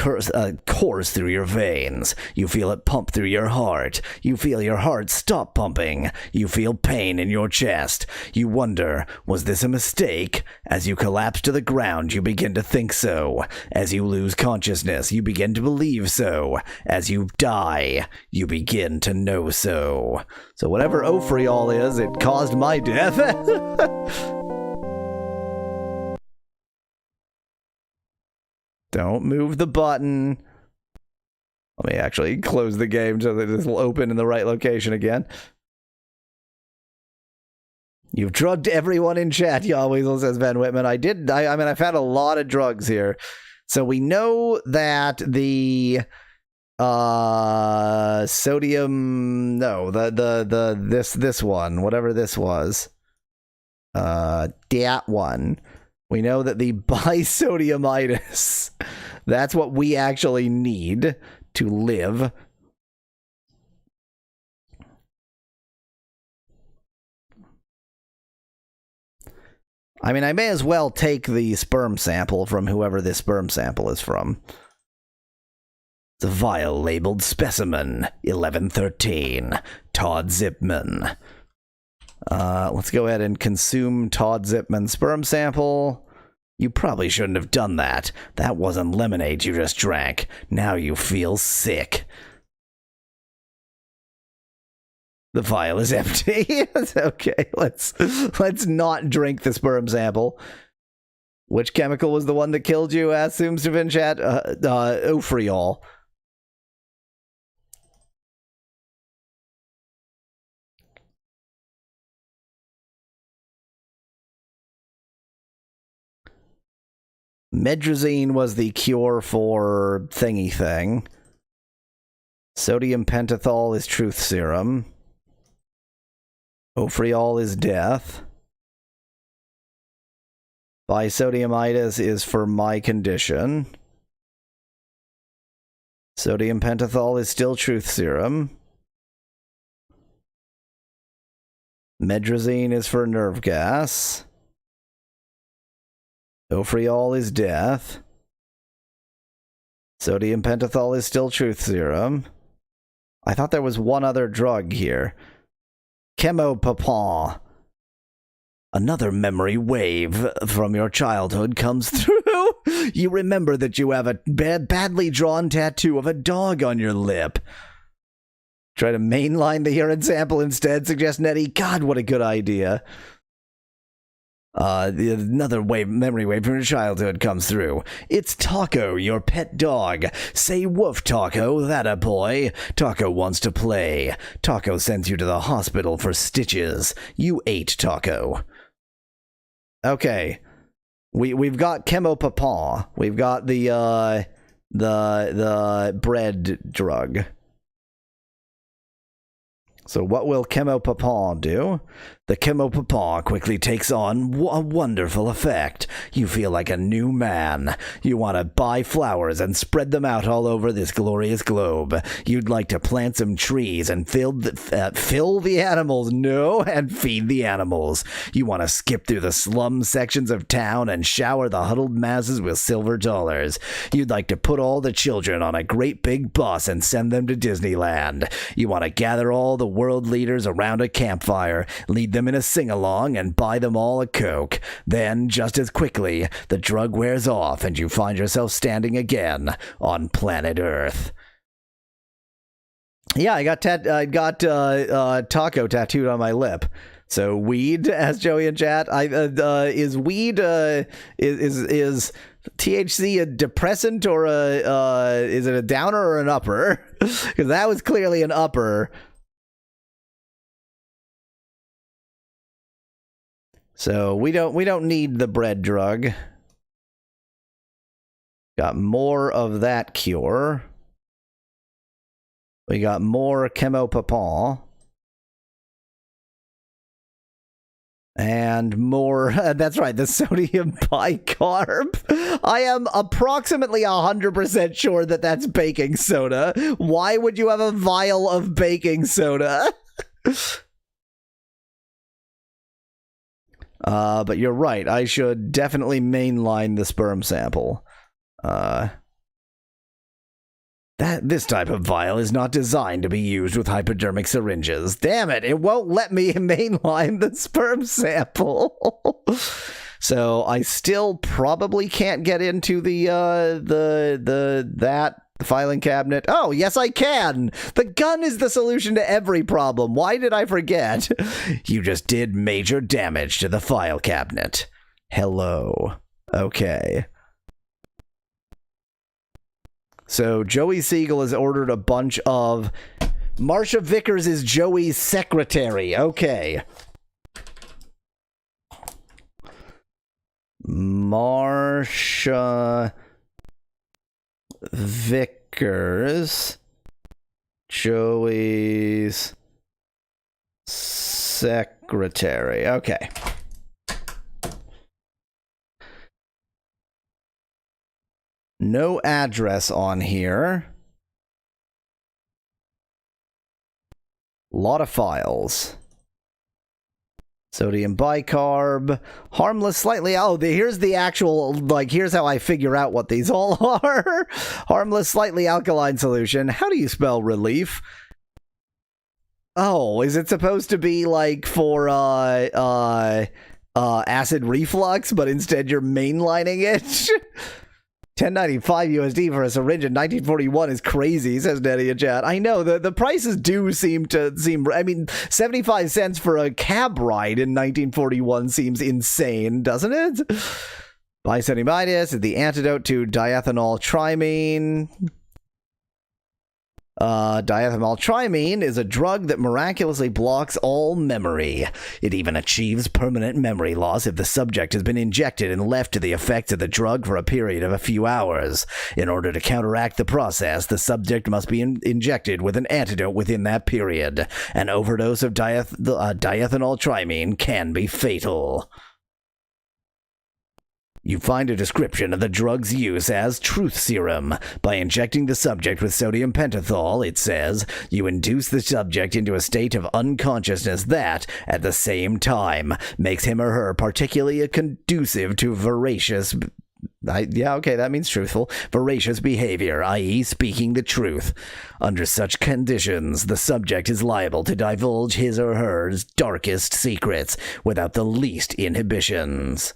A: course through your veins. You feel it pump through your heart. You feel your heart stop pumping. You feel pain in your chest. You wonder, was this a mistake? As you collapse to the ground, you begin to think so. As you lose consciousness, you begin to believe so. As you die, you begin to know so. So whatever Ofriol is, it caused my death. Don't move the button. Let me actually close the game so that this will open in the right location again. You've drugged everyone in chat, Yahweasel, says Van Whitman. I mean, I've had a lot of drugs here. So we know that the sodium, no, this one, whatever this was, that one. We know that the bisodiumitis, that's what we actually need to live. I mean, I may as well take the sperm sample from whoever this sperm sample is from. It's a vial labeled specimen 1113, Todd Zipman. Let's go ahead and consume Todd Zipman's sperm sample. You probably shouldn't have done that. That wasn't lemonade you just drank. Now you feel sick. The vial is empty. Okay, let's not drink the sperm sample. Which chemical was the one that killed you? Assumes to in chat. Ofriol. Medrazine was the cure for thingy thing. Sodium pentothal is truth serum. Ofriol is death. Bisodiumitis is for my condition. Sodium pentothal is still truth serum. Medrazine is for nerve gas. Ofriol is death. Sodium pentothal is still truth serum. I thought there was one other drug here. Chemopapon. Another memory wave from your childhood comes through. You remember that you have a badly drawn tattoo of a dog on your lip. Try to mainline the urine sample instead, suggests Nettie. God, what a good idea. Another memory wave from your childhood comes through. It's Taco, your pet dog. Say woof, Taco, that a boy. Taco wants to play. Taco sends you to the hospital for stitches. You ate Taco. Okay. We've got Chemopapon. We've got the bread drug. So what will Chemopapon do? The Chemopapon quickly takes on a wonderful effect. You feel like a new man. You want to buy flowers and spread them out all over this glorious globe. You'd like to plant some trees and fill the animals. No, and feed the animals. You want to skip through the slum sections of town and shower the huddled masses with silver dollars. You'd like to put all the children on a great big bus and send them to Disneyland. You want to gather all the world leaders around a campfire, lead them in a sing-along, and buy them all a Coke. Then, just as quickly, the drug wears off and you find yourself standing again on planet Earth. Yeah, I got Taco tattooed on my lip. So weed, as Joey in chat, is weed is THC a depressant or is it a downer or an upper? Because that was clearly an upper. So we don't need the bread drug. Got more of that cure. We got more Chemopapon. And more, that's right, the sodium bicarb. I am approximately 100% sure that that's baking soda. Why would you have a vial of baking soda? But you're right. I should definitely mainline the sperm sample. This type of vial is not designed to be used with hypodermic syringes. Damn it! It won't let me mainline the sperm sample. So I still probably can't get into the filing cabinet. Oh, yes, I can. The gun is the solution to every problem. Why did I forget? You just did major damage to the file cabinet. Hello. Okay. So Joey Siegel has ordered a bunch of... Marsha Vickers is Joey's secretary. Okay. Marsha Vickers, Joey's secretary. Okay. No address on here. Lot of files. Sodium bicarb, harmless slightly. Oh, here's the actual, like, here's how I figure out what these all are. Harmless slightly alkaline solution. How do you spell relief? Oh, is it supposed to be like for acid reflux, but instead you're mainlining it? 10.95 USD for a syringe in 1941 is crazy, says Nettie in chat. I know, the prices do seem, I mean, 75 cents for a cab ride in 1941 seems insane, doesn't it? Bisodiumitis is the antidote to diethanol trimine. Diethyltrimine is a drug that miraculously blocks all memory. It even achieves permanent memory loss if the subject has been injected and left to the effects of the drug for a period of a few hours. In order to counteract the process, the subject must be injected with an antidote within that period. An overdose of diethyltrimine can be fatal. You find a description of the drug's use as truth serum. By injecting the subject with sodium pentothal, it says, you induce the subject into a state of unconsciousness that, at the same time, makes him or her particularly conducive to voracious that means truthful. Voracious behavior, i.e. speaking the truth. Under such conditions, the subject is liable to divulge his or her darkest secrets without the least inhibitions.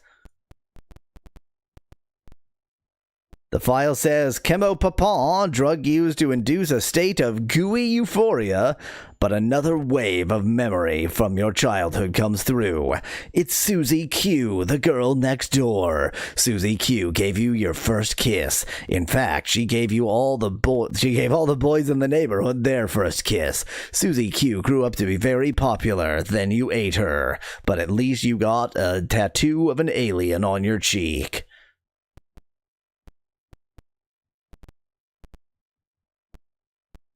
A: The file says, chemopapon, drug used to induce a state of gooey euphoria, but another wave of memory from your childhood comes through. It's Susie Q, the girl next door. Susie Q gave you your first kiss. In fact, she gave all the boys in the neighborhood their first kiss. Susie Q grew up to be very popular, then you ate her. But at least you got a tattoo of an alien on your cheek.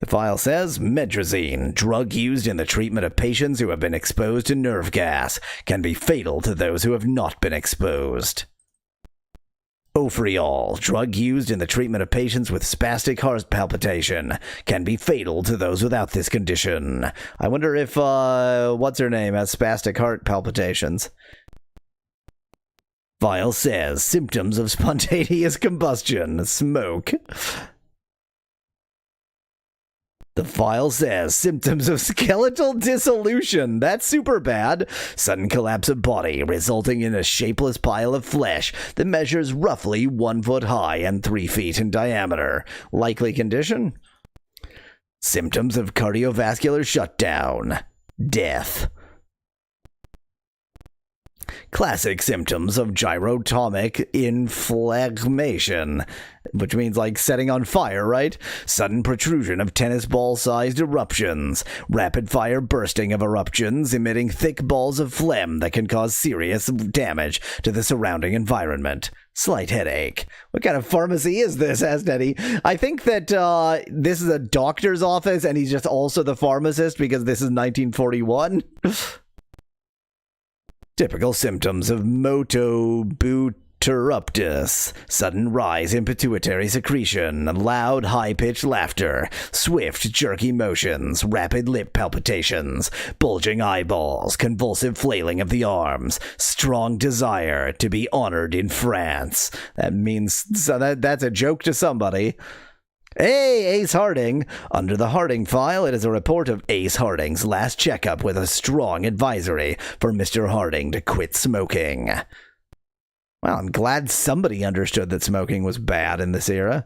A: The file says, Medrazine, drug used in the treatment of patients who have been exposed to nerve gas, can be fatal to those who have not been exposed. Ofriol, drug used in the treatment of patients with spastic heart palpitation, can be fatal to those without this condition. I wonder if, what's-her-name has spastic heart palpitations. File says, symptoms of spontaneous combustion, smoke. The file says, symptoms of skeletal dissolution. That's super bad. Sudden collapse of body, resulting in a shapeless pile of flesh that measures roughly 1 foot high and 3 feet in diameter. Likely condition? Symptoms of cardiovascular shutdown. Death. Classic symptoms of gyrotonic inflammation, which means like setting on fire, right? Sudden protrusion of tennis ball-sized eruptions, rapid-fire bursting of eruptions emitting thick balls of phlegm that can cause serious damage to the surrounding environment. Slight headache. What kind of pharmacy is this, Asnetty? I think that this is a doctor's office and he's just also the pharmacist because this is 1941. Typical symptoms of motobuterruptus, sudden rise in pituitary secretion, loud high-pitched laughter, swift jerky motions, rapid lip palpitations, bulging eyeballs, convulsive flailing of the arms, strong desire to be honored in France. That means that's a joke to somebody. Hey, Ace Harding. Under the Harding file, it is a report of Ace Harding's last checkup with a strong advisory for Mr. Harding to quit smoking. Well, I'm glad somebody understood that smoking was bad in this era.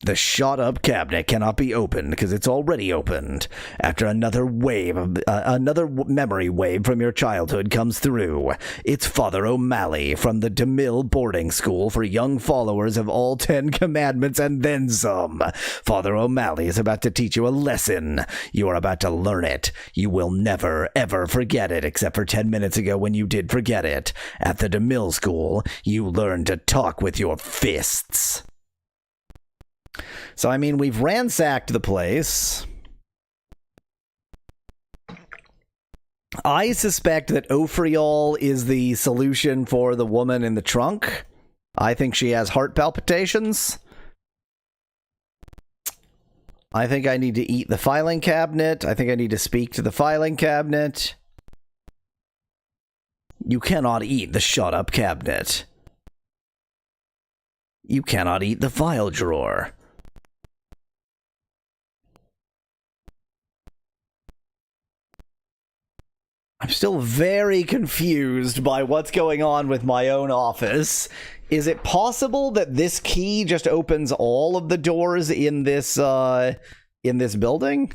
A: The shot-up cabinet cannot be opened because it's already opened. After another memory wave from your childhood comes through, it's Father O'Malley from the DeMille boarding school for young followers of all 10 commandments and then some. Father O'Malley is about to teach you a lesson. You are about to learn it. You will never, ever forget it, except for 10 minutes ago when you did forget it. At the DeMille school, you learn to talk with your fists. So, I mean, we've ransacked the place. I suspect that Ofriol is the solution for the woman in the trunk. I think she has heart palpitations. I think I need to eat the filing cabinet. I think I need to speak to the filing cabinet. You cannot eat the shut-up cabinet. You cannot eat the file drawer. I'm still very confused by what's going on with my own office. Is it possible that this key just opens all of the doors in this building?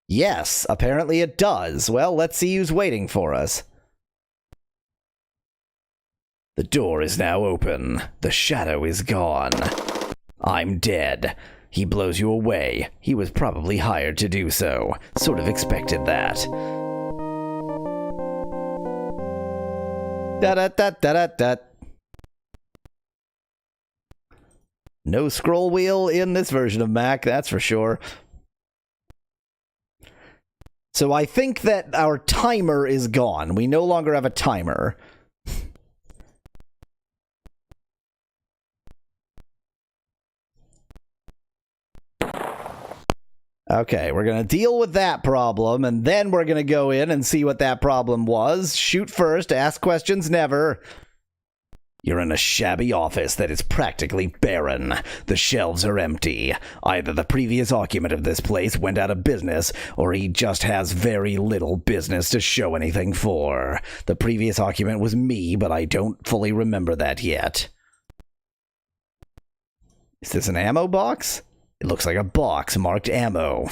A: Yes, apparently it does. Well, let's see who's waiting for us. The door is now open. The shadow is gone. I'm dead. He blows you away. He was probably hired to do so. Sort of expected that. Da-da-da-da-da-da. No scroll wheel in this version of Mac, that's for sure. So I think that our timer is gone. We no longer have a timer. Okay, we're going to deal with that problem, and then we're going to go in and see what that problem was. Shoot first, ask questions never. You're in a shabby office that is practically barren. The shelves are empty. Either the previous occupant of this place went out of business, or he just has very little business to show anything for. The previous occupant was me, but I don't fully remember that yet. Is this an ammo box? It looks like a box marked ammo.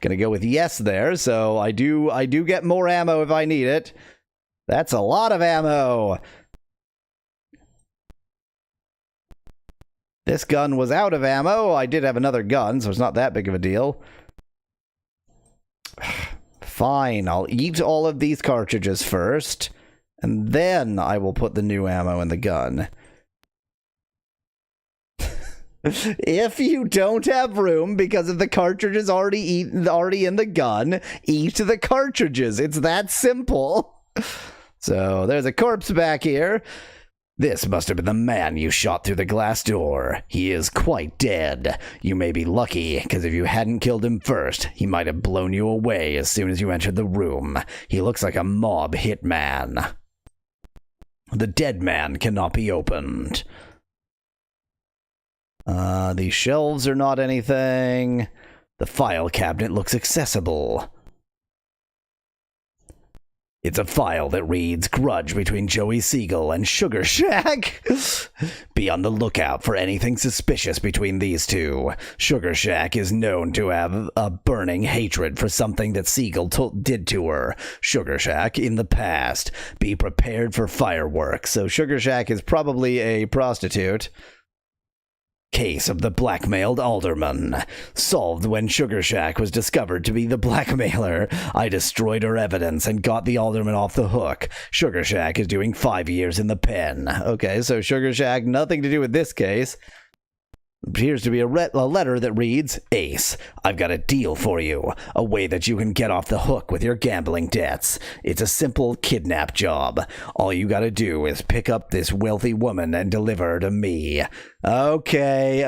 A: Gonna go with yes there, so I do get more ammo if I need it. That's a lot of ammo. This gun was out of ammo. I did have another gun, so it's not that big of a deal. Fine, I'll eat all of these cartridges first, and then I will put the new ammo in the gun. If you don't have room because of the cartridges already in the gun, eat the cartridges. It's that simple. So there's a corpse back here. This must have been the man you shot through the glass door. He is quite dead. You may be lucky, because if you hadn't killed him first, he might have blown you away as soon as you entered the room. He looks like a mob hitman. The dead man cannot be opened. These shelves are not anything. The file cabinet looks accessible. It's a file that reads grudge between Joey Siegel and Sugar Shack. Be on the lookout for anything suspicious between these two. Sugar Shack is known to have a burning hatred for something that Siegel did to her. Sugar Shack in the past. Be prepared for fireworks. So Sugar Shack is probably a prostitute. Case of the blackmailed alderman. Solved when Sugar Shack was discovered to be the blackmailer. I destroyed her evidence and got the alderman off the hook. Sugar Shack is doing 5 years in the pen. Okay, so Sugar Shack, nothing to do with this case. Appears to be a letter that reads, Ace, I've got a deal for you. A way that you can get off the hook with your gambling debts. It's a simple kidnap job. All you gotta do is pick up this wealthy woman and deliver her to me. Okay.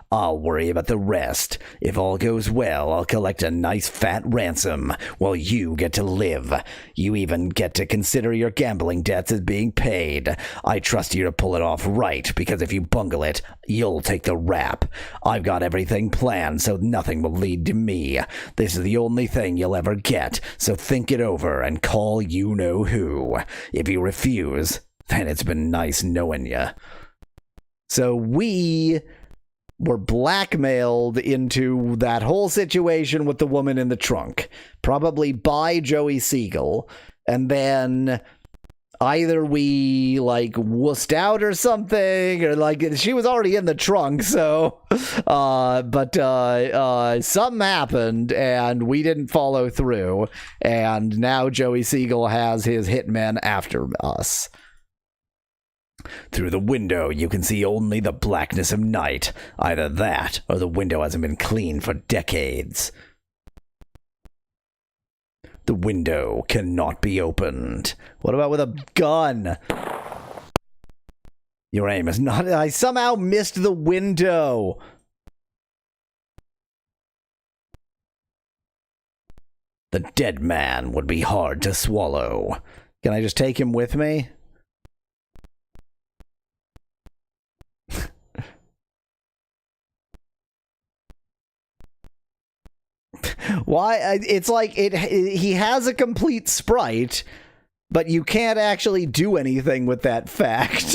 A: I'll worry about the rest. If all goes well, I'll collect a nice fat ransom while you get to live. You even get to consider your gambling debts as being paid. I trust you to pull it off right, because if you bungle it, you'll take the rap. I've got everything planned so nothing will lead to me. This is the only thing you'll ever get, so think it over and call you-know-who. If you refuse, then it's been nice knowing you. So we were blackmailed into that whole situation with the woman in the trunk, probably by Joey Siegel, and then either we wussed out or something, or she was already in the trunk, so but something happened and we didn't follow through, and now Joey Siegel has his hitmen after us. Through the window, you can see only the blackness of night. Either that, or the window hasn't been cleaned for decades. The window cannot be opened. What about with a gun? Your aim is not... I somehow missed the window. The dead man would be hard to swallow. Can I just take him with me? Why? It's like he has a complete sprite, but you can't actually do anything with that fact.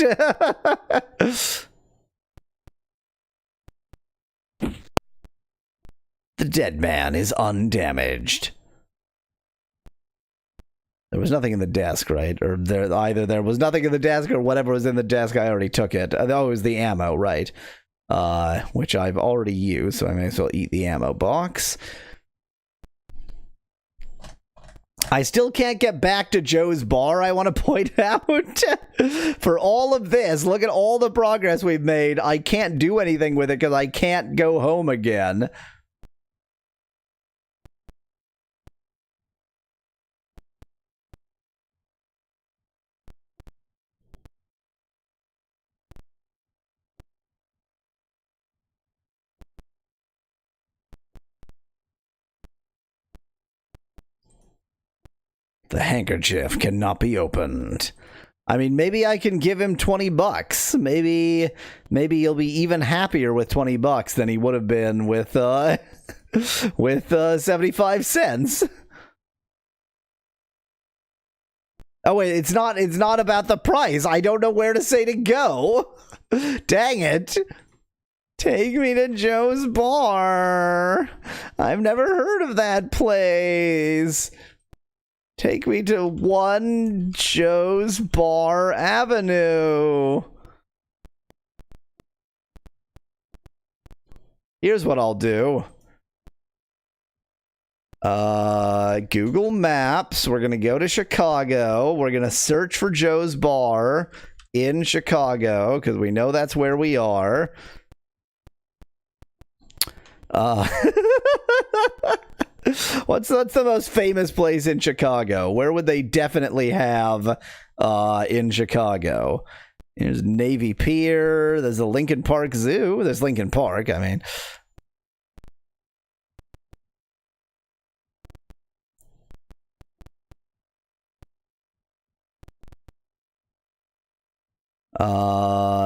A: The dead man is undamaged. There was nothing in the desk, right? Or either there was nothing in the desk or whatever was in the desk, I already took it. Oh, it was the ammo, right? Which I've already used, so I may as well eat the ammo box. I still can't get back to Joe's bar, I want to point out. For all of this, look at all the progress we've made. I can't do anything with it because I can't go home again. The handkerchief cannot be opened. I mean, maybe I can give him $20. Maybe he'll be even happier with $20 than he would have been with with 75 cents. Oh wait, it's not about the price. I don't know where to say to go. Dang it. Take me to Joe's bar. I've never heard of that place. Take me to 1 Joe's Bar Avenue. Here's what I'll do. Google Maps. We're going to go to Chicago. We're going to search for Joe's Bar in Chicago because we know that's where we are. What's the most famous place in Chicago? Where would they definitely have in Chicago? There's Navy Pier. There's the Lincoln Park Zoo. There's Lincoln Park. I mean,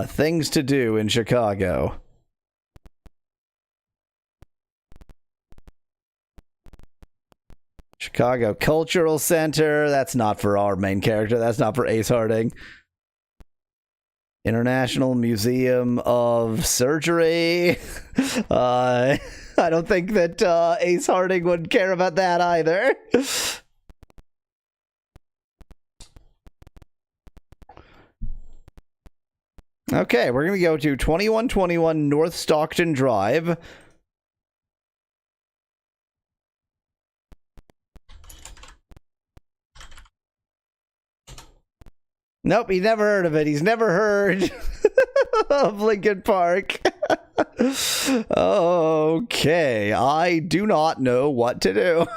A: things to do in Chicago. Chicago Cultural Center. That's not for our main character. That's not for Ace Harding. International Museum of Surgery. I don't think that Ace Harding would care about that either. Okay, we're going to go to 2121 North Stockton Drive. Nope, he's never heard of it. He's never heard of Lincoln Park. Okay, I do not know what to do.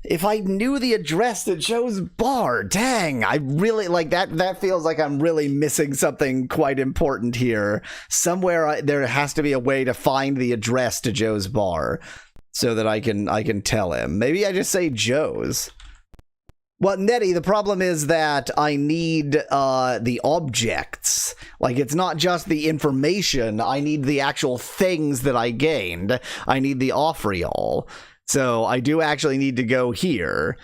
A: If I knew the address to Joe's Bar, dang, I really, like, that feels like I'm really missing something quite important here. Somewhere there has to be a way to find the address to Joe's Bar so that I can tell him. Maybe I just say Joe's. Well, Nettie, the problem is that I need the objects. Like, it's not just the information. I need the actual things that I gained. I need the off-real. So I do actually need to go here.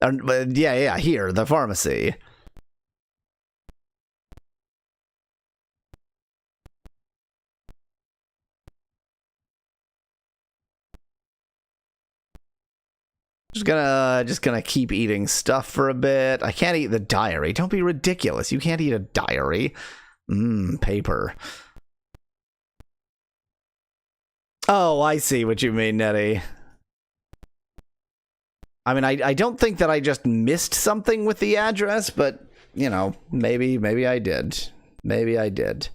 A: Yeah, here, the pharmacy. Just gonna keep eating stuff for a bit. I can't eat the diary. Don't be ridiculous. You can't eat a diary. Paper. Oh, I see what you mean, Nettie. I mean, I don't think that I just missed something with the address, but, you know, maybe I did. Maybe I did.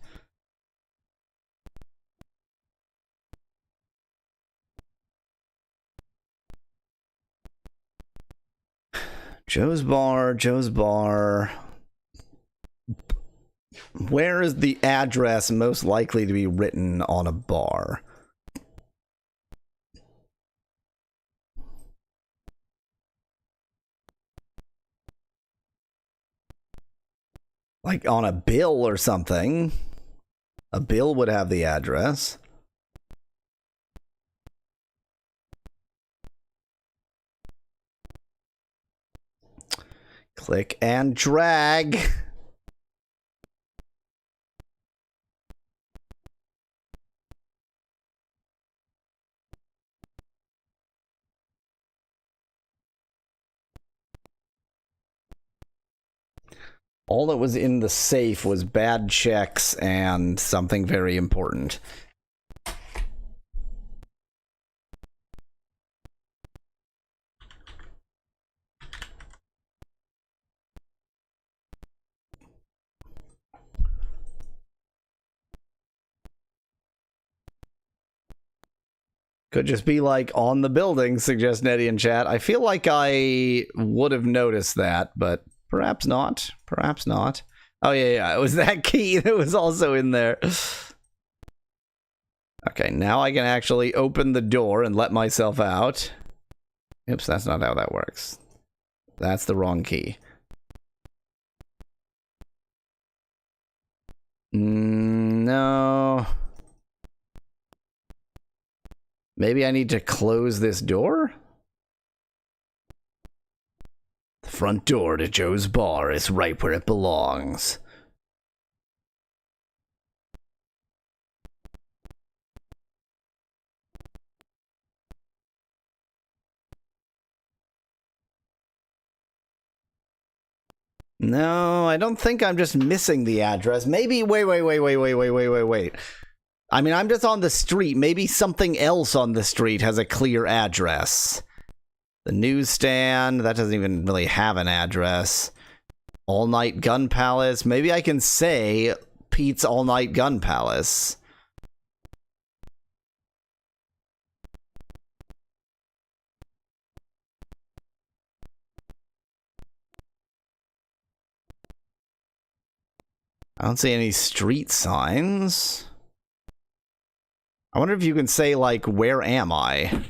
A: Joe's Bar, Joe's Bar. Where is the address most likely to be written on a bar? Like on a bill or something. A bill would have the address. Click and drag. All that was in the safe was bad checks and something very important. Could just be like on the building, suggests Nettie in chat. I feel like I would have noticed that, but perhaps not. Perhaps not. Oh, yeah. It was that key that was also in there. Okay, now I can actually open the door and let myself out. Oops, that's not how that works. That's the wrong key. No. Maybe I need to close this door? The front door to Joe's bar is right where it belongs. No, I don't think I'm just missing the address. Maybe, wait. I mean, I'm just on the street. Maybe something else on the street has a clear address. The newsstand, that doesn't even really have an address. All Night Gun Palace. Maybe I can say Pete's All Night Gun Palace. I don't see any street signs. I wonder if you can say, like, where am I?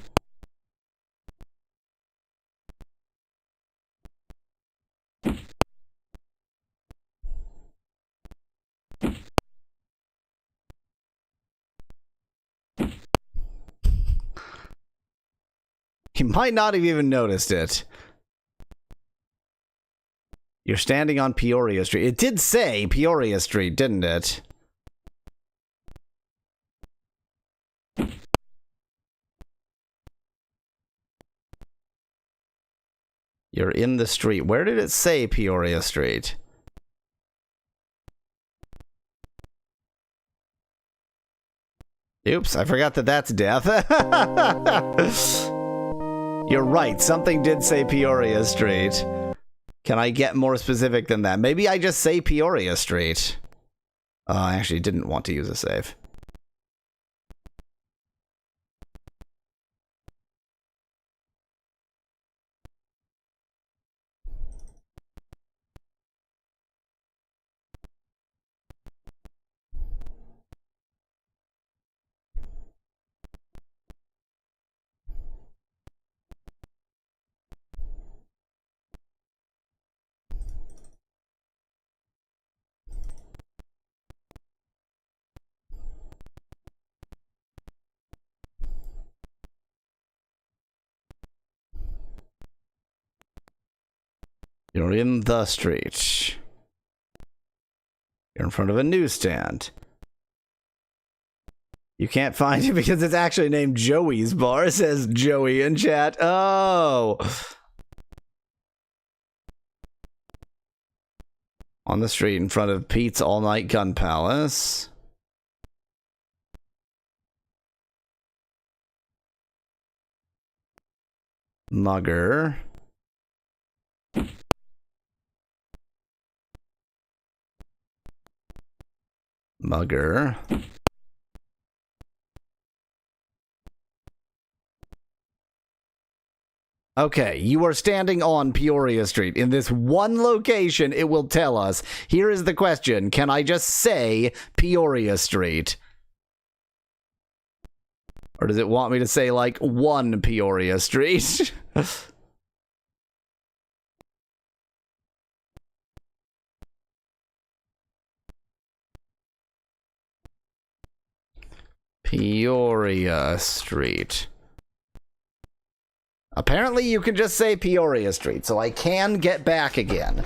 A: You might not have even noticed it. You're standing on Peoria Street. It did say Peoria Street, didn't it? You're in the street. Where did it say Peoria Street? Oops, I forgot that that's death. You're right, something did say Peoria Street. Can I get more specific than that? Maybe I just say Peoria Street. I actually didn't want to use a save. You're in the street. You're in front of a newsstand. You can't find it because it's actually named Joey's Bar, says Joey in chat. Oh. On the street in front of Pete's All Night Gun Palace. Mugger. Mugger. Okay, you are standing on Peoria Street. In this one location, it will tell us. Here is the question. Can I just say Peoria Street? Or does it want me to say, like, one Peoria Street? Peoria Street. Apparently you can just say Peoria Street, so I can get back again.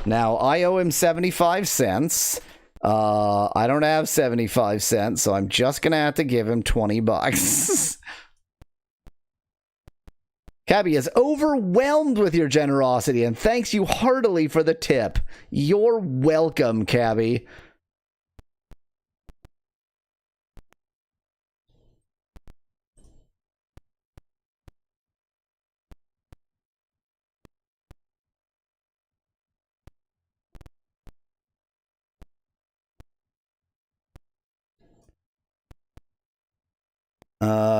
A: Now, I owe him 75 cents. I don't have 75 cents, so I'm just gonna have to give him 20 bucks. Cabby is overwhelmed with your generosity and thanks you heartily for the tip. You're welcome, Cabby.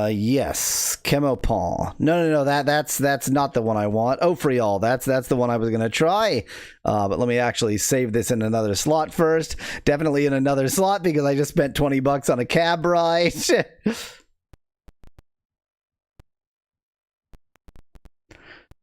A: Yes, Chemopon. No, that's not the one I want. Ofriol, that's the one I was gonna try. But let me actually save this in another slot first. Definitely in another slot because I just spent $20 on a cab ride.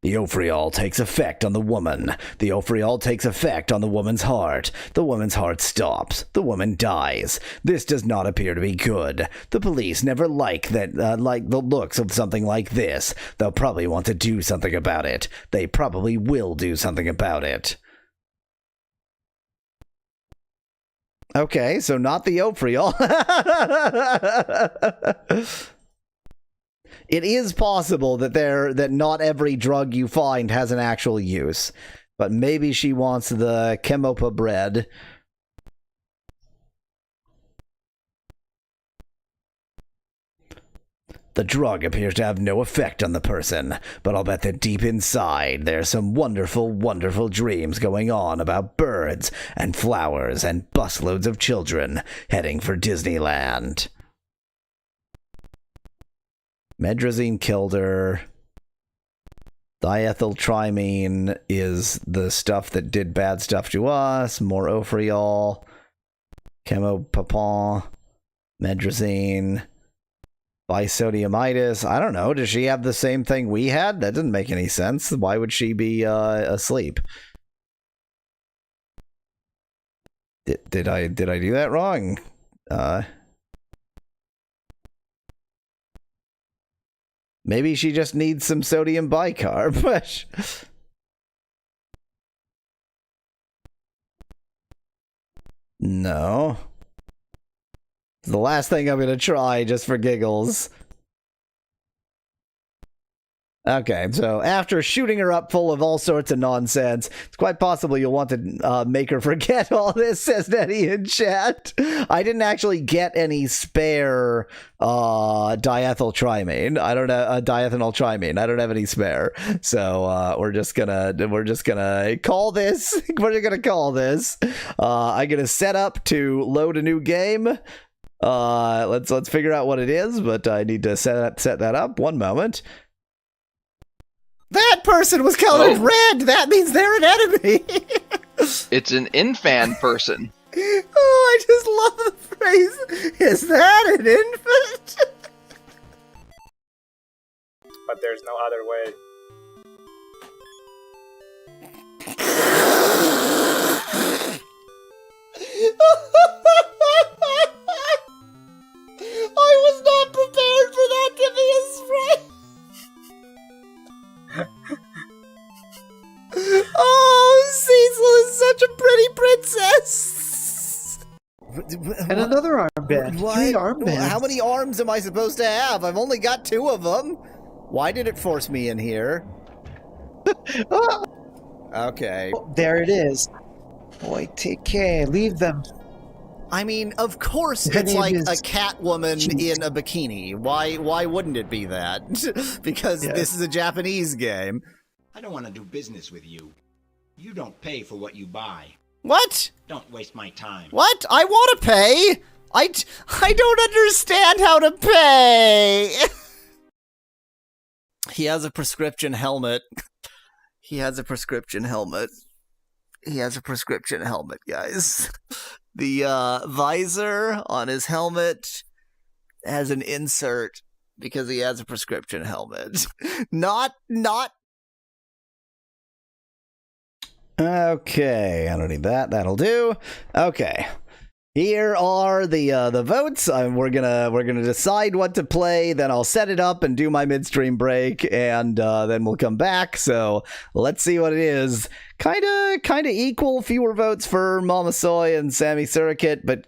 A: The Ofriol takes effect on the woman. The Ofriol takes effect on the woman's heart. The woman's heart stops. The woman dies. This does not appear to be good. The police never like the looks of something like this. They'll probably want to do something about it. They probably will do something about it. Okay, so not the Ofriol. It is possible that not every drug you find has an actual use, but maybe she wants the Chemopa bread. The drug appears to have no effect on the person, but I'll bet that deep inside there's some wonderful, wonderful dreams going on about birds and flowers and busloads of children heading for Disneyland. Medrazine killed her. Diethyltrimine is the stuff that did bad stuff to us. More Ofriol. Chemopapon. Medrazine. Bisodiumitis. I don't know. Does she have the same thing we had? That doesn't make any sense. Why would she be asleep? Did I do that wrong? Maybe she just needs some sodium bicarb. No. It's the last thing I'm gonna try just for giggles. Okay, so after shooting her up full of all sorts of nonsense, it's quite possible you'll want to make her forget all this, says Nettie in chat. I didn't actually get any spare diethyltrimine. I don't have diethanoltrimine. I don't have any spare. So we're just gonna call this. We're gonna call this. I'm gonna set up to load a new game. Let's figure out what it is, but I need to set that up. One moment. That person was colored red! That means they're an enemy!
C: It's an infan person.
A: Oh, I just love the phrase, is that an infant?
D: But there's no other way.
A: I was not prepared for that to be a spray! Oh, Cecil is such a pretty princess.
E: And another armband.
A: What?
E: 3 armbands.
A: How many arms am I supposed to have? I've only got 2 of them. Why did it force me in here? Okay.
E: Oh, there it is. Boy, take care. Leave them.
A: I mean, of course
E: Her
A: it's
E: name
A: like
E: is
A: a cat woman in a bikini. Why wouldn't it be that? Because this is a Japanese game.
F: I don't want to do business with you. You don't pay for what you buy.
A: What?
F: Don't waste my time.
A: What? I want to pay. I don't understand how to pay. He has a prescription helmet. He has a prescription helmet. He has a prescription helmet, guys. The visor on his helmet has an insert because he has a prescription helmet. Not. Okay, I don't need that. That'll do. Okay. Here are the votes. We're gonna decide what to play. Then I'll set it up and do my midstream break, and then we'll come back. So let's see what it is. Kinda equal. Fewer votes for Mama Soy and Sammy Surricate, but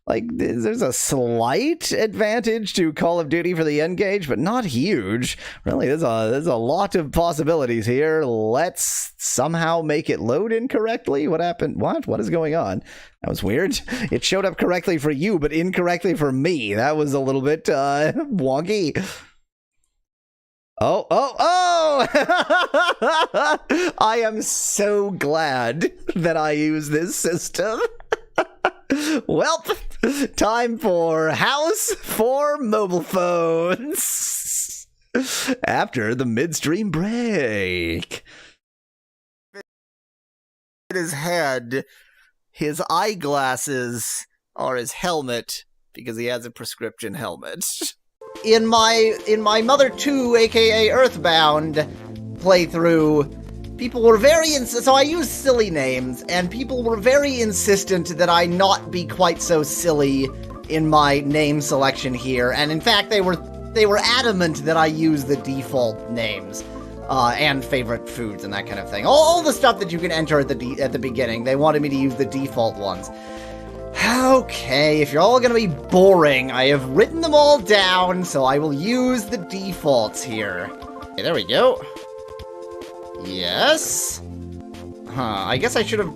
A: Like, there's a slight advantage to Call of Duty for the N-Gage, but not huge. Really, there's a lot of possibilities here. Let's somehow make it load incorrectly. What happened? What is going on? That was weird. It showed up correctly for you, but incorrectly for me. That was a little bit wonky. Oh! I am so glad that I use this system. Well, time for House for Mobile Phones. After the midstream break. His head, his eyeglasses, or his helmet, because he has a prescription helmet. In my Mother 2, aka Earthbound playthrough, people were so I used silly names, and people were very insistent that I not be quite so silly in my name selection here, and in fact they were adamant that I use the default names, and favorite foods and that kind of thing. All the stuff that you can enter at the beginning, they wanted me to use the default ones. Okay, if you're all gonna be boring, I have written them all down, so I will use the defaults here. Okay, there we go. Yes? I guess I should have...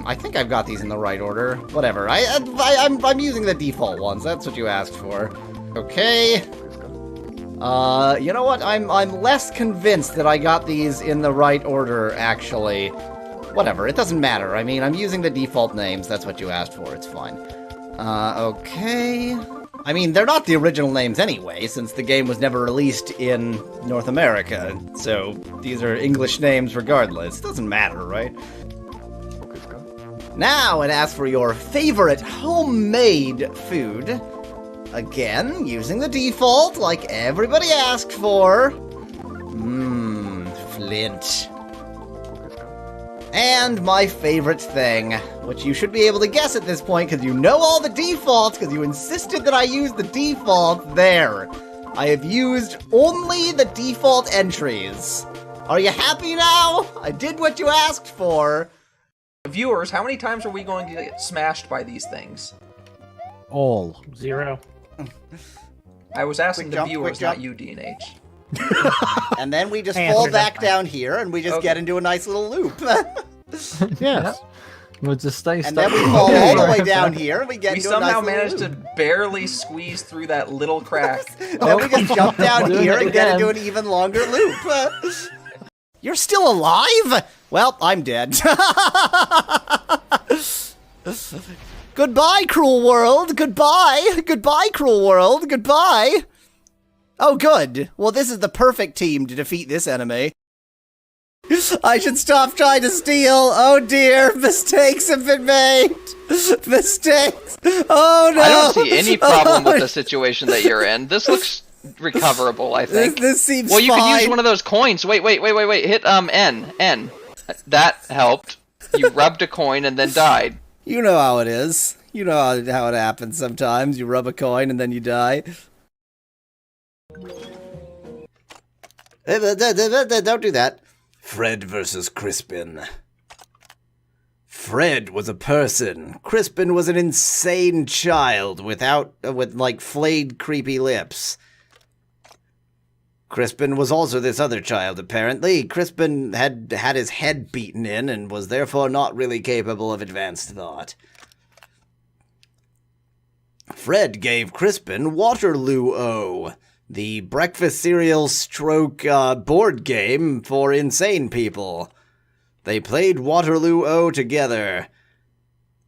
A: I think I've got these in the right order. Whatever. I'm using the default ones. That's what you asked for. Okay. You know what? I'm less convinced that I got these in the right order, actually. Whatever. It doesn't matter. I mean, I'm using the default names. That's what you asked for. It's fine. Okay... I mean, they're not the original names anyway, since the game was never released in North America, so these are English names regardless. It doesn't matter, right? Now it asks for your favorite homemade food. Again, using the default, like everybody asked for. Flint. And my favorite thing, which you should be able to guess at this point because you know all the defaults because you insisted that I use the default there. I have used only the default entries. Are you happy now? I did what you asked for.
G: Viewers, how many times are we going to get smashed by these things?
H: All.
D: 0.
G: I was asking
A: Quick
G: the
A: jump,
G: viewers,
A: quick jump.
G: not you, D&H.
A: And then we just
D: And
A: fall
D: there's
A: back
D: that
A: down here and we just get into a nice little loop.
H: Yes. We'll just stay
A: And
H: stuck.
A: then we fall all the way down here and we get
G: We
A: into a nice
G: somehow
A: little
G: managed
A: loop.
G: to barely squeeze through that little crack.
A: Then we just jump down
H: Doing
A: here
H: it
A: and get
H: again.
A: into an even longer loop. You're still alive? Well, I'm dead. Goodbye, cruel world. Goodbye. Goodbye, cruel world. Goodbye. Oh, good. Well, this is the perfect team to defeat this enemy. I should stop trying to steal. Oh, dear. Mistakes have been made. Mistakes. Oh, no.
C: I don't see any problem with the situation that you're in. This looks recoverable, I think.
A: This seems
C: Well, you
A: fine.
C: could use one of those coins. Wait. Hit N. That helped. You rubbed a coin and then died.
A: You know how it is. You know how it happens sometimes. You rub a coin and then you die. Don't do that. Fred versus Crispin. Fred was a person. Crispin was an insane child with like flayed creepy lips. Crispin was also this other child, apparently. Crispin had his head beaten in and was therefore not really capable of advanced thought. Fred gave Crispin Waterloo-O, the breakfast cereal stroke board game for insane people. They played Waterloo-O together.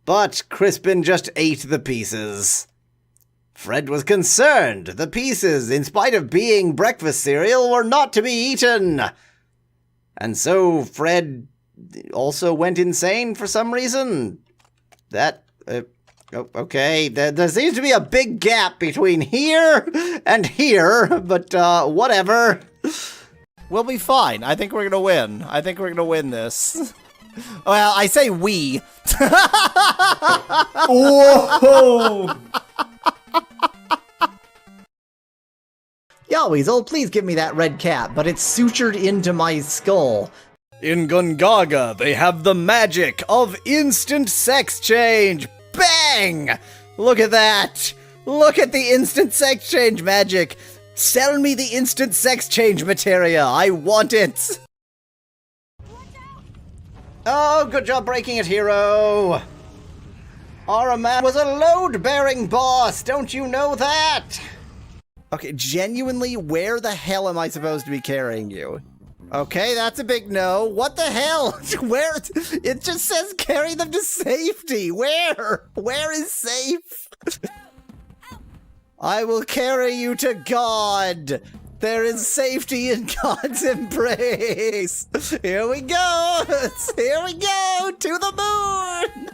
A: But Crispin just ate the pieces. Fred was concerned. The pieces, in spite of being breakfast cereal, were not to be eaten. And so Fred also went insane for some reason. Okay, there seems to be a big gap between here and here, but whatever. We'll be fine. I think we're gonna win. I think we're gonna win this. Well, I say we. Whoa! Yo, Weasel, please give me that red cap, but it's sutured into my skull. In Gungaga, they have the magic of instant sex change. Bang! Look at that! Look at the instant sex change magic! Sell me the instant sex change materia! I want it! Oh, good job breaking it, hero! Araman was a load-bearing boss, don't you know that? Okay, genuinely, where the hell am I supposed to be carrying you? Okay, that's a big no. What the hell? Where? It just says carry them to safety. Where? Where is safe? I will carry you to God. There is safety in God's embrace. Here we go. Here we go to the moon.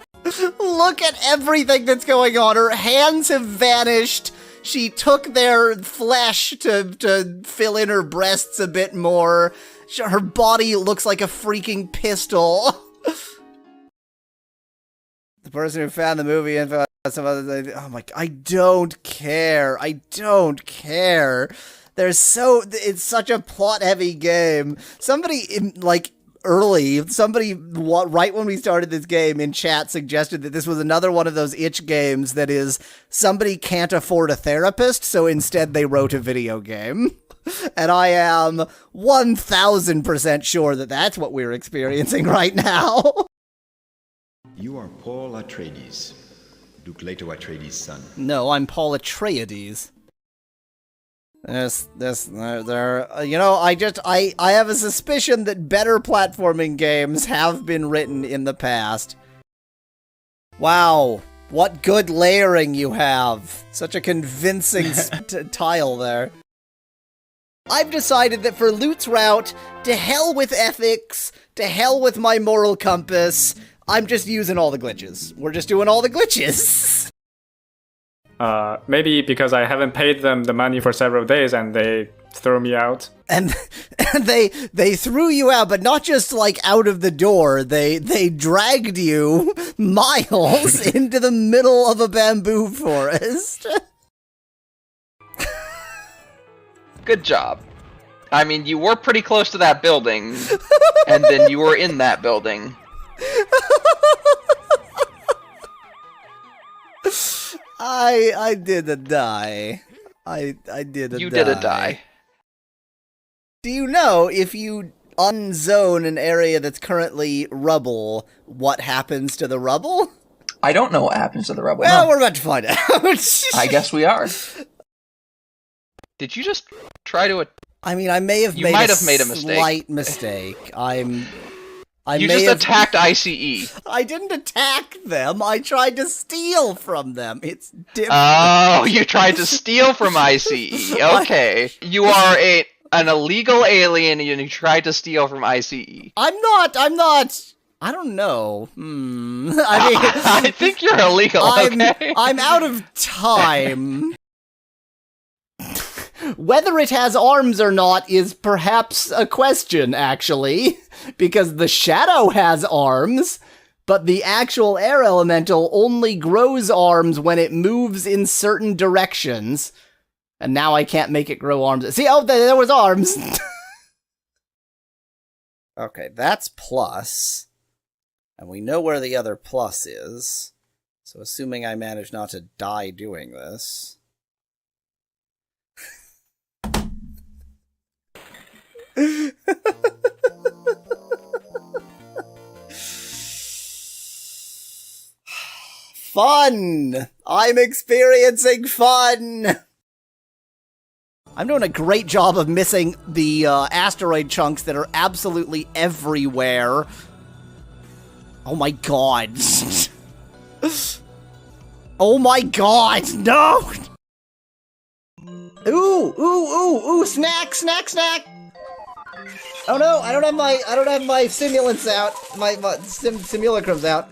A: Look at everything that's going on. Her hands have vanished. She took their flesh to fill in her breasts a bit more. Her body looks like a freaking pistol. The person who found the movie info, some other, oh my, I don't care. I don't care. It's such a plot-heavy game. Somebody, right when we started this game in chat suggested that this was another one of those itch games that is, somebody can't afford a therapist, so instead they wrote a video game. And I am 1000% sure that that's what we're experiencing right now.
F: You are Paul Atreides, Duke Leto Atreides' son.
A: No, I'm Paul Atreides. You know, I have a suspicion that better platforming games have been written in the past. Wow, what good layering you have. Such a convincing tile there. I've decided that for Loot's route, to hell with ethics, to hell with my moral compass, I'm just using all the glitches. We're just doing all the glitches.
D: Maybe because I haven't paid them the money for several days and they threw me out.
A: And they threw you out, but not just like out of the door. They dragged you miles into the middle of a bamboo forest.
C: Good job. I mean, you were pretty close to that building, and then you were in that building.
A: I didn't die. I didn't die.
C: You didn't die.
A: Do you know if you unzone an area that's currently rubble, what happens to the rubble?
G: I don't know what happens to the rubble.
A: Well,
G: no.
A: we're about to find out.
G: I guess we are.
C: Did you just try to...
A: I mean, I may have
C: You
A: made
C: might
A: a
C: have made a mistake.
A: slight mistake.
C: You just attacked ICE.
A: I didn't attack them. I tried to steal from them. It's different.
C: Oh, you tried to steal from ICE. Okay. You are an illegal alien and you tried to steal from ICE.
A: I'm not. I don't know. I mean,
C: I think you're illegal, okay?
A: I'm out of time. Whether it has arms or not is perhaps a question, actually, because the shadow has arms, but the actual air elemental only grows arms when it moves in certain directions. And now I can't make it grow arms. See, oh, there was arms! Okay, that's plus. And we know where the other plus is. So assuming I manage not to die doing this... Fun! I'm experiencing fun! I'm doing a great job of missing the asteroid chunks that are absolutely everywhere. Oh my god. Oh my god, no! Ooh, snack! Oh no, I don't have my stimulants out. My simulacrums out.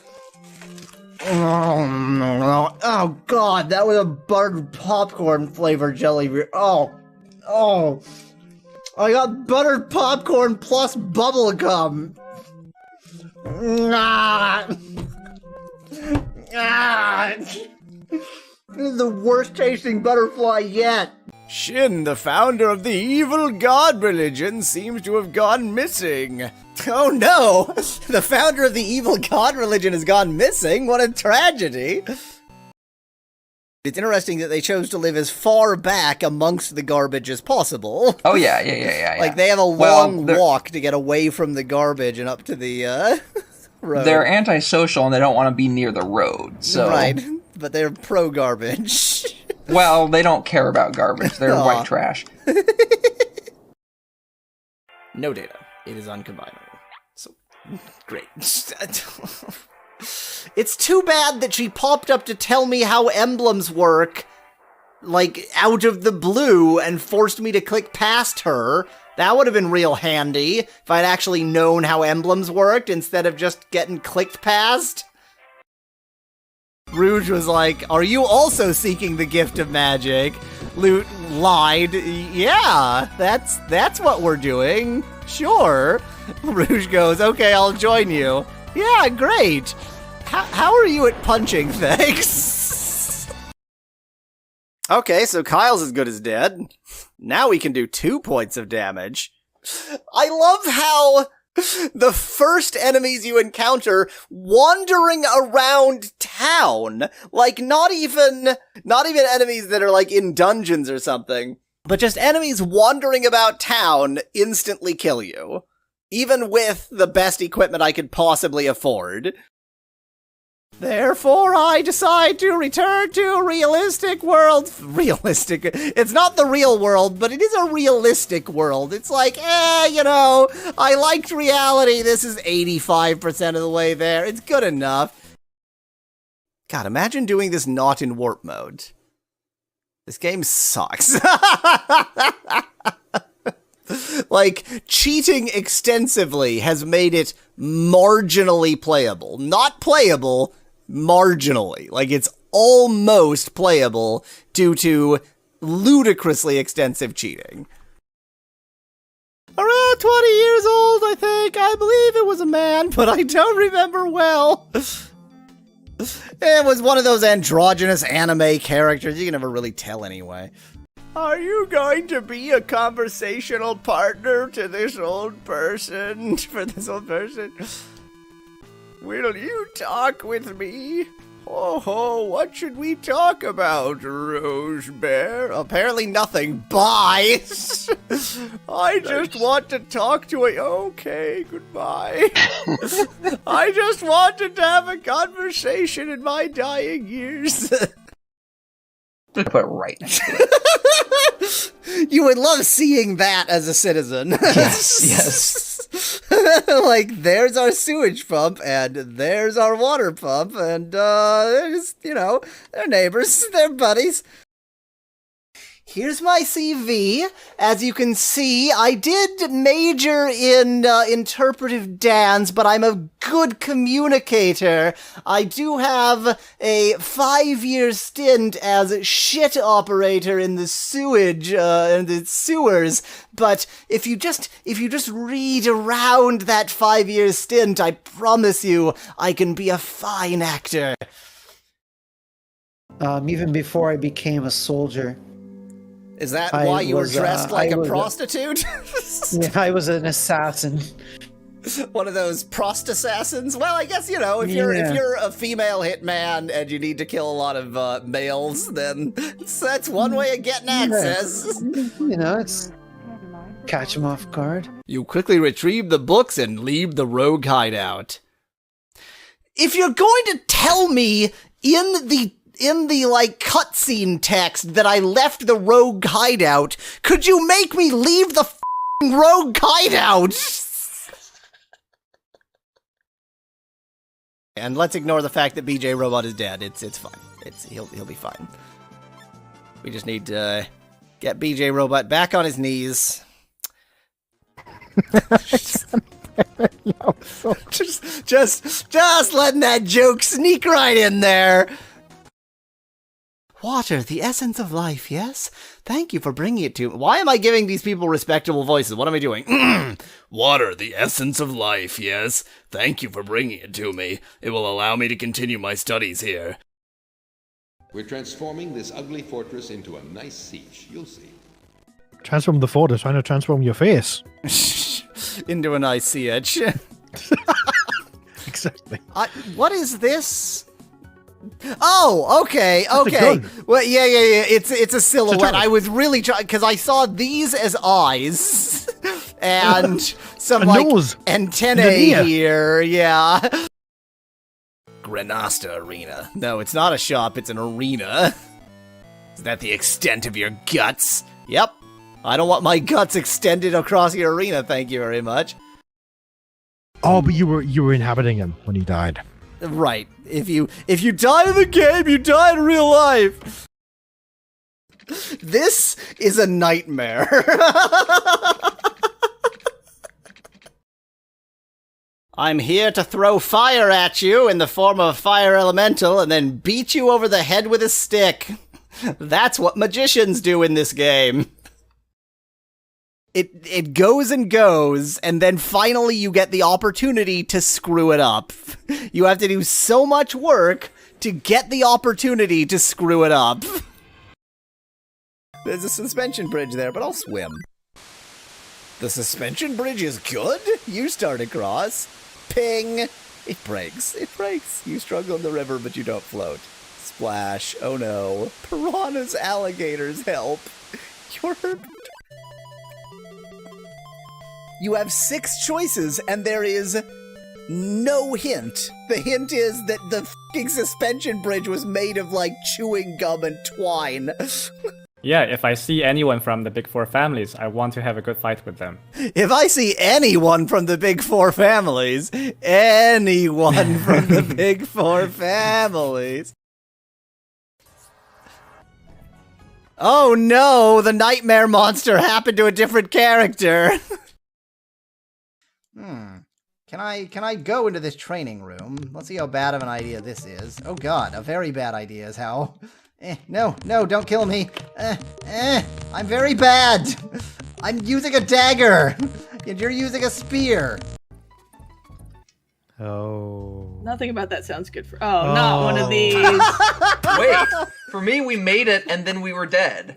A: Oh god, that was a buttered popcorn flavored jelly beer. Oh. I got buttered popcorn plus bubble gum. This is the worst tasting butterfly yet. Shin, the founder of the evil god religion, seems to have gone missing. Oh no! The founder of the evil god religion has gone missing? What a tragedy! It's interesting that they chose to live as far back amongst the garbage as possible.
G: Oh yeah.
A: Like, they have a
G: Well,
A: long
G: they're-
A: walk to get away from the garbage and up to the, road.
G: They're antisocial and they don't want to be near the road. So
A: Right, but they're pro-garbage.
G: well, they don't care about garbage. They're
A: Aw.
G: white trash.
A: No data. It is uncombinable. So, great. It's too bad that she popped up to tell me how emblems work, like, out of the blue, and forced me to click past her. That would have been real handy if I'd actually known how emblems worked instead of just getting clicked past. Rouge was like, "Are you also seeking the gift of magic?" Lute lied. "Yeah, that's what we're doing. Sure." Rouge goes, "Okay, I'll join you." "Yeah, great. How are you at punching things?" Okay, so Kyle's as good as dead. Now we can do 2 points of damage. I love how the first enemies you encounter wandering around town, like not even enemies that are like in dungeons or something, but just enemies wandering about town instantly kill you, even with the best equipment I could possibly afford. "Therefore, I decide to return to a realistic world." Realistic. It's not the real world, but it is a realistic world. It's like, I liked reality. This is 85% of the way there. It's good enough. God, imagine doing this not in warp mode. This game sucks. Like, cheating extensively has made it marginally playable. Not playable, marginally. Like, it's almost playable due to ludicrously extensive cheating. Around 20 years old, I think. I believe it was a man, but I don't remember well. It was one of those androgynous anime characters. You can never really tell anyway. "Are you going to be a conversational partner to this old person?" For this old person. "Will you talk with me?" "Oh, what should we talk about, Rose Bear?" "Apparently nothing. Bye." "I just want to talk to a..." "Okay, goodbye." "I just wanted to have a conversation in my dying years."
G: Just put it right next to it.
A: You would love seeing that as a citizen.
G: Yes.
A: Like, there's our sewage pump, and there's our water pump, and, they're neighbors, they're buddies. Here's my CV. As you can see, I did major in interpretive dance, but I'm a good communicator. I do have a 5-year stint as shit operator in the sewage, in the sewers. But if you just read around that 5-year stint, I promise you, I can be a fine actor.
E: Even before I became a soldier.
A: Is that why you were dressed like a
E: was
A: prostitute?
E: Yeah, I was an assassin.
A: One of those prost-assassins? Well, I guess, if you're a female hitman and you need to kill a lot of males, then that's one way of getting access.
E: It's catch them off guard.
A: You quickly retrieve the books and leave the rogue hideout. If you're going to tell me in the cutscene text that I left the rogue hideout, could you make me leave the f***ing rogue hideout? And let's ignore the fact that BJ Robot is dead. It's fine. He'll be fine. We just need to get BJ Robot back on his knees. just letting that joke sneak right in there. Water, the essence of life, yes? Thank you for bringing it to me. Why am I giving these people respectable voices? What am I doing? Water, the essence of life, yes? Thank you for bringing it to me. It will allow me to continue my studies here.
I: We're transforming this ugly fortress into a nice siege. You'll see.
B: Transform the fortress, trying to transform your face.
A: Into a nice siege.
B: Exactly.
A: What is this? Oh, okay. Well, yeah. It's a silhouette. I was really trying because I saw these as eyes and some
J: nose.
A: Antennae here. Yeah. Granasta Arena. No, it's not a shop. It's an arena. Is that the extent of your guts? Yep. I don't want my guts extended across your arena. Thank you very much.
J: Oh, but you were inhabiting him when he died.
A: Right. If you die in the game, you die in real life. This is a nightmare. I'm here to throw fire at you in the form of a fire elemental and then beat you over the head with a stick. That's what magicians do in this game. It goes and goes, and then finally you get the opportunity to screw it up. You have to do so much work to get the opportunity to screw it up. There's a suspension bridge there, but I'll swim. The suspension bridge is good? You start across. Ping! It breaks. It breaks. You struggle in the river, but you don't float. Splash. Oh no. Piranhas, alligators, help. You're hurt. You have 6 choices, and there is no hint. The hint is that the f***ing suspension bridge was made of, like, chewing gum and twine.
D: Yeah, if I see anyone from the Big Four families, I want to have a good fight with them.
A: If I see anyone from the Big Four families, anyone from the Big Four families. Oh no, the nightmare monster happened to a different character. Can I go into this training room? Let's see how bad of an idea this is. Oh god, a very bad idea is how. No, don't kill me. I'm very bad. I'm using a dagger, and you're using a spear.
J: Oh.
K: Nothing about that sounds good for. Oh, not one of these.
G: Wait, for me, we made it and then we were dead.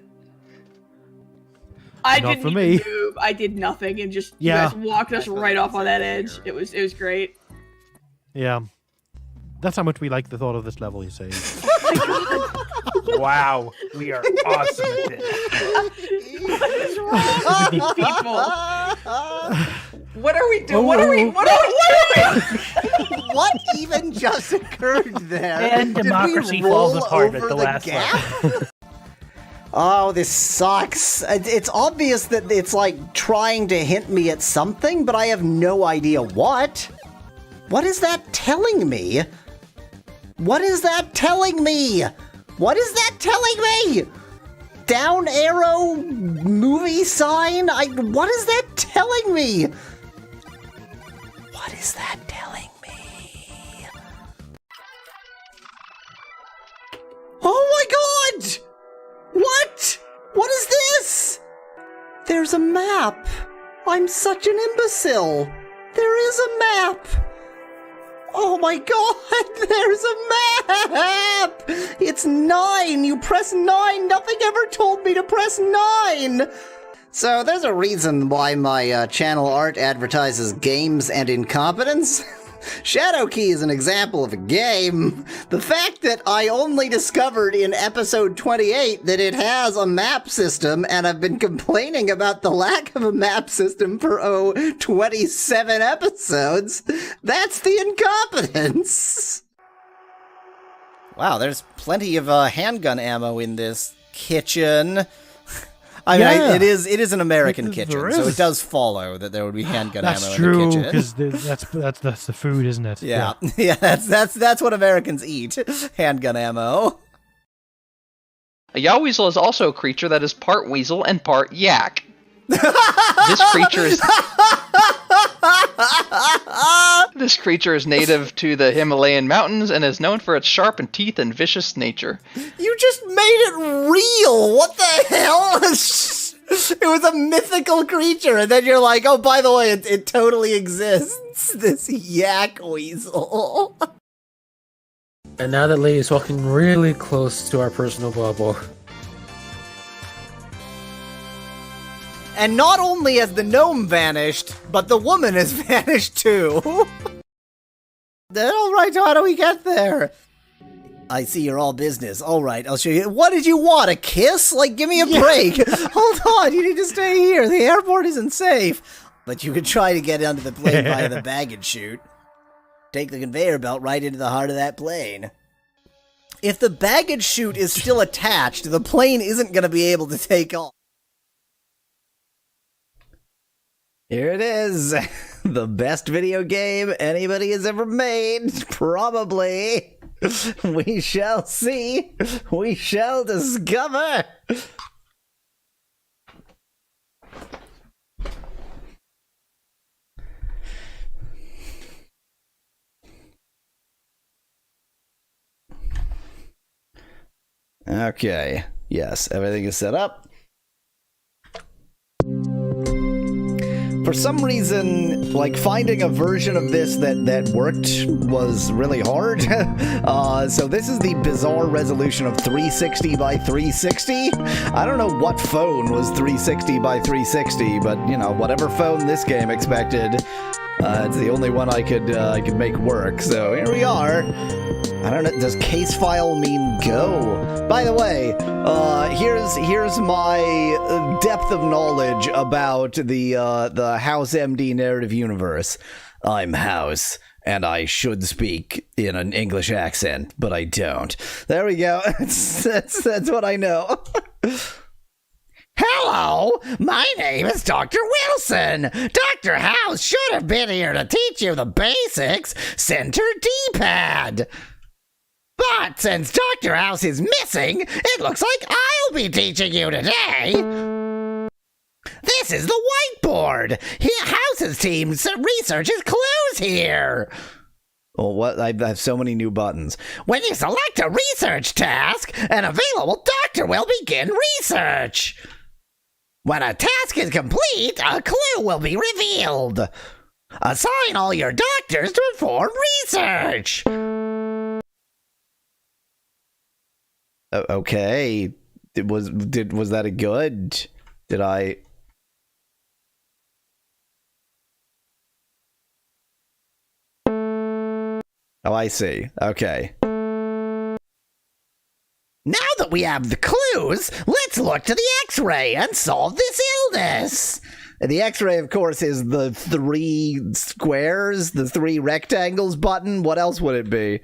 K: I
J: Not
K: didn't
J: for
K: even
J: me.
K: move. I did nothing and just
J: Yeah.
K: you guys walked us right off on that edge. It was great.
J: Yeah. That's how much we like the thought of this level, you say. Wow, we are awesome at this.
K: What is wrong with these people?
G: What are we doing? What are we doing?
A: What even just occurred there?
L: And
A: Did we
L: democracy
A: roll
L: falls apart at
A: over
L: the last
A: gap? Oh, this sucks. It's obvious that it's like trying to hint me at something, but I have no idea what. What is that telling me? What is that telling me? What is that telling me? Down arrow movie sign? What is that telling me? What is that telling me? Oh my god! What? What is this? There's a map. I'm such an imbecile. There is a map. Oh my god, there's a map! It's 9! You press 9! Nothing ever told me to press 9! So there's a reason why my channel art advertises games and incompetence. Shadow Key is an example of a game. The fact that I only discovered in episode 28 that it has a map system, and I've been complaining about the lack of a map system for, 27 episodes, that's the incompetence. Wow, there's plenty of handgun ammo in this kitchen. I mean,
J: Yeah.
A: it is an American kitchen,
J: There
A: so
J: is.
A: it does follow that there would be handgun
J: That's
A: ammo
J: true,
A: in the kitchen.
J: because that's the food, isn't it?
A: Yeah, yeah, that's what Americans eat. Handgun ammo.
C: A Yaweasel is also a creature that is part weasel and part yak. This creature is native to the Himalayan mountains and is known for its sharpened teeth and vicious nature.
A: You just made it real. What the hell? It was a mythical creature, and then you're like, oh, by the way, it totally exists. This yak weasel.
L: And now that lady's walking really close to our personal bubble.
A: And not only has the gnome vanished, but the woman has vanished too. Alright, how do we get there? I see you're all business. All right, I'll show you. What did you want? A kiss? Like, give me a break. Hold on, you need to stay here. The airport isn't safe. But you could try to get onto the plane via the baggage chute. Take the conveyor belt right into the heart of that plane. If the baggage chute is still attached, the plane isn't going to be able to take off. Here it is. The best video game anybody has ever made. Probably. We shall see. We shall discover. Okay. Yes, everything is set up. For some reason, like, finding a version of this that worked was really hard. So this is the bizarre resolution of 360 by 360. I don't know what phone was 360 by 360, but, you know, whatever phone this game expected, it's the only one I could make work. So here we are. I don't know. Does case file mean go? By the way, here's my depth of knowledge about the House MD narrative universe. I'm House, and I should speak in an English accent, but I don't. There we go. That's what I know. Hello, my name is Dr. Wilson. Dr. House should have been here to teach you the basics. Center D-pad. But since Dr. House is missing, it looks like I'll be teaching you today. This is the whiteboard. House's team researches clues here. Well, what? I have so many new buttons. When you select a research task, an available doctor will begin research. When a task is complete, a clue will be revealed. Assign all your doctors to perform research. Okay. Was that a good? Did I? Oh, I see. Okay. Now that we have the clues, let's look to the X-ray and solve this illness. The X-ray, of course, is the 3 squares, the 3 rectangles button. What else would it be?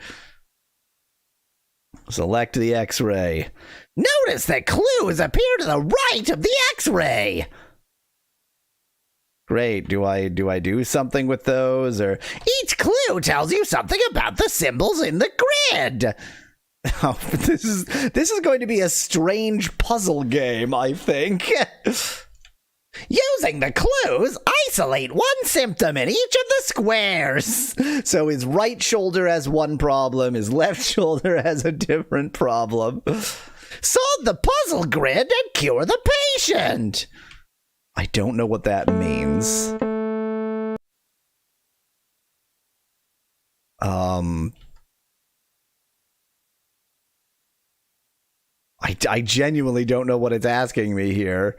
A: Select the X-ray. Notice that clues appear to the right of the X-ray. Great. Do I do something with those, or each clue tells you something about the symbols in the grid? Oh, this is going to be a strange puzzle game, I think. Using the clues, isolate one symptom in each of the squares. So his right shoulder has one problem, his left shoulder has a different problem. Solve the puzzle grid and cure the patient. I don't know what that means. I genuinely don't know what it's asking me here.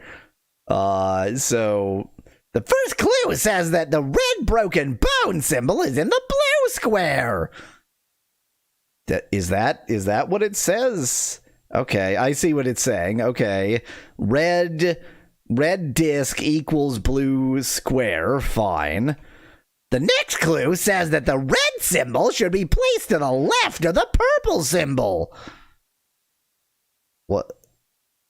A: So the first clue says that the red broken bone symbol is in the blue square. Is that what it says? Okay, I see what it's saying. Okay, red disc equals blue square. Fine. The next clue says that the red symbol should be placed to the left of the purple symbol. What?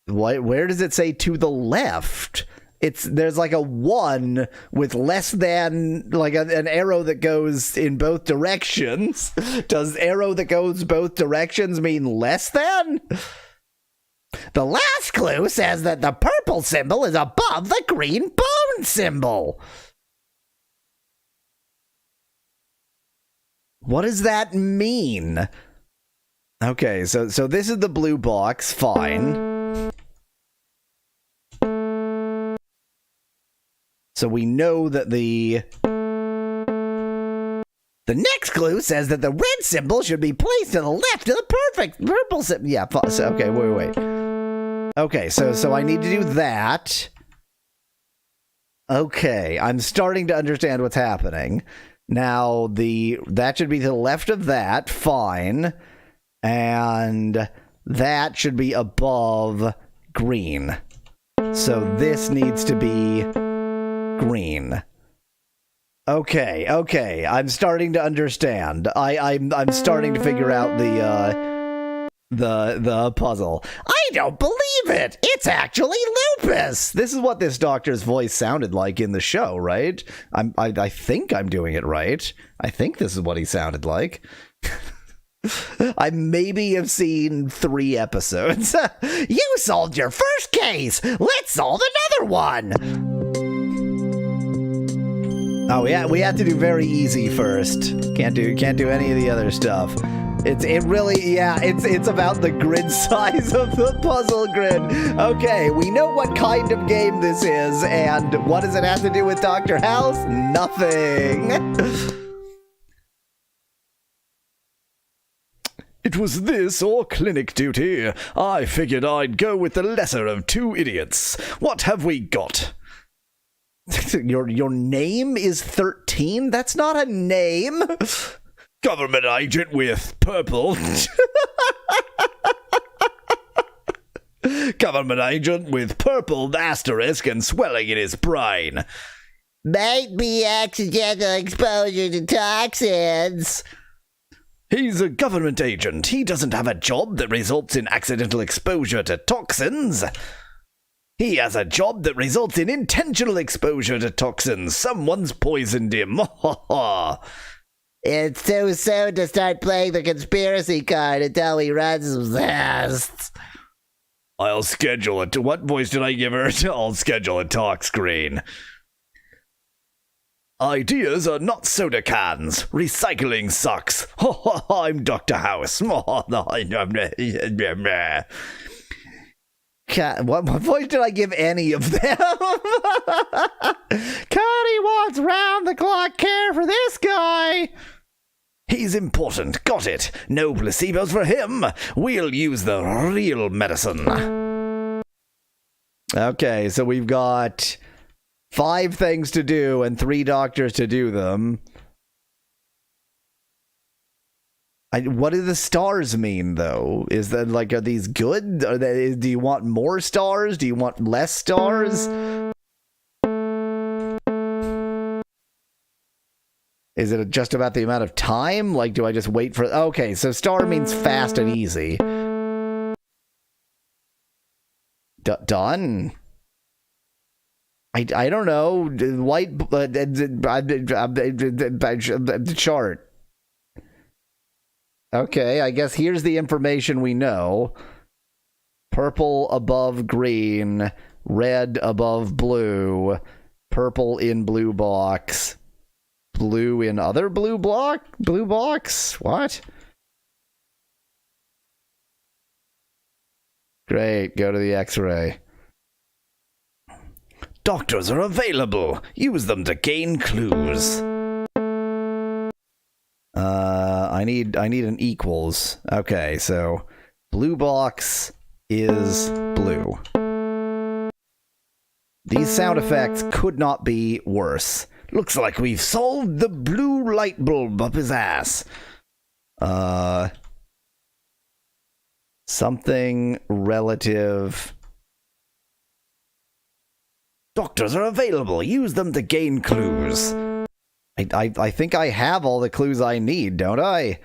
A: Where does it say to the left? There's like a 1 with less than, like an arrow that goes in both directions. Does arrow that goes both directions mean less than? The last clue says that the purple symbol is above the green bone symbol. What does that mean? Okay, so this is the blue box. Fine. So we know that the next clue says that the red symbol should be placed to the left of the perfect purple symbol. Yeah, so, okay, wait. Okay, so I need to do that. Okay, I'm starting to understand what's happening. Now, that should be to the left of that. Fine. And that should be above green. So this needs to be green. Okay. I'm starting to understand. I'm starting to figure out the puzzle. I don't believe it. It's actually lupus. This is what this doctor's voice sounded like in the show, right? I think I'm doing it right. I think this is what he sounded like. I maybe have seen 3 episodes. You solved your first case. Let's solve another one. Oh, yeah, we have to do very easy first. Can't do any of the other stuff. It's about the grid size of the puzzle grid. Okay, we know what kind of game this is, and what does it have to do with Dr. House? Nothing.
B: It was this or clinic duty. I figured I'd go with the lesser of 2 idiots. What have we got?
A: Your name is 13? That's not a name.
B: Government agent with purple. Government agent with purple asterisk and swelling in his brain.
E: Might be accidental exposure to toxins.
B: He's a government agent. He doesn't have a job that results in accidental exposure to toxins. He has a job that results in intentional exposure to toxins. Someone's poisoned him.
E: It's too soon to start playing the conspiracy card until he runs some tests.
B: I'll schedule it. What voice did I give her? I'll schedule a talk screen. Ideas are not soda cans. Recycling sucks. I'm Dr. House.
A: What voice did I give any of them? Cody wants round-the-clock care for this guy.
B: He's important. Got it. No placebos for him. We'll use the real medicine.
A: Okay, so we've got 5 things to do and 3 doctors to do them. What do the stars mean, though? Is that like, are these good? Do you want more stars? Do you want less stars? Is it just about the amount of time? Like, do I just wait for... Okay, so star means fast and easy. Done? I don't know. White... chart. Okay, I guess here's the information we know. Purple above green, red above blue, purple in blue box, blue in other blue box? What? Great, go to the x-ray.
B: Doctors are available. Use them to gain clues.
A: I need an equals. Okay, so blue box is blue. These sound effects could not be worse.
B: Looks like we've solved the blue light bulb up his ass.
A: Something relative.
B: Doctors are available. Use them to gain clues.
A: I think I have all the clues I need, don't I?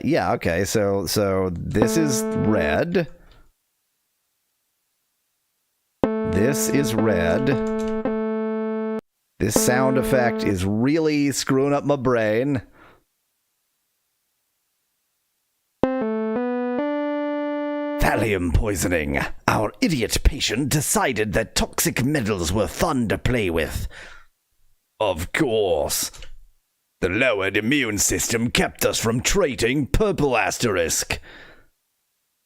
A: Yeah, okay, so this is red. This is red. This sound effect is really screwing up my brain.
B: Thallium poisoning. Our idiot patient decided that toxic metals were fun to play with. Of course. The lowered immune system kept us from treating purple asterisk.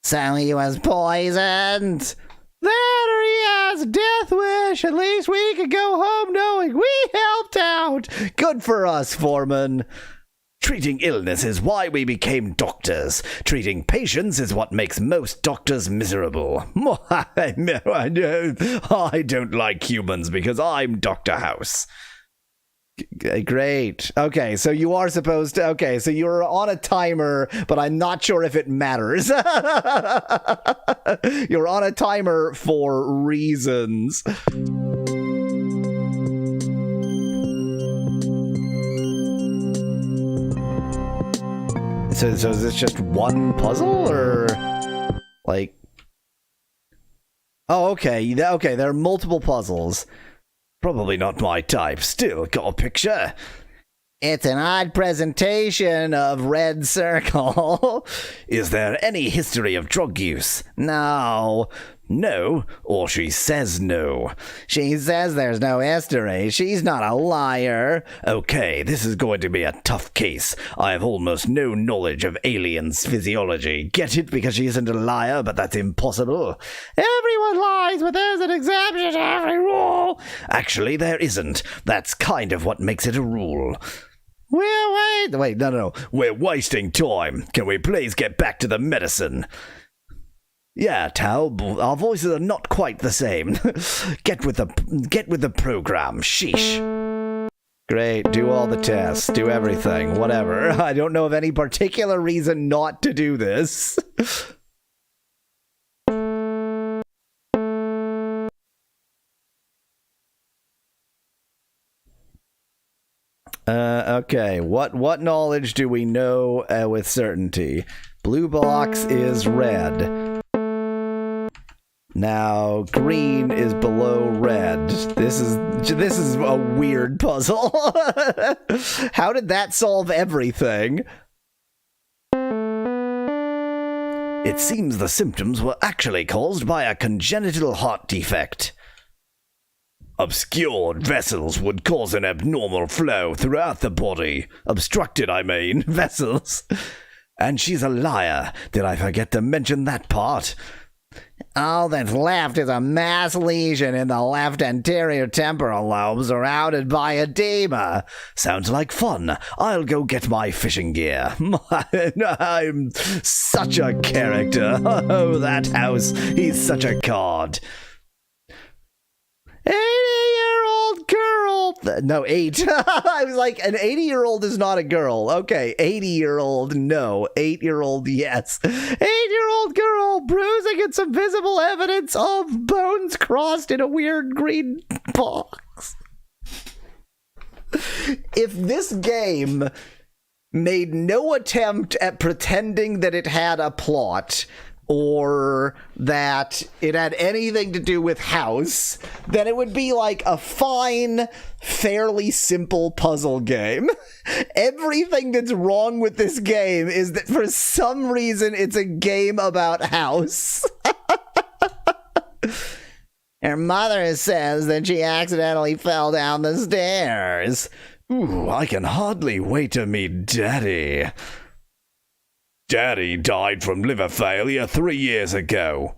E: So he was poisoned?
A: That or he has a death wish. At least we could go home knowing we helped out. Good for us, Foreman.
B: Treating illness is why we became doctors. Treating patients is what makes most doctors miserable. I don't like humans because I'm Dr. House.
A: Great. Okay, so you are supposed to. Okay, so you're on a timer, but I'm not sure if it matters. You're on a timer for reasons. So is this just one puzzle, or like? Oh, okay. Okay, there are multiple puzzles. Probably not my type. Still, got a picture?
E: It's an odd presentation of Red Circle.
B: Is there any history of drug use?
A: No.
B: No, or she says no.
E: She says there's no history. She's not a liar.
B: Okay, this is going to be a tough case. I have almost no knowledge of aliens' physiology. Get it? Because she isn't a liar, but that's impossible.
E: Everyone lies, but there's an exception to every rule.
B: Actually, there isn't. That's kind of what makes it a rule.
A: Wait, no.
B: We're wasting time. Can we please get back to the medicine? Yeah, Tao, our voices are not quite the same. Get with the program. Sheesh.
A: Great, do all the tests, do everything, whatever. I don't know of any particular reason not to do this. Okay, what knowledge do we know with certainty? Blue box is red. Now, green is below red. This is a weird puzzle. How did that solve everything?
B: It seems the symptoms were actually caused by a congenital heart defect. Obscured vessels would cause an abnormal flow throughout the body. Obstructed, I mean, vessels. And she's a liar. Did I forget to mention that part?
E: All that's left is a mass lesion in the left anterior temporal lobe surrounded by edema.
B: Sounds like fun. I'll go get my fishing gear. I'm such a character. Oh, that house. He's such a card.
A: 80-year-old girl. No, 8. I was like, an 80-year-old is not a girl. Okay, 80-year-old, no. 8-year-old, yes. 8-year-old girl bruising at some visible evidence of bones crossed in a weird green box. If this game made no attempt at pretending that it had a plot, or that it had anything to do with house, then it would be like a fine, fairly simple puzzle game. Everything that's wrong with this game is that for some reason it's a game about house.
E: Her mother says that she accidentally fell down the stairs.
B: Ooh, I can hardly wait to meet Daddy. Daddy died from liver failure 3 years ago.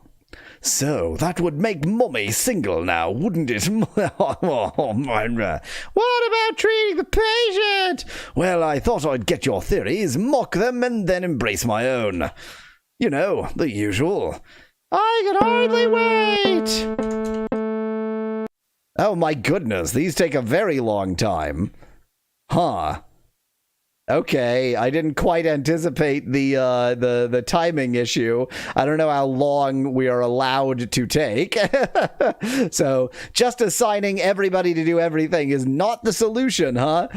B: So that would make Mummy single now, wouldn't it? Oh, Myra.
E: What about treating the patient?
B: Well, I thought I'd get your theories, mock them, and then embrace my own. You know, the usual.
E: I can hardly wait.
A: Oh my goodness, these take a very long time. Huh. Okay, I didn't quite anticipate the timing issue. I don't know how long we are allowed to take. So, just assigning everybody to do everything is not the solution, huh?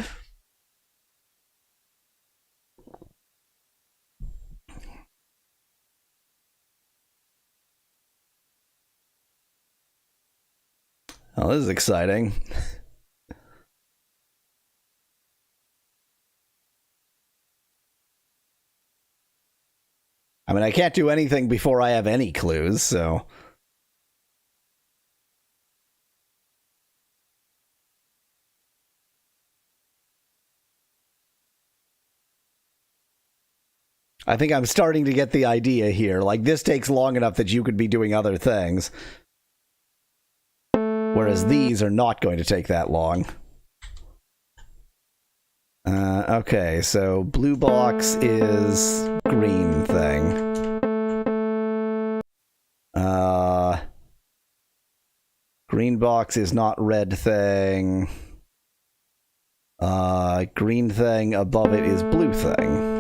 A: Oh, this is exciting. I mean, I can't do anything before I have any clues, so... I think I'm starting to get the idea here. Like, this takes long enough that you could be doing other things. Whereas these are not going to take that long. Okay, so blue box is green thing. Green box is not red thing. Green thing, above it is blue thing.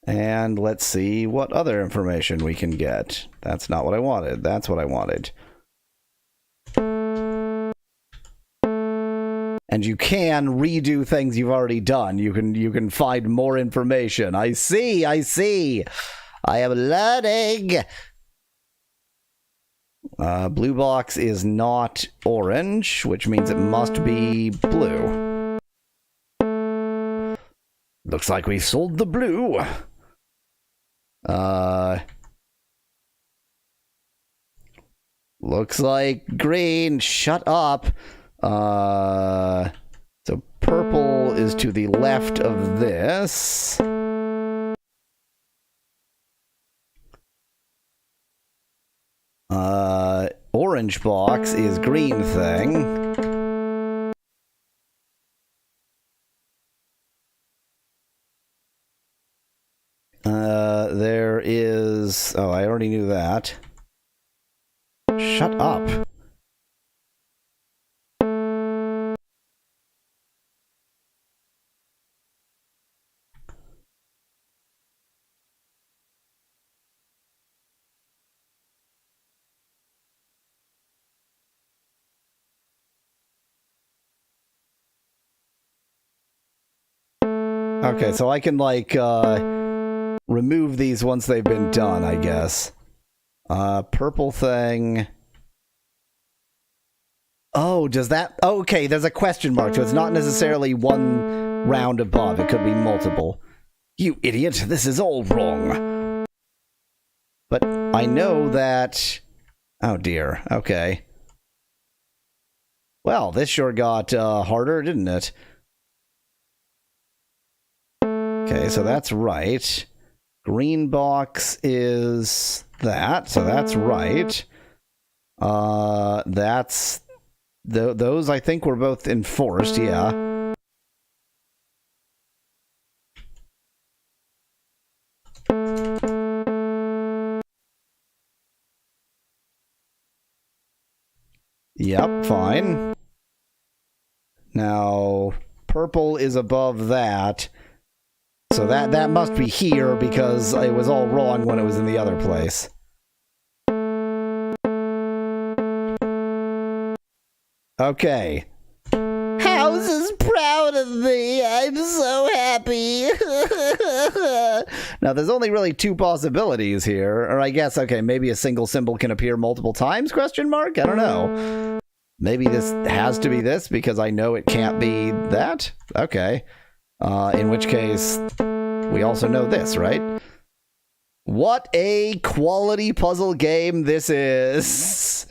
A: And let's see what other information we can get. That's not what I wanted. That's what I wanted. And you can redo things you've already done. You can find more information. I see. I am learning. Blue box is not orange, which means it must be blue. Looks like we sold the blue. Looks like green. Shut up. So purple is to the left of this. Orange box is green thing. There is... Oh, I already knew that. Shut up. Okay, so I can, like, remove these once they've been done, I guess. Purple thing. Oh, does that... Oh, okay, there's a question mark, so it's not necessarily one round above. It could be multiple. You idiot, this is all wrong. But I know that... Oh, dear. Okay. Well, this sure got harder, didn't it? Okay, so that's right. Green box is that, so that's right. That's... those, I think, were both enforced, yeah. Yep, fine. Now, purple is above that. So that must be here because it was all wrong when it was in the other place. Okay. House is proud of me. I'm so happy. Now, there's only really two possibilities here. Or I guess, okay, maybe a single symbol can appear multiple times, question mark? I don't know. Maybe this has to be this because I know it can't be that? Okay. In which case, we also know this, right? What a quality puzzle game this is.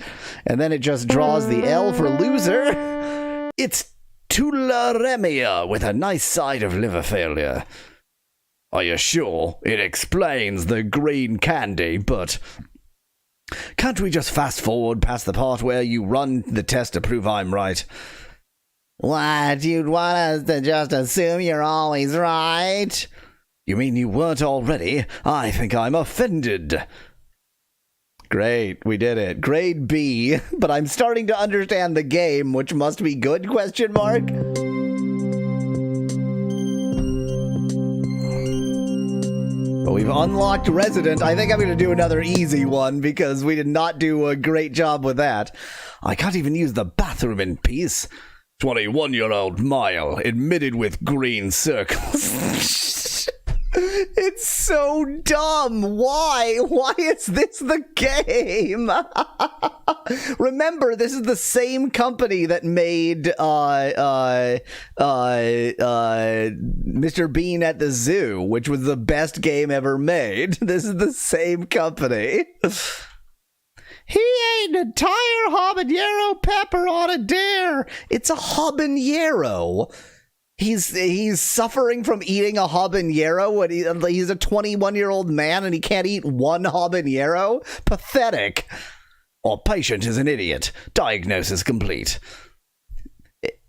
A: And then it just draws the L for loser. It's tularemia with a nice side of liver failure. Are you sure? It explains the green candy, but... Can't we just fast forward past the part where you run the test to prove I'm right? What, you'd want us to just assume you're always right? You mean you weren't already? I think I'm offended. Great, we did it. Grade B, but I'm starting to understand the game, which must be good, question mark? But we've unlocked Resident. I think I'm going to do another easy one because we did not do a great job with that. I can't even use the bathroom in peace. 21-year-old male, admitted with green circles. It's so dumb. Why? Why is this the game? Remember, this is the same company that made Mr. Bean at the Zoo, which was the best game ever made. This is the same company. He ate an entire habanero pepper on a dare. It's a habanero. He's suffering from eating a habanero when he's a 21-year-old man and he can't eat one habanero? Pathetic. Our patient is an idiot. Diagnosis complete.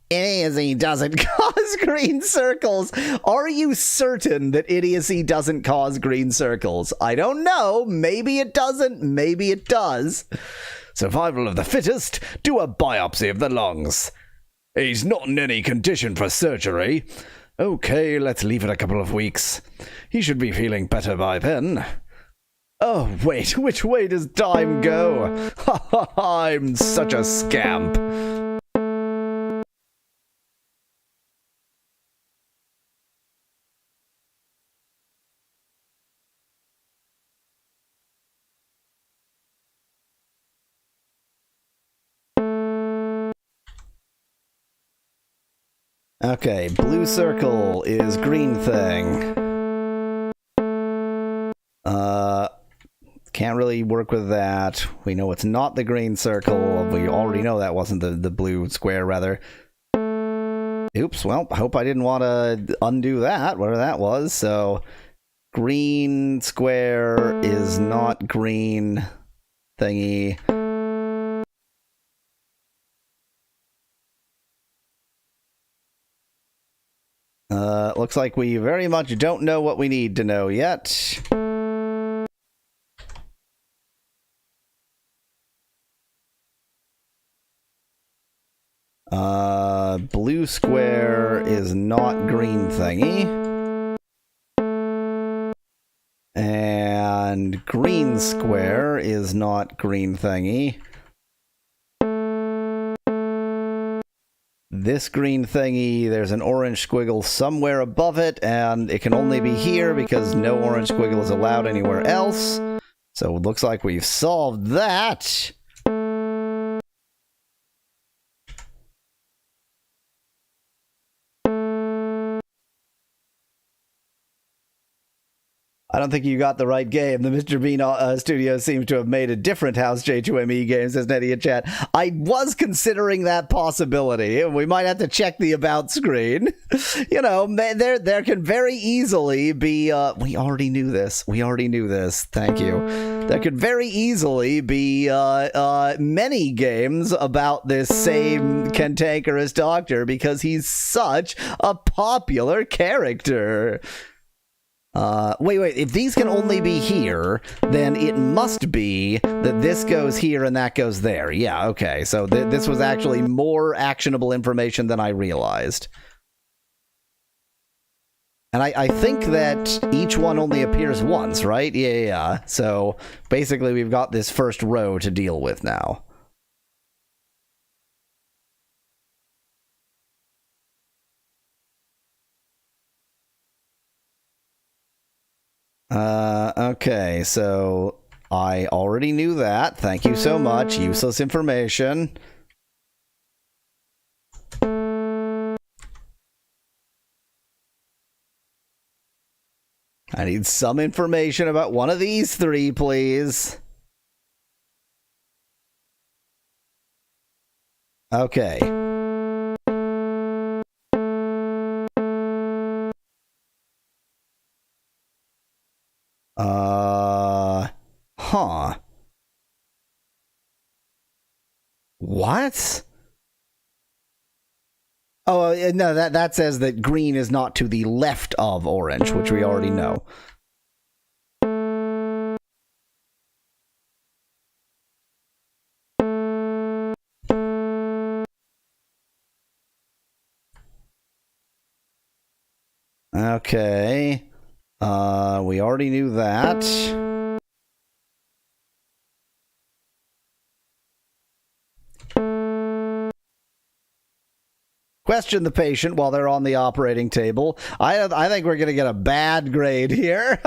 A: Idiocy doesn't cause green circles. Are you certain that idiocy doesn't cause green circles? I don't know. Maybe it doesn't. Maybe it does.
B: Survival of the fittest. Do a biopsy of the lungs. He's not in any condition for surgery. Okay, let's leave it a couple of weeks. He should be feeling better by then. Oh, wait, which way does time go? Ha ha ha, I'm such a scamp.
A: Okay, blue circle is green thing. Can't really work with that. We know it's not the green circle. We already know that wasn't the blue square, rather. Oops, well, I hope I didn't want to undo that, whatever that was. So, green square is not green thingy. Looks like we very much don't know what we need to know yet. Blue square is not green thingy. And green square is not green thingy. This green thingy, there's an orange squiggle somewhere above it, and it can only be here because no orange squiggle is allowed anywhere else. So it looks like we've solved that. I don't think you got the right game. The Mr. Bean studio seems to have made a different house J2ME game, says Nettie in chat. I was considering that possibility. We might have to check the about screen. You know, there can very easily be... we already knew this. We already knew this. Thank you. There could very easily be many games about this same cantankerous doctor because he's such a popular character. Wait, if these can only be here, then it must be that this goes here and that goes there. Yeah, okay, so this was actually more actionable information than I realized. And I think that each one only appears once, right? Yeah. So basically we've got this first row to deal with now. Okay, so I already knew that. Thank you so much. Useless information. I need some information about one of these three, please. Okay. Huh. What? Oh, no, that says that green is not to the left of orange, which we already know. Okay. We already knew that. Question the patient while they're on the operating table. I think we're going to get a bad grade here.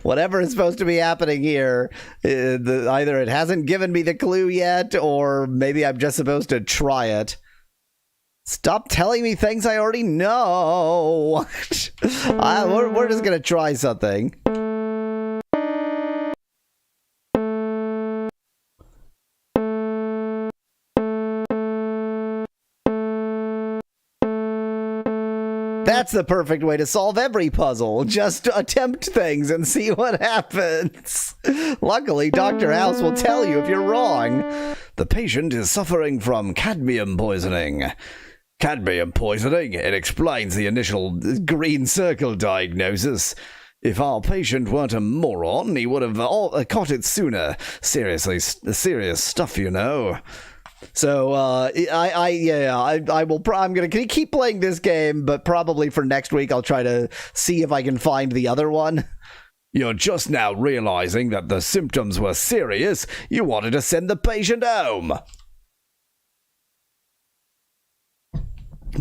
A: Whatever is supposed to be happening here, either it hasn't given me the clue yet, or maybe I'm just supposed to try it. Stop telling me things I already know. We're just going to try something. That's the perfect way to solve every puzzle. Just attempt things and see what happens. Luckily, Dr. House will tell you if you're wrong. The patient is suffering from cadmium poisoning. Cadmium poisoning? It explains the initial green circle diagnosis.
B: If our patient weren't a moron, he would have caught it sooner. Seriously, serious stuff, you know.
A: So, I will. I'm gonna keep playing this game, but probably for next week, I'll try to see if I can find the other one.
B: You're just now realizing that the symptoms were serious. You wanted to send the patient home.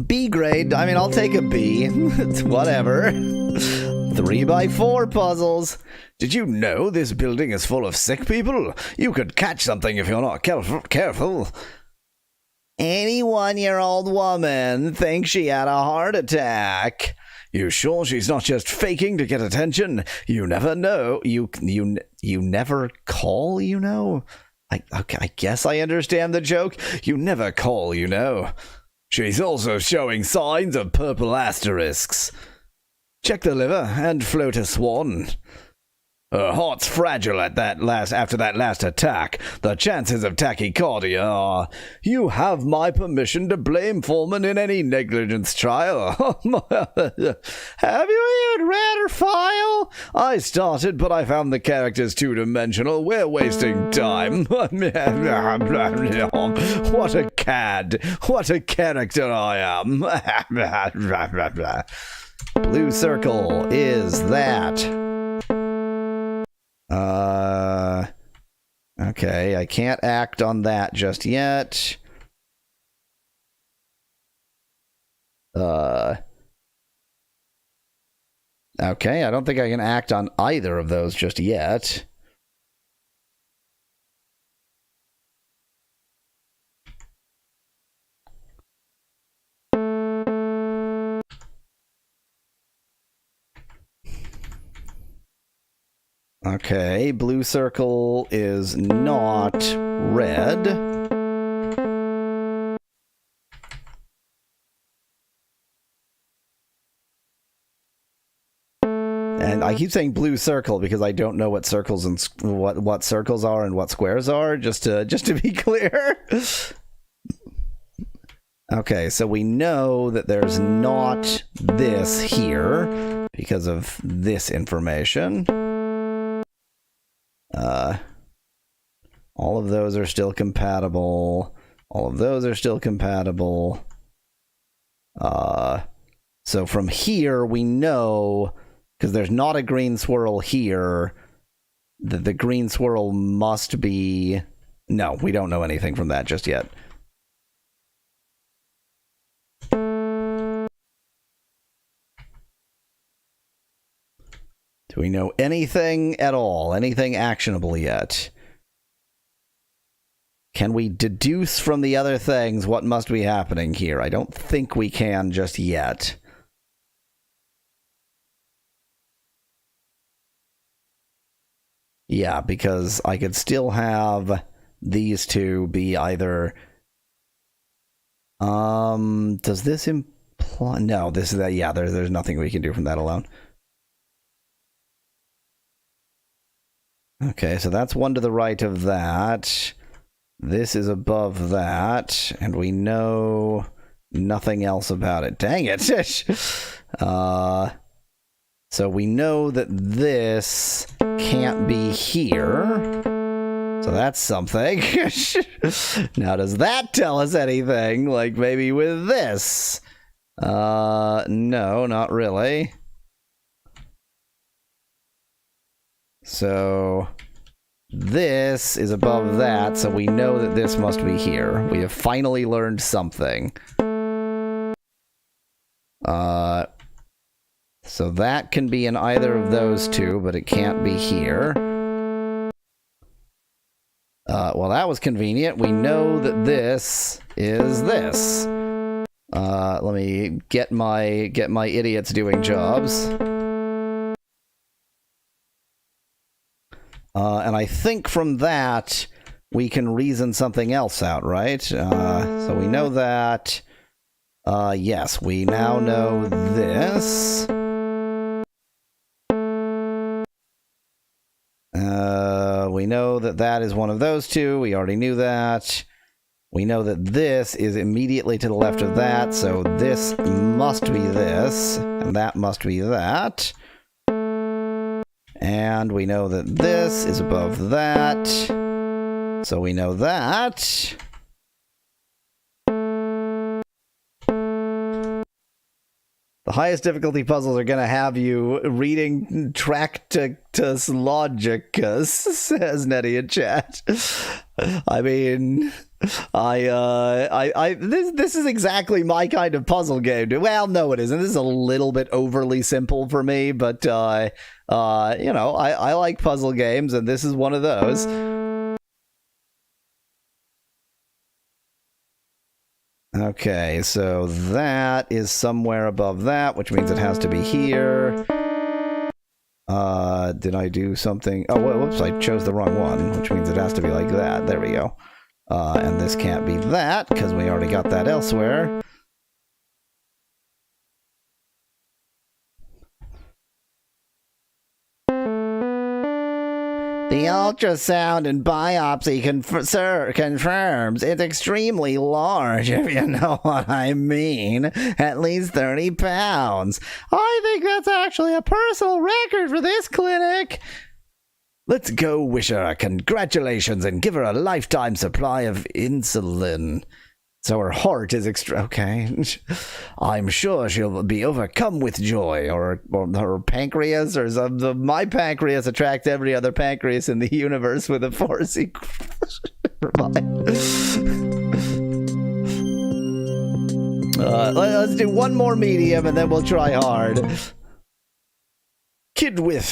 A: B grade. I mean, I'll take a B. It's whatever. 3x4 puzzles.
B: Did you know this building is full of sick people? You could catch something if you're not careful.
A: Any 1-year-old woman thinks she had a heart attack.
B: You sure she's not just faking to get attention? You never know.
A: You never call, you know? I guess I understand the joke.
B: You never call, you know. She's also showing signs of purple asterisks. Check the liver and float a swan. Her heart's fragile after that last attack. The chances of tachycardia are... You have my permission to blame Foreman in any negligence trial. Have you even read her file? I started, but I found the characters two-dimensional. We're wasting time. What a cad. What a character I am.
A: Blue circle is that. Okay, I can't act on that just yet. Okay, I don't think I can act on either of those just yet. Okay, blue circle is not red. And I keep saying blue circle because I don't know what circles and what circles are and what squares are, just to be clear. Okay, so we know that there's not this here because of this information. All of those are still compatible. All of those are still compatible. So from here, we know, because there's not a green swirl here, that the green swirl must be... No, we don't know anything from that just yet. Do we know anything at all? Anything actionable yet? Can we deduce from the other things what must be happening here? I don't think we can just yet. Yeah, because I could still have these two be either... does this imply... No, this is... Yeah, there's nothing we can do from that alone. Okay, so that's one to the right of that. This is above that, and we know nothing else about it. Dang it! So we know that this can't be here. So that's something. Now, does that tell us anything? Like, maybe with this? No, not really. So... this is above that, so we know that this must be here. We have finally learned something. So that can be in either of those two, but it can't be here. Well, that was convenient. We know that this is this. Let me get my idiots doing jobs. And I think from that, we can reason something else out, right? So we know that. Yes, we now know this. We know that that is one of those two. We already knew that. We know that this is immediately to the left of that, so this must be this, and that must be that. And we know that this is above that. So we know that. The highest difficulty puzzles are going to have you reading Tractus Logicus, says Nettie in chat. I mean, this is exactly my kind of puzzle game. Well, no, it isn't. This is a little bit overly simple for me, but, you know, I like puzzle games, and this is one of those. Okay, so that is somewhere above that, which means it has to be here. Did I do something? Oh, whoops, I chose the wrong one, which means it has to be like that. There we go. And this can't be that, because we already got that elsewhere. The ultrasound and biopsy confirms it's extremely large, if you know what I mean. At least 30 pounds. I think that's actually a personal record for this clinic. Let's go wish her congratulations and give her a lifetime supply of insulin. So her heart is okay. I'm sure she'll be overcome with joy, or her pancreas, or something. My pancreas attracts every other pancreas in the universe with a force equal. Let's do one more medium and then we'll try hard. Kid with...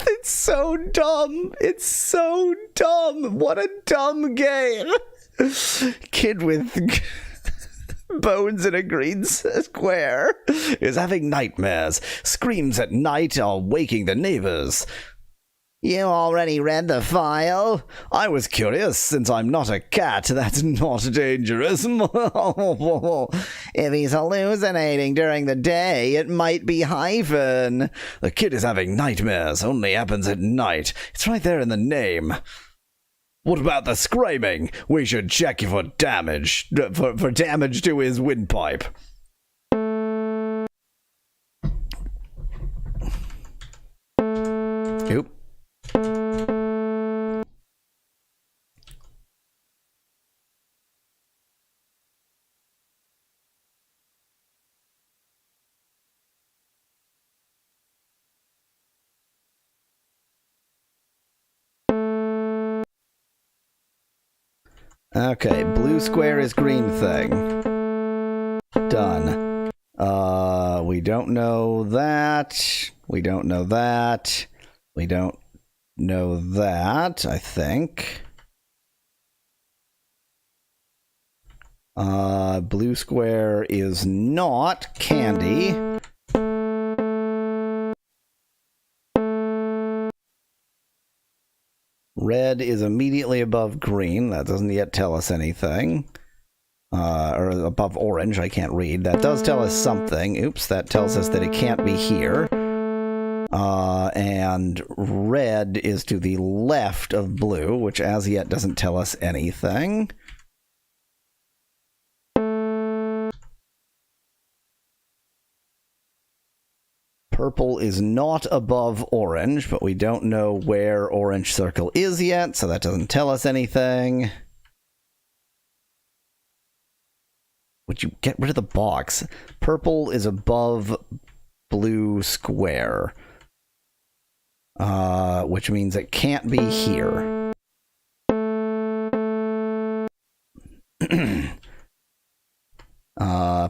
A: It's so dumb. It's so dumb. What a dumb game. Kid with bones in a green square is having nightmares. Screams at night are waking the neighbors. You already read the file? I was curious, since I'm not a cat. That's not dangerous. If he's hallucinating during the day, it might be hyphen. The kid is having nightmares. Only happens at night. It's right there in the name. What about the screaming? We should check for damage. For damage to his windpipe. Oop. Okay, blue square is green thing. Done. We don't know that. We don't know that. We don't know that, I think. Blue square is not candy. Red is immediately above green. That doesn't yet tell us anything. Or above orange, I can't read. That does tell us something. Oops, that tells us that it can't be here. And red is to the left of blue, which as yet doesn't tell us anything. Purple is not above orange, but we don't know where orange circle is yet, so that doesn't tell us anything. Would you get rid of the box? Purple is above blue square. Which means it can't be here.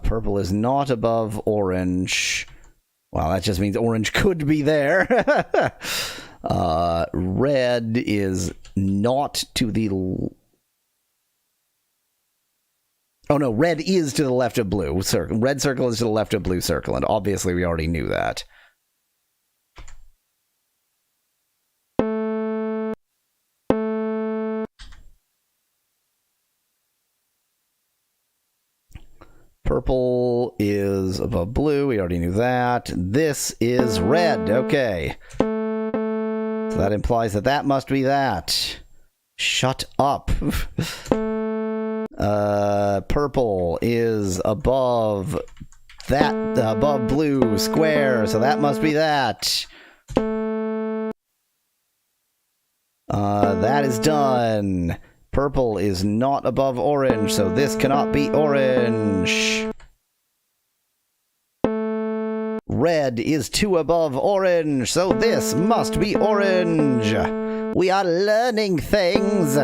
A: Purple is not above orange. Well, that just means orange could be there. Red is not to the... Oh no, red is to the left of blue circle. Red circle is to the left of blue circle, and obviously we already knew that. Purple is above blue. We already knew that. This is red. Okay. So that implies that that must be that. Shut up. Purple is above that, above blue square. So that must be that. That is done. Purple is not above orange, so this cannot be orange. Red is 2 above orange, so this must be orange. We are learning things.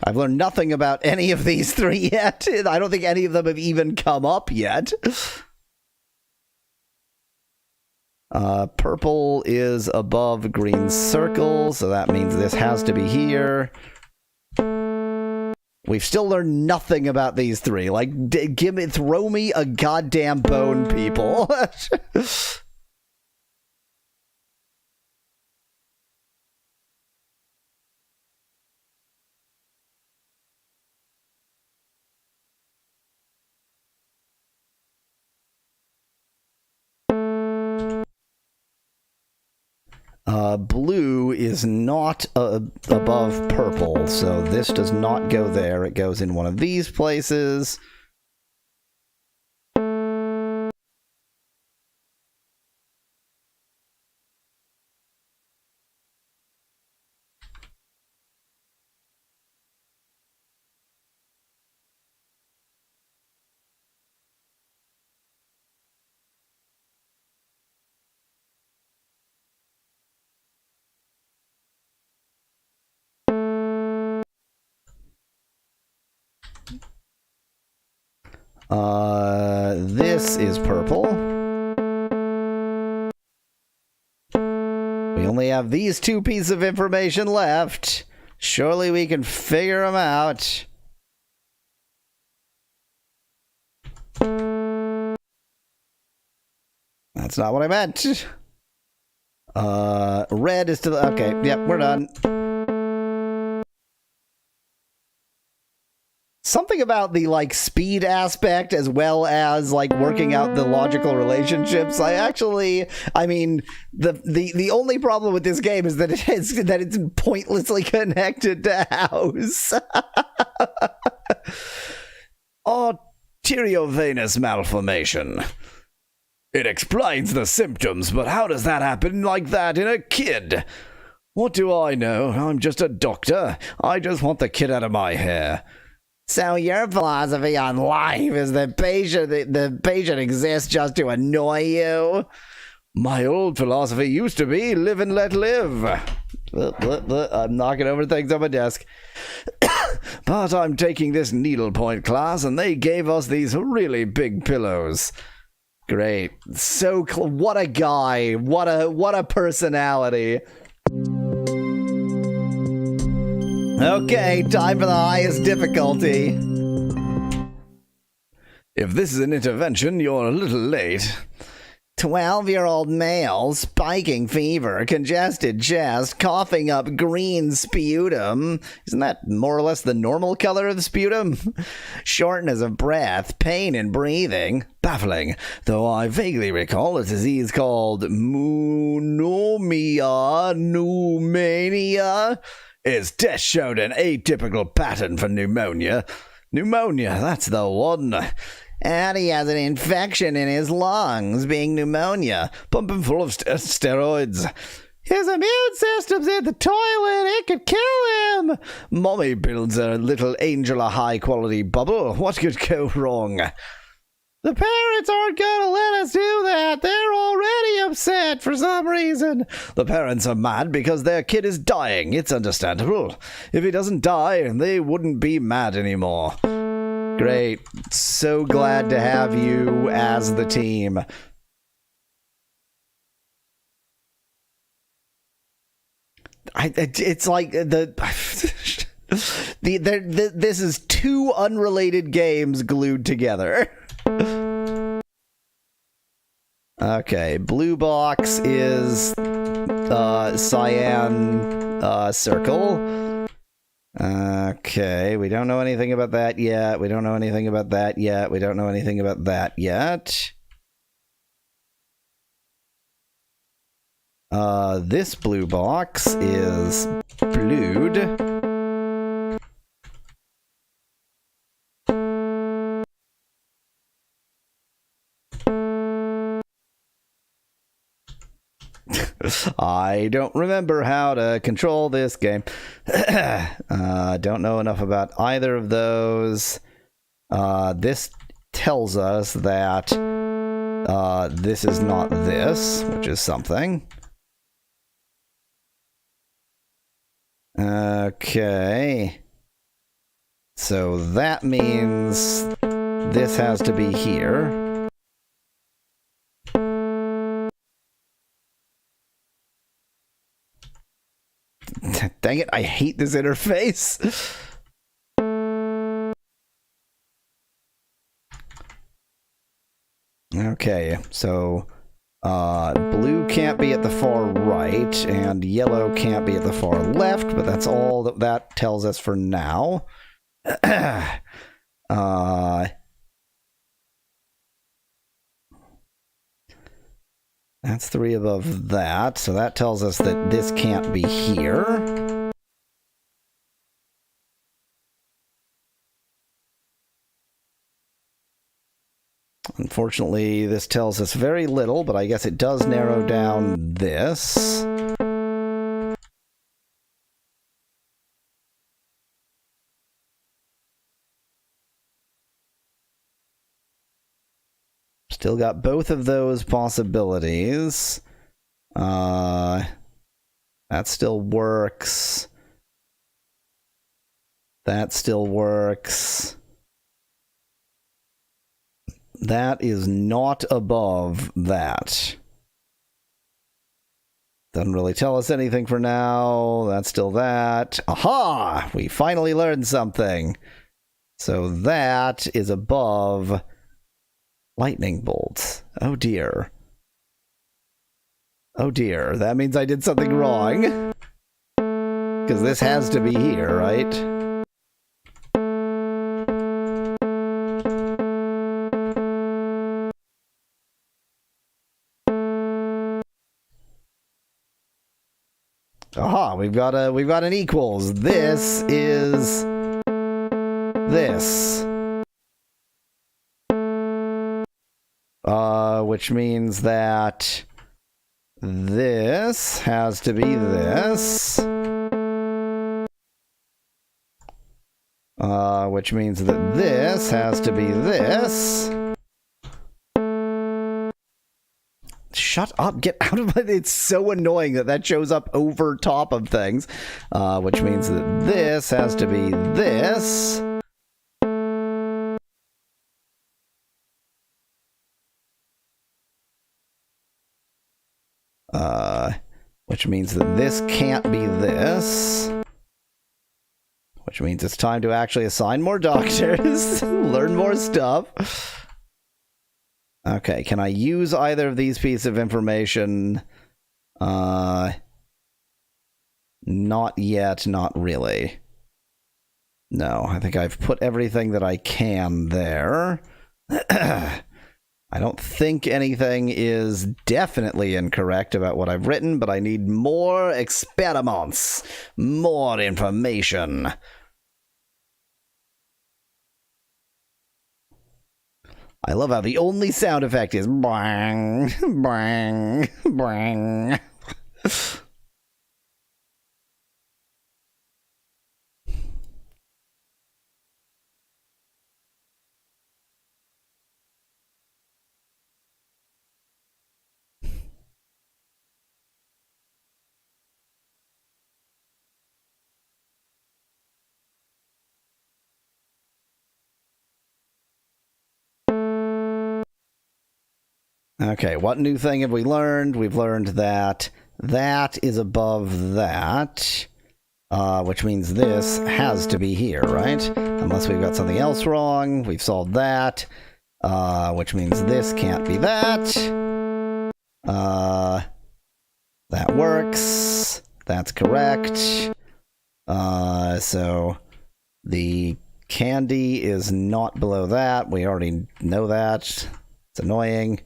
A: I've learned nothing about any of these 3 yet. I don't think any of them have even come up yet. Purple is above green circle, so that means this has to be here. We've still learned nothing about these 3. Like, throw me a goddamn bone, people. Blue is not above purple, so this does not go there. It goes in one of these places. This is purple. We only have these 2 pieces of information left. Surely we can figure them out. That's not what I meant. Red is to the... Okay, yep, we're done. Something about the, like, speed aspect as well as, like, working out the logical relationships. I mean, the only problem with this game is that it's pointlessly connected to house.
B: Arteriovenous malformation. It explains the symptoms, but how does that happen like that in a kid? What do I know? I'm just a doctor. I just want the kid out of my hair.
E: So your philosophy on life is that the patient exists just to annoy you?
B: My old philosophy used to be live and let live.
A: I'm knocking over things on my desk.
B: But I'm taking this needlepoint class, and they gave us these really big pillows.
A: Great. So what a guy. What a personality. Okay, time for the highest difficulty.
B: If this is an intervention, you're a little late.
E: 12-year-old male, spiking fever, congested chest, coughing up green sputum.
A: Isn't that more or less the normal color of sputum?
E: Shortness of breath, pain in breathing.
B: Baffling, though I vaguely recall a disease called pneumonia. Its test showed an atypical pattern for pneumonia. Pneumonia, that's the one.
E: And he has an infection in his lungs, being pneumonia.
B: Pump him full of steroids.
E: His immune system's in the toilet. It could kill him.
B: Mommy builds a little angel a high-quality bubble. What could go wrong?
E: The parents aren't gonna let us do that. They're already upset for some reason.
B: The parents are mad because their kid is dying. It's understandable. If he doesn't die, they wouldn't be mad anymore.
A: Great. So glad to have you as the team. It's like this is 2 unrelated games glued together. Okay, blue box is cyan circle. Okay, we don't know anything about that yet. We don't know anything about that yet. We don't know anything about that yet. This blue box is blued. I don't remember how to control this game. Don't know enough about either of those. This tells us that this is not this, which is something. Okay. So that means this has to be here. Dang it, I hate this interface. Okay, so blue can't be at the far right, and yellow can't be at the far left, but that's all that tells us for now. That's 3 above that, so that tells us that this can't be here. Unfortunately, this tells us very little, but I guess it does narrow down this. Still got both of those possibilities. That still works. That still works. That is not above that. Doesn't really tell us anything for now. That's still that. Aha! We finally learned something. So that is above lightning bolts. Oh dear. Oh dear. That means I did something wrong. Because this has to be here, right? Aha, we've got an equals. This is this. Which means that this has to be this. Which means that this has to be this. Shut up, get out of my... It's so annoying that shows up over top of things. Which means that this has to be this. Which means that this can't be this. Which means it's time to actually assign more doctors. Learn more stuff. Okay, can I use either of these pieces of information? Not yet, not really. No, I think I've put everything that I can there. I don't think anything is definitely incorrect about what I've written, but I need more experiments, more information. I love how the only sound effect is bang, bang, bang. Okay, what new thing have we learned? We've learned that that is above that, which means this has to be here, right? Unless we've got something else wrong. We've solved that, which means this can't be that. That works. That's correct. So the candy is not below that. We already know that. It's annoying.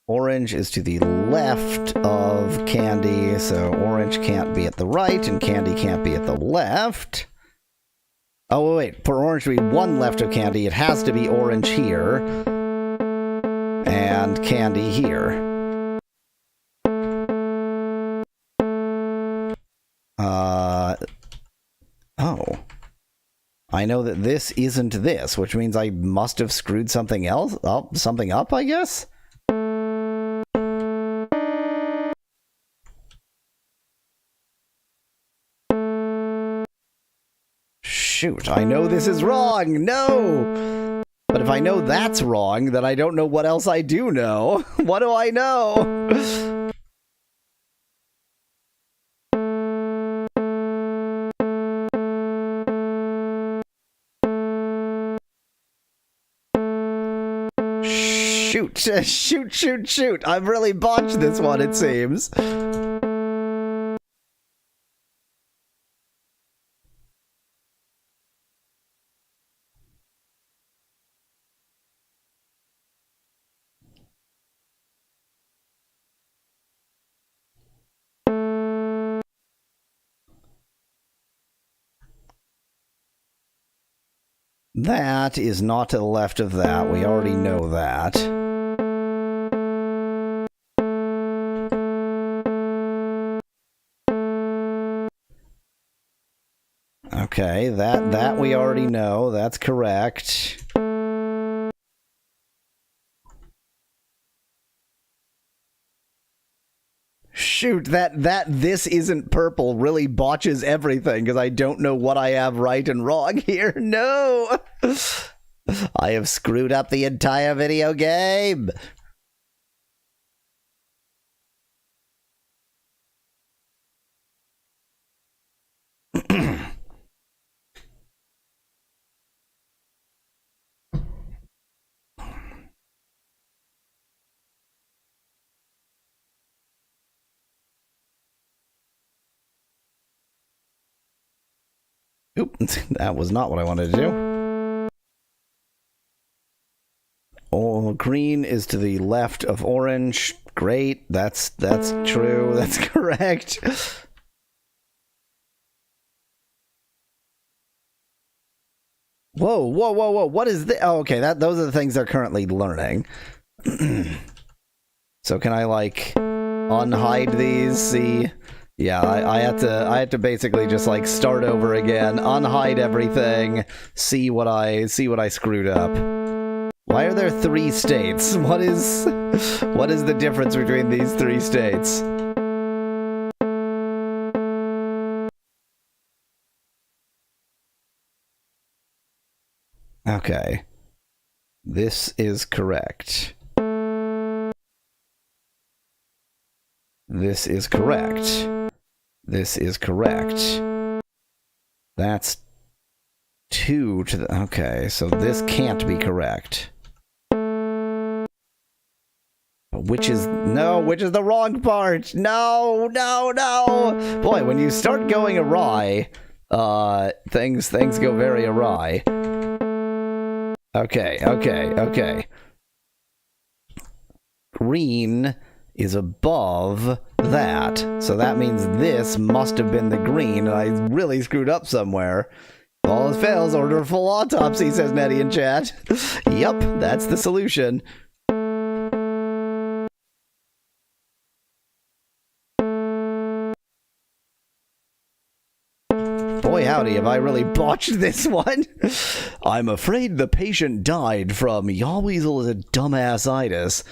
A: Orange is to the left of candy, so orange can't be at the right, and candy can't be at the left. Oh, wait, for orange to be one left of candy, it has to be orange here, and candy here. I know that this isn't this, which means I must have screwed something else up, I guess? Shoot, I know this is wrong! No! But if I know that's wrong, then I don't know what else I do know. What do I know? Shoot. I've really botched this one, it seems. That is not to the left of that. We already know that. Okay, that we already know. That's correct. Shoot, that this isn't purple really botches everything because I don't know what I have right and wrong here. No! I have screwed up the entire video game. Oop, that was not what I wanted to do. Oh, green is to the left of orange. Great, that's true. That's correct. Whoa. What is this? Oh, okay, those are the things they're currently learning. So can I, like, unhide these? See? Yeah, I had to basically just, like, start over again, unhide everything, see what I screwed up. Why are there 3 states? What is the difference between these 3 states? Okay. This is correct. This is correct. This is correct. That's 2 to the... Okay, so this can't be correct. Which is... No, which is the wrong part? No! Boy, when you start going awry, things go very awry. Okay. Green is above that. So that means this must have been the green, and I really screwed up somewhere. If all else fails, order a full autopsy, says Nettie in chat. Yup, that's the solution. Boy howdy, have I really botched this one. I'm afraid the patient died from Yahweasel is a dumbass-itis.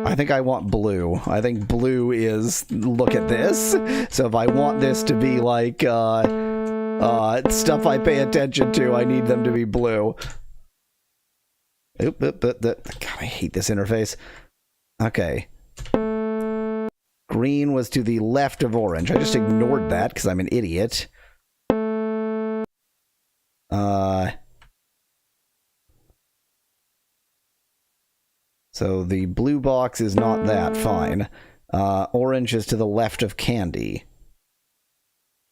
A: I think I want blue. I think blue is, look at this. So if I want this to be like, stuff I pay attention to, I need them to be blue. God, I hate this interface. Okay. Green was to the left of orange. I just ignored that because I'm an idiot. So the blue box is not that, fine. Orange is to the left of candy.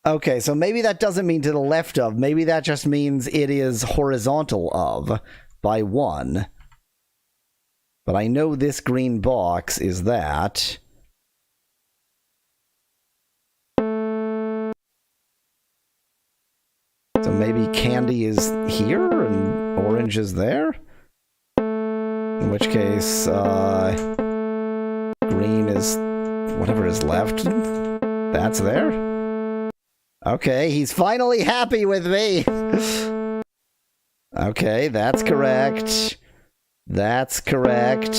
A: Okay, so maybe that doesn't mean to the left of. Maybe that just means it is horizontal of by 1. But I know this green box is that. So maybe candy is here and orange is there? In which case, Green is whatever is left. That's there. Okay, he's finally happy with me. Okay, that's correct. That's correct.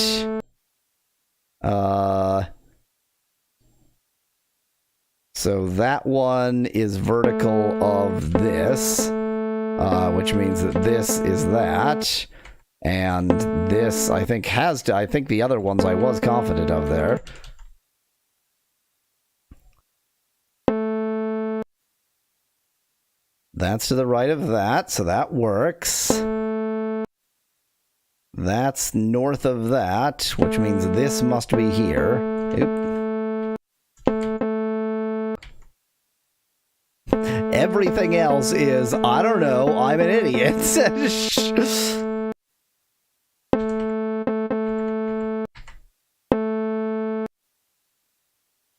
A: So that one is vertical of this, which means that this is that. And this, I think, has to... I think the other ones I was confident of there. That's to the right of that, so that works. That's north of that, which means this must be here. Oop. Everything else is, I don't know, I'm an idiot.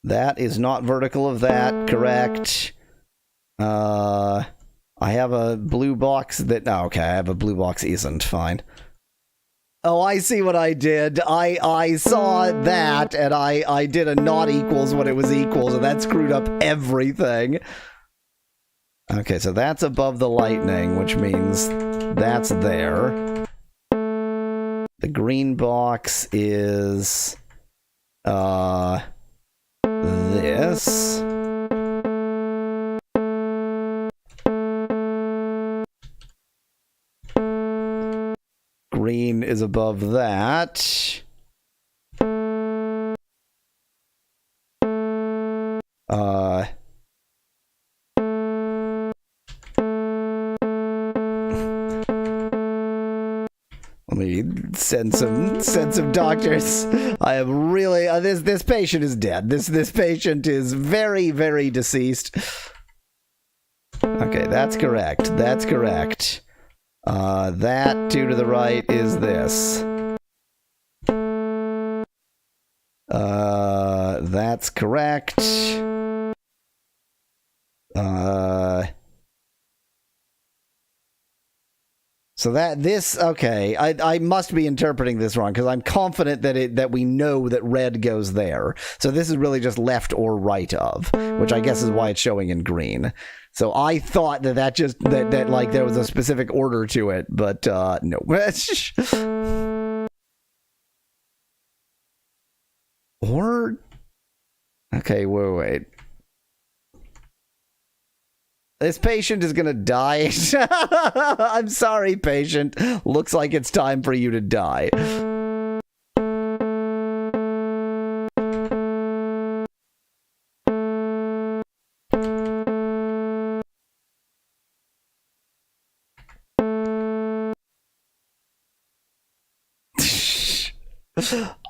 A: That is not vertical of that, correct. I have a blue box that... Oh, okay, I have a blue box isn't, fine. Oh, I see what I did. I saw that, and I did a not equals when it was equals, and that screwed up everything. Okay, so that's above the lightning, which means that's there. The green box is... this. Green is above that. Let me send some doctors. I am really this patient is dead. This patient is very, very deceased. Okay, that's correct. That's correct. That two to the right is this. That's correct. So okay, I must be interpreting this wrong because I'm confident that we know that red goes there. So this is really just left or right of, which I guess is why it's showing in green. So I thought that like there was a specific order to it, but no. Or okay, wait. This patient is gonna die. I'm sorry, patient. Looks like it's time for you to die.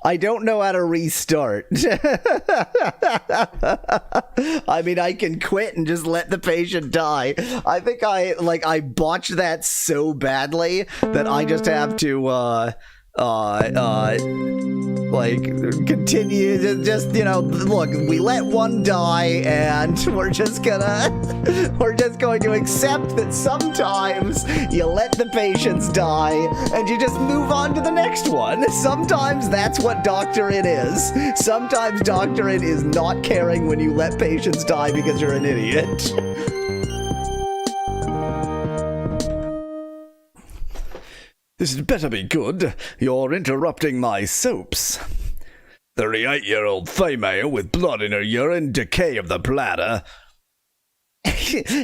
A: I don't know how to restart. I mean, I can quit and just let the patient die. I think I botched that so badly that I just have to like continue. Just, you know, look, we let one die, and we're just going to accept that sometimes you let the patients die and you just move on to the next one. Sometimes that's what doctorate is. Sometimes doctorate is not caring when you let patients die because you're an idiot.
B: This had better be good. You're interrupting my soaps. 38-year-old female with blood in her urine, decay of the bladder.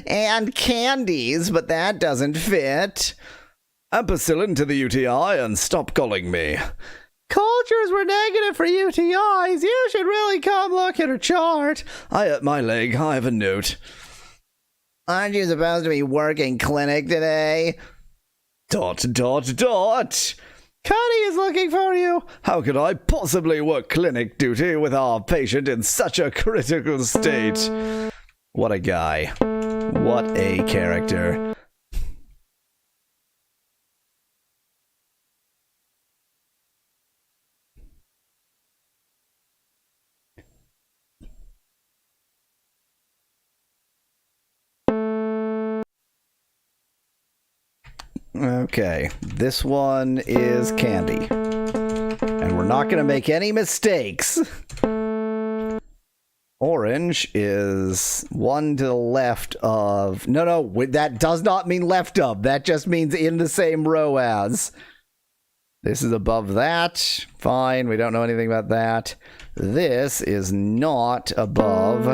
A: And candies, but that doesn't fit.
B: Ampicillin to the UTI and stop calling me.
A: Cultures were negative for UTIs. You should really come look at her chart.
B: I hurt my leg. I have a note.
A: Aren't you supposed to be working clinic today? ...
B: Cuddy
A: is looking for you.
B: How could I possibly work clinic duty with our patient in such a critical state?
A: What a guy. What a character. Okay, this one is candy. And we're not going to make any mistakes. Orange is one to the left of... No, that does not mean left of. That just means in the same row as. This is above that. Fine, we don't know anything about that. This is not above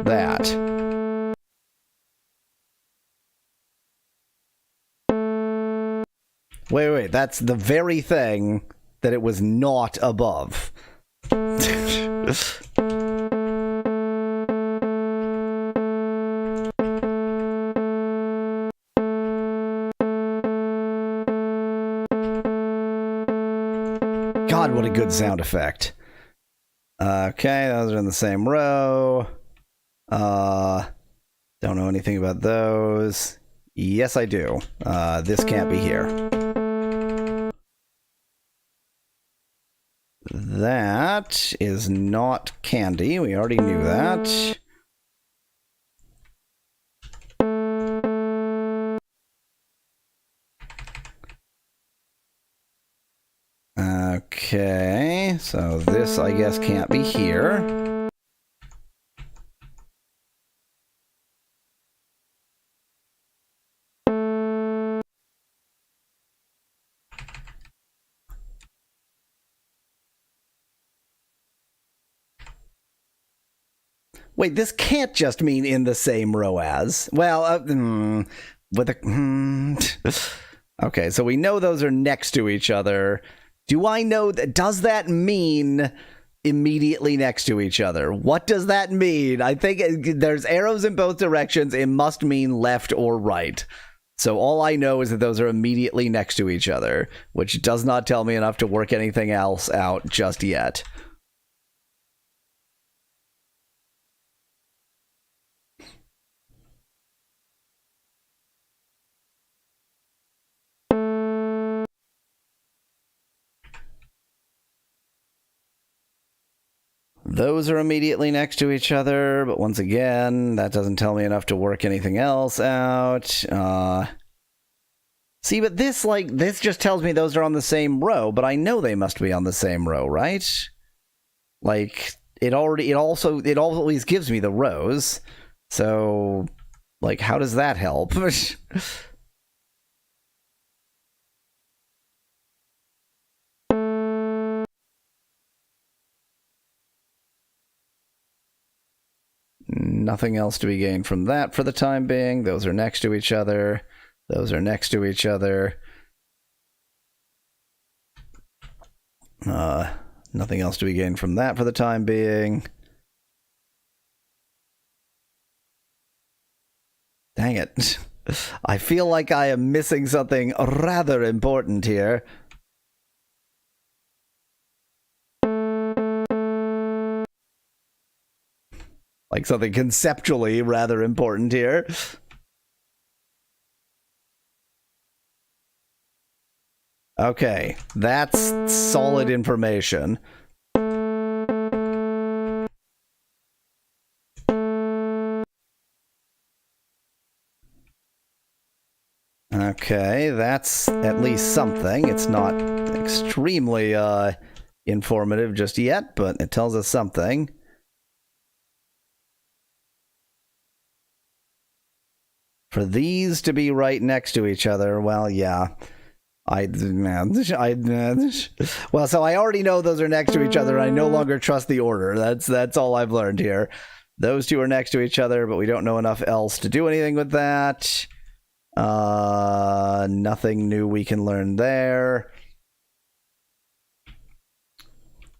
A: that. Wait, that's the very thing that it was not above. God, what a good sound effect. Okay, those are in the same row. Don't know anything about those. Yes, I do. This can't be here. That is not candy. We already knew that. Okay, so this, I guess, can't be here. Wait, this can't just mean in the same row as. Well, with a... Okay, so we know those are next to each other. Do I know that? Does that mean immediately next to each other? What does that mean? I think there's arrows in both directions. It must mean left or right. So all I know is that those are immediately next to each other, which does not tell me enough to work anything else out just yet. Those are immediately next to each other, but once again, that doesn't tell me enough to work anything else out. See, but this just tells me those are on the same row, but I know they must be on the same row, right? Like, it always gives me the rows, so, like, how does that help? Nothing else to be gained from that for the time being. Those are next to each other. Those are next to each other. Nothing else to be gained from that for the time being. Dang it. I feel like I am missing something rather important here. Like something conceptually rather important here. Okay, that's solid information. Okay, that's at least something. It's not extremely informative just yet, but it tells us something. For these to be right next to each other, well, yeah. Well, so I already know those are next to each other. I no longer trust the order. That's all I've learned here. Those two are next to each other, but we don't know enough else to do anything with that. Nothing new we can learn there.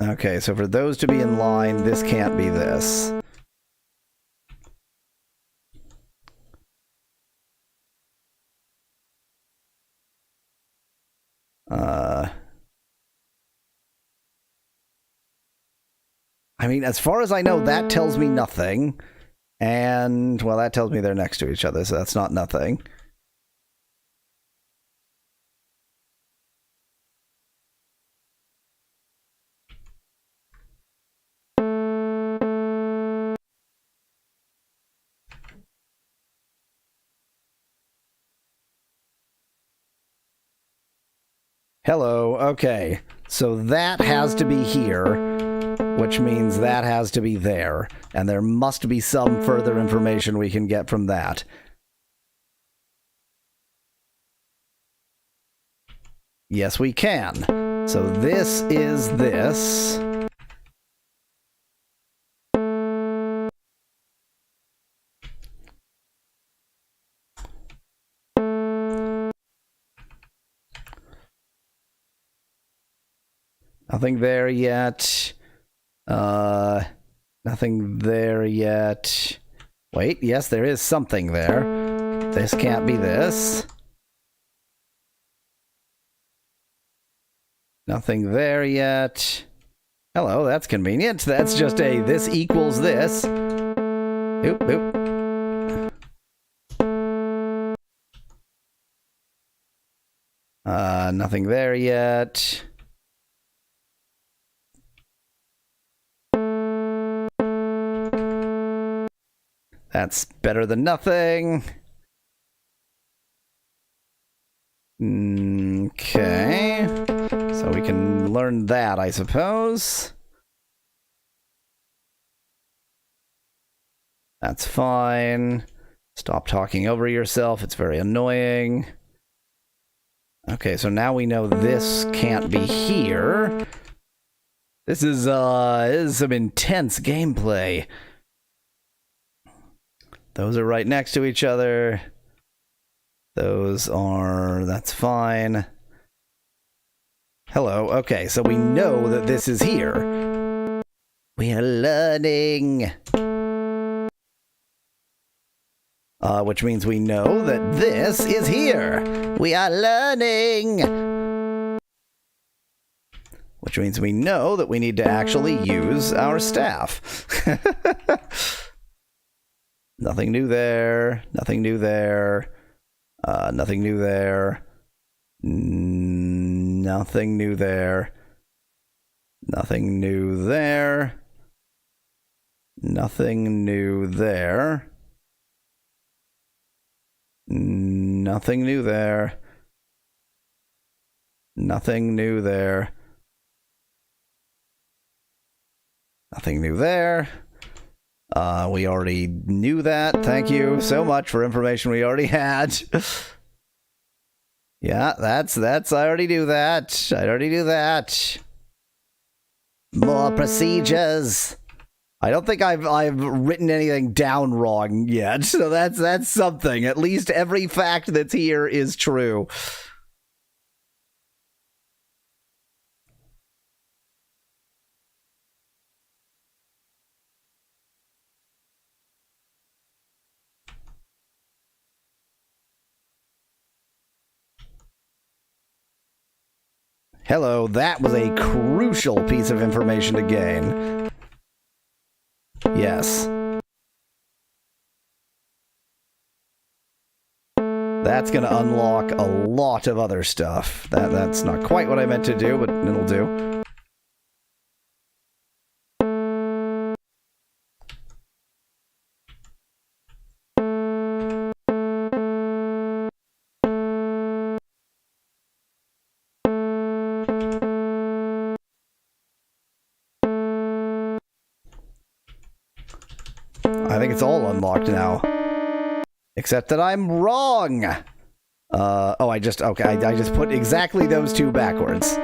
A: Okay, so for those to be in line, this can't be this. I mean, as far as I know, that tells me nothing. And, well, that tells me they're next to each other, so that's not nothing. Hello, okay. So that has to be here, which means that has to be there. And there must be some further information we can get from that. Yes, we can. So this is this. Nothing there yet. Nothing there yet. Wait, yes, there is something there. This can't be this. Nothing there yet. Hello, that's convenient. That's just a this equals this. Oop, oop. Nothing there yet. That's better than nothing. Okay. So we can learn that, I suppose. That's fine. Stop talking over yourself. It's very annoying. Okay, so now we know this can't be here. This is some intense gameplay. Those are right next to each other. That's fine. Hello, okay, so we know that this is here. We are learning. Which means we know that this is here. We are learning. Which means we know that we need to actually use our staff. Nothing new there. Nothing new there. Nothing new there. Nothing new there. Nothing new there. Nothing new there. Nothing new there. Nothing new there. Nothing new there. We already knew that. Thank you so much for information we already had. Yeah, that's, I already knew that. I already knew that. More procedures. I don't think I've written anything down wrong yet, so that's something. At least every fact that's here is true. Hello, that was a crucial piece of information to gain. Yes. That's gonna unlock a lot of other stuff. That's not quite what I meant to do, but it'll do. I think it's all unlocked now. Except that I'm wrong! I just put exactly those two backwards.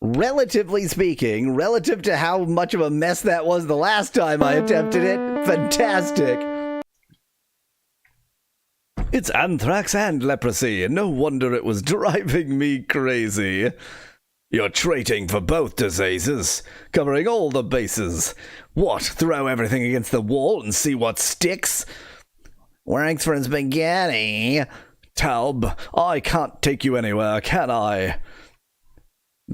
A: Relatively speaking, relative to how much of a mess that was the last time I attempted it, fantastic! It's anthrax and leprosy, no wonder it was driving me crazy. You're treating for both diseases, covering all the bases. What, throw everything against the wall and see what sticks? Works for spaghetti. Taub, I can't take you anywhere, can I?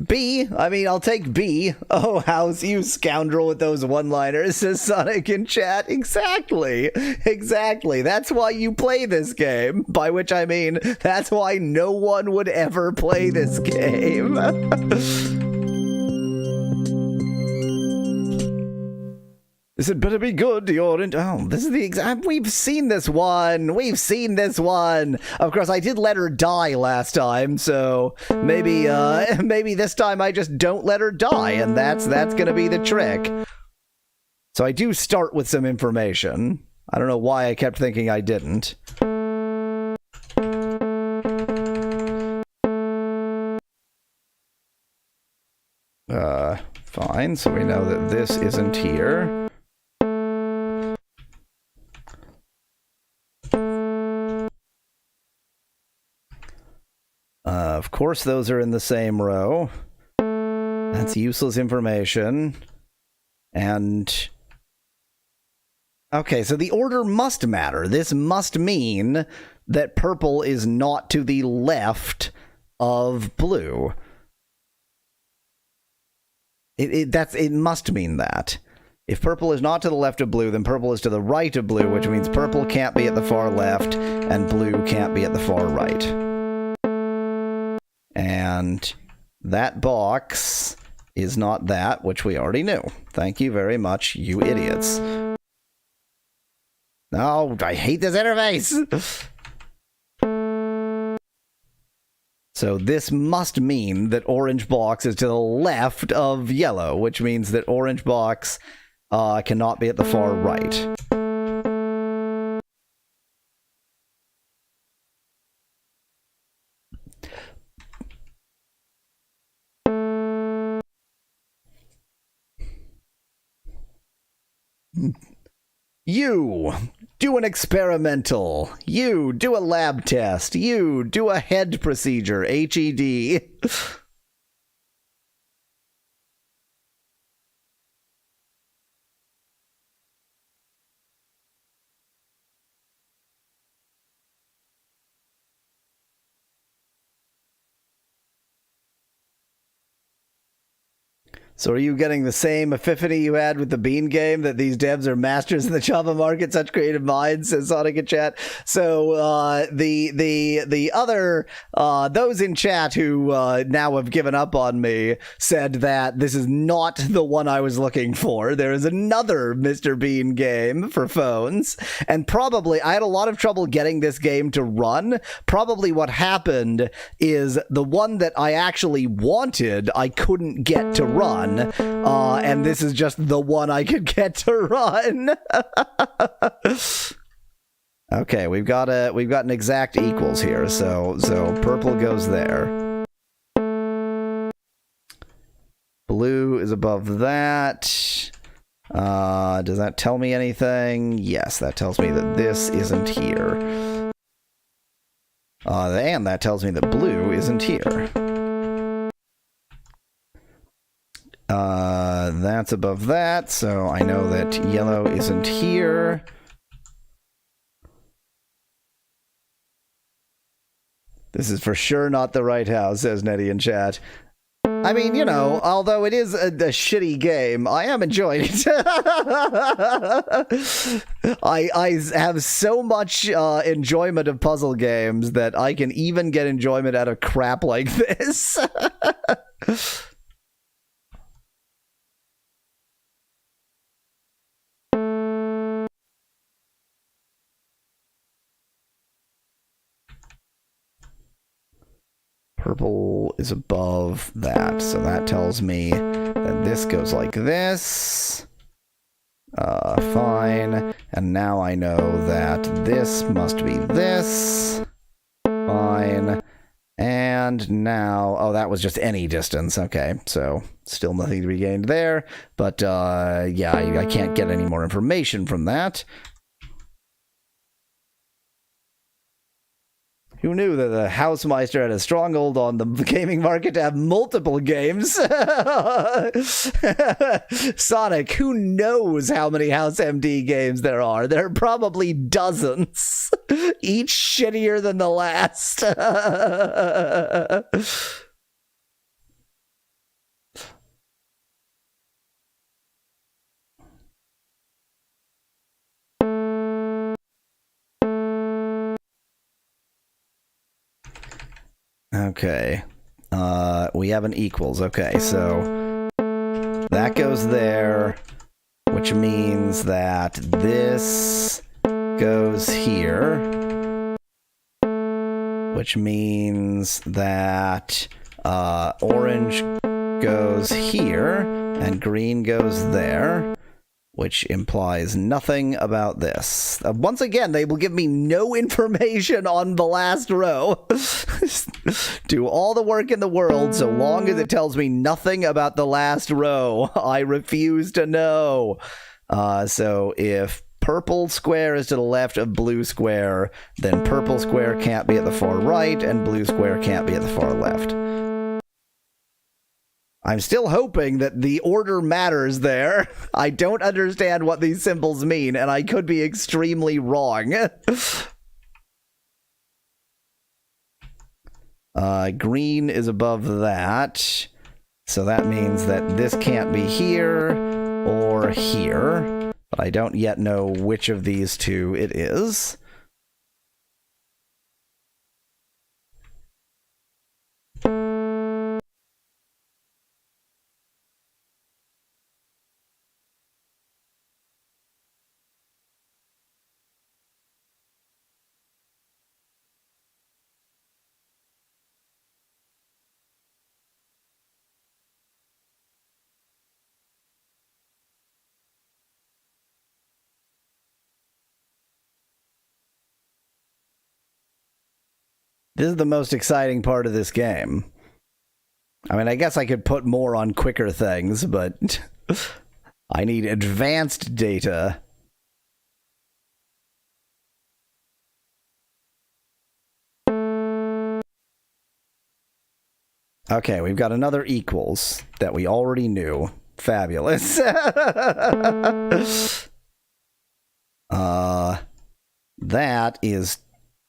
A: B? I mean, I'll take B. Oh, house, you scoundrel with those one-liners, says Sonic in chat. Exactly. Exactly. That's why you play this game. By which I mean, that's why no one would ever play this game. This had better be good, the orange. Oh, this is the exact. We've seen this one. We've seen this one. Of course, I did let her die last time, so maybe, maybe this time I just don't let her die, and that's gonna be the trick. So I do start with some information. I don't know why I kept thinking I didn't. Fine. So we know that this isn't here. Of course, those are in the same row. That's useless information. And... okay, so the order must matter. This must mean that purple is not to the left of blue. It must mean that. If purple is not to the left of blue, then purple is to the right of blue, which means purple can't be at the far left, and blue can't be at the far right. And that box is not that, which we already knew. Thank you very much, you idiots. No, I hate this interface! So this must mean that orange box is to the left of yellow, which means that orange box cannot be at the far right. You do an experimental. You do a lab test. You do a head procedure. HED. So are you getting the same epiphany you had with the Bean game, that these devs are masters in the Java market, such creative minds, says Sonic in chat? So the other, those in chat who now have given up on me said that this is not the one I was looking for. There is another Mr. Bean game for phones, and probably, I had a lot of trouble getting this game to run. Probably what happened is the one that I actually wanted, I couldn't get to run. And this is just the one I could get to run. Okay, we've got an exact equals here, so purple goes there. Blue is above that. Does that tell me anything? Yes, that tells me that this isn't here. And that tells me that blue isn't here. That's above that, so I know that yellow isn't here. This is for sure not the right house, says Nettie in chat. I mean, you know, although it is a shitty game, I am enjoying it. I have so much enjoyment of puzzle games that I can even get enjoyment out of crap like this. Purple is above that, so that tells me that this goes like this. Fine. And now I know that this must be this. Fine. And now... oh, that was just any distance. Okay, so still nothing to be gained there. But, yeah, I can't get any more information from that. Who knew that the Housemeister had a stronghold on the gaming market to have multiple games? Sonic, who knows how many House MD games there are? There are probably dozens, each shittier than the last. Okay, we have an equals. Okay, so that goes there. which means that this goes here, which means that orange goes here, and green goes there, which implies nothing about this. Once again, they will give me no information on the last row. Do all the work in the world so long as it tells me nothing about the last row. I refuse to know. So if purple square is to the left of blue square, then purple square can't be at the far right, and blue square can't be at the far left. I'm still hoping that the order matters there. I don't understand what these symbols mean, and I could be extremely wrong. Green is above that, so that means that this can't be here or here, but I don't yet know which of these two it is. This is the most exciting part of this game. I mean, I guess I could put more on quicker things, but I need advanced data. Okay, we've got another equals that we already knew. Fabulous. That is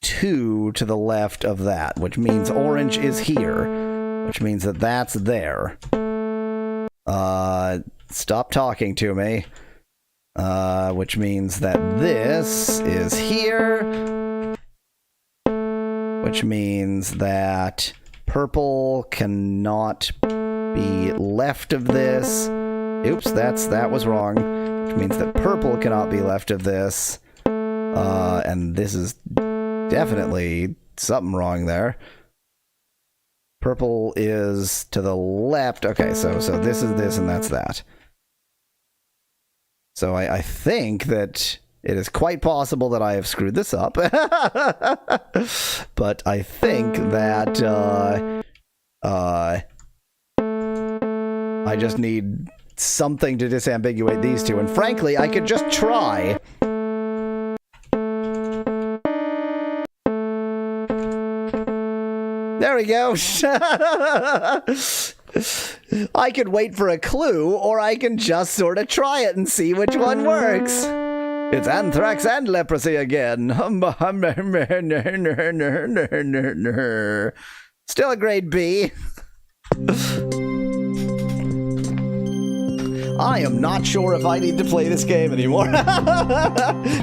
A: 2 to the left of that, which means orange is here, which means that that's there. Stop talking to me. Which means that this is here, which means that purple cannot be left of this. Oops, that was wrong. Which means that purple cannot be left of this. And this is definitely something wrong there. Purple is to the left. Okay, so this is this and that's that. So I think that it is quite possible that I have screwed this up. But I think that I just need something to disambiguate these two. And frankly, I could just try. There we go. I could wait for a clue, or I can just sort of try it and see which one works. It's anthrax and leprosy again. Still a grade B. I am not sure if I need to play this game anymore.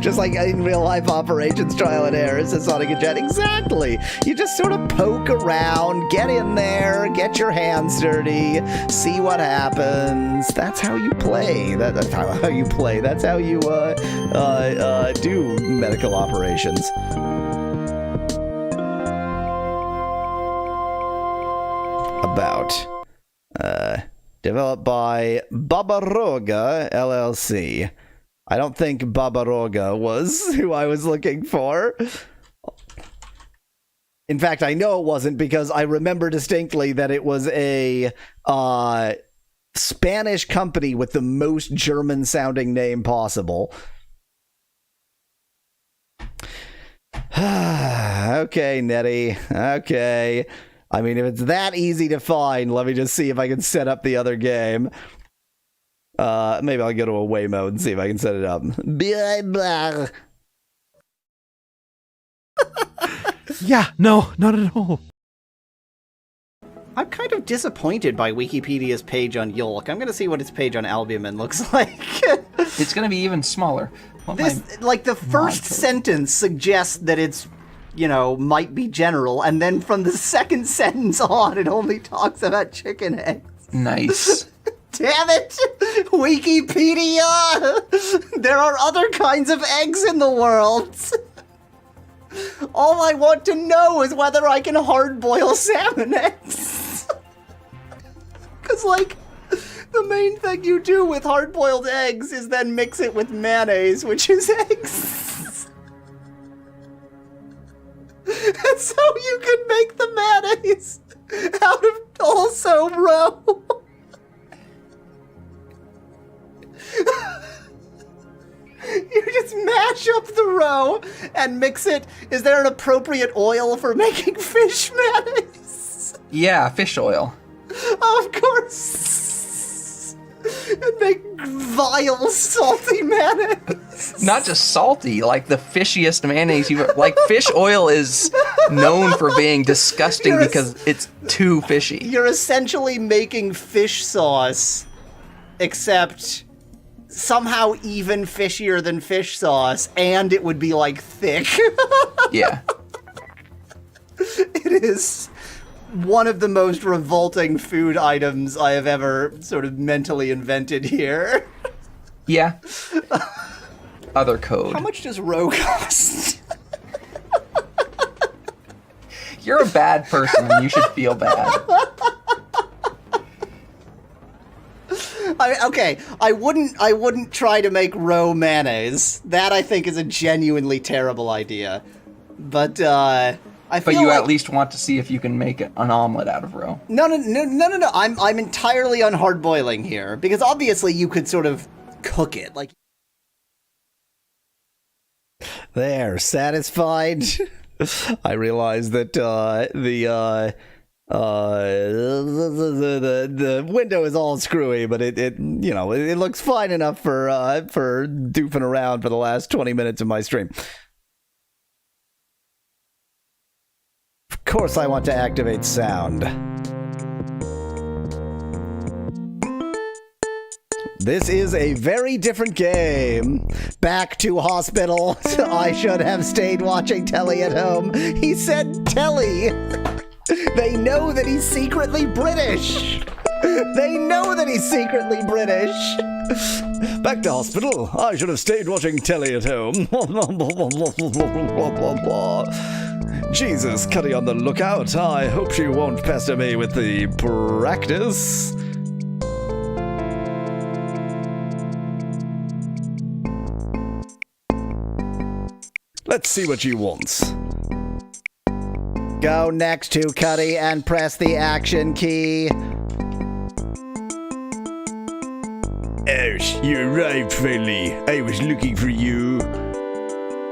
A: Just like in real life operations, trial and error, says Sonic and Jet. Exactly. You just sort of poke around, get in there, get your hands dirty, see what happens. That's how you play. That's how you play. That's how you do medical operations. Developed by Babaroga LLC. I don't think Babaroga was who I was looking for. In fact, I know it wasn't, because I remember distinctly that it was a Spanish company with the most German-sounding name possible. Okay, Nettie. Okay. I mean, if it's that easy to find, let me just see if I can set up the other game. Maybe I'll go to away mode and see if I can set it up.
J: Yeah, no, not at all.
A: I'm kind of disappointed by Wikipedia's page on Yolk. I'm going to see what its page on Albumin looks like.
G: It's going to be even smaller.
A: Like, the first sentence suggests that it's, you know, might be general, and then from the second sentence on, it only talks about chicken eggs.
G: Nice.
A: Damn it! Wikipedia! There are other kinds of eggs in the world. All I want to know is whether I can hard-boil salmon eggs. Because, like, the main thing you do with hard-boiled eggs is then mix it with mayonnaise, which is eggs. And so you can make the mayonnaise out of also roe. You just mash up the roe and mix it. Is there an appropriate oil for making fish mayonnaise?
G: Yeah, fish oil.
A: Of course. And make vile, salty mayonnaise.
G: Not just salty, like the fishiest mayonnaise you've ever... Like, fish oil is known for being disgusting because it's too fishy.
A: You're essentially making fish sauce, except somehow even fishier than fish sauce, and it would be, like, thick.
G: Yeah.
A: It is one of the most revolting food items I have ever sort of mentally invented here.
G: Yeah. Other code.
A: How much does roe cost?
G: You're a bad person and you should feel bad.
A: I wouldn't try to make roe mayonnaise. That I think is a genuinely terrible idea. But I feel
G: But you
A: like...
G: at least want to see if you can make an omelet out of roe.
A: No. I'm entirely on hard boiling here because obviously you could sort of cook it like.
E: There, satisfied? I realize that the window is all screwy, but it looks fine enough for doofing around for the last 20 minutes of my stream. Of course I want to activate sound. This is a very different game. Back to hospital. I should have stayed watching telly at home. He said telly. They know that he's secretly British. They know that he's secretly British.
B: Back to hospital. I should have stayed watching telly at home. Jesus, Cuddy on the lookout. I hope she won't pester me with the practice. Let's see what she wants.
E: Go next to Cuddy and press the action key.
B: Oh, you arrived finally. I was looking for you.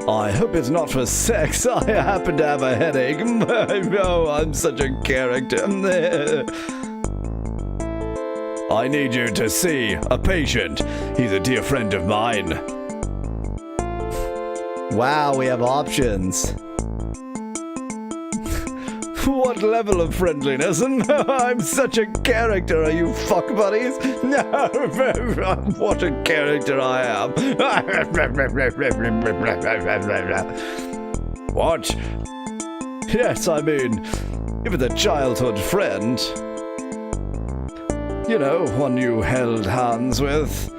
B: I hope it's not for sex. I happen to have a headache. Oh, I'm such a character. I need you to see a patient. He's a dear friend of mine.
E: Wow, we have options.
B: What level of friendliness? I'm such a character, are you fuck buddies? No, what a character I am. What? Yes, I mean, if it's a childhood friend. You know, one you held hands with.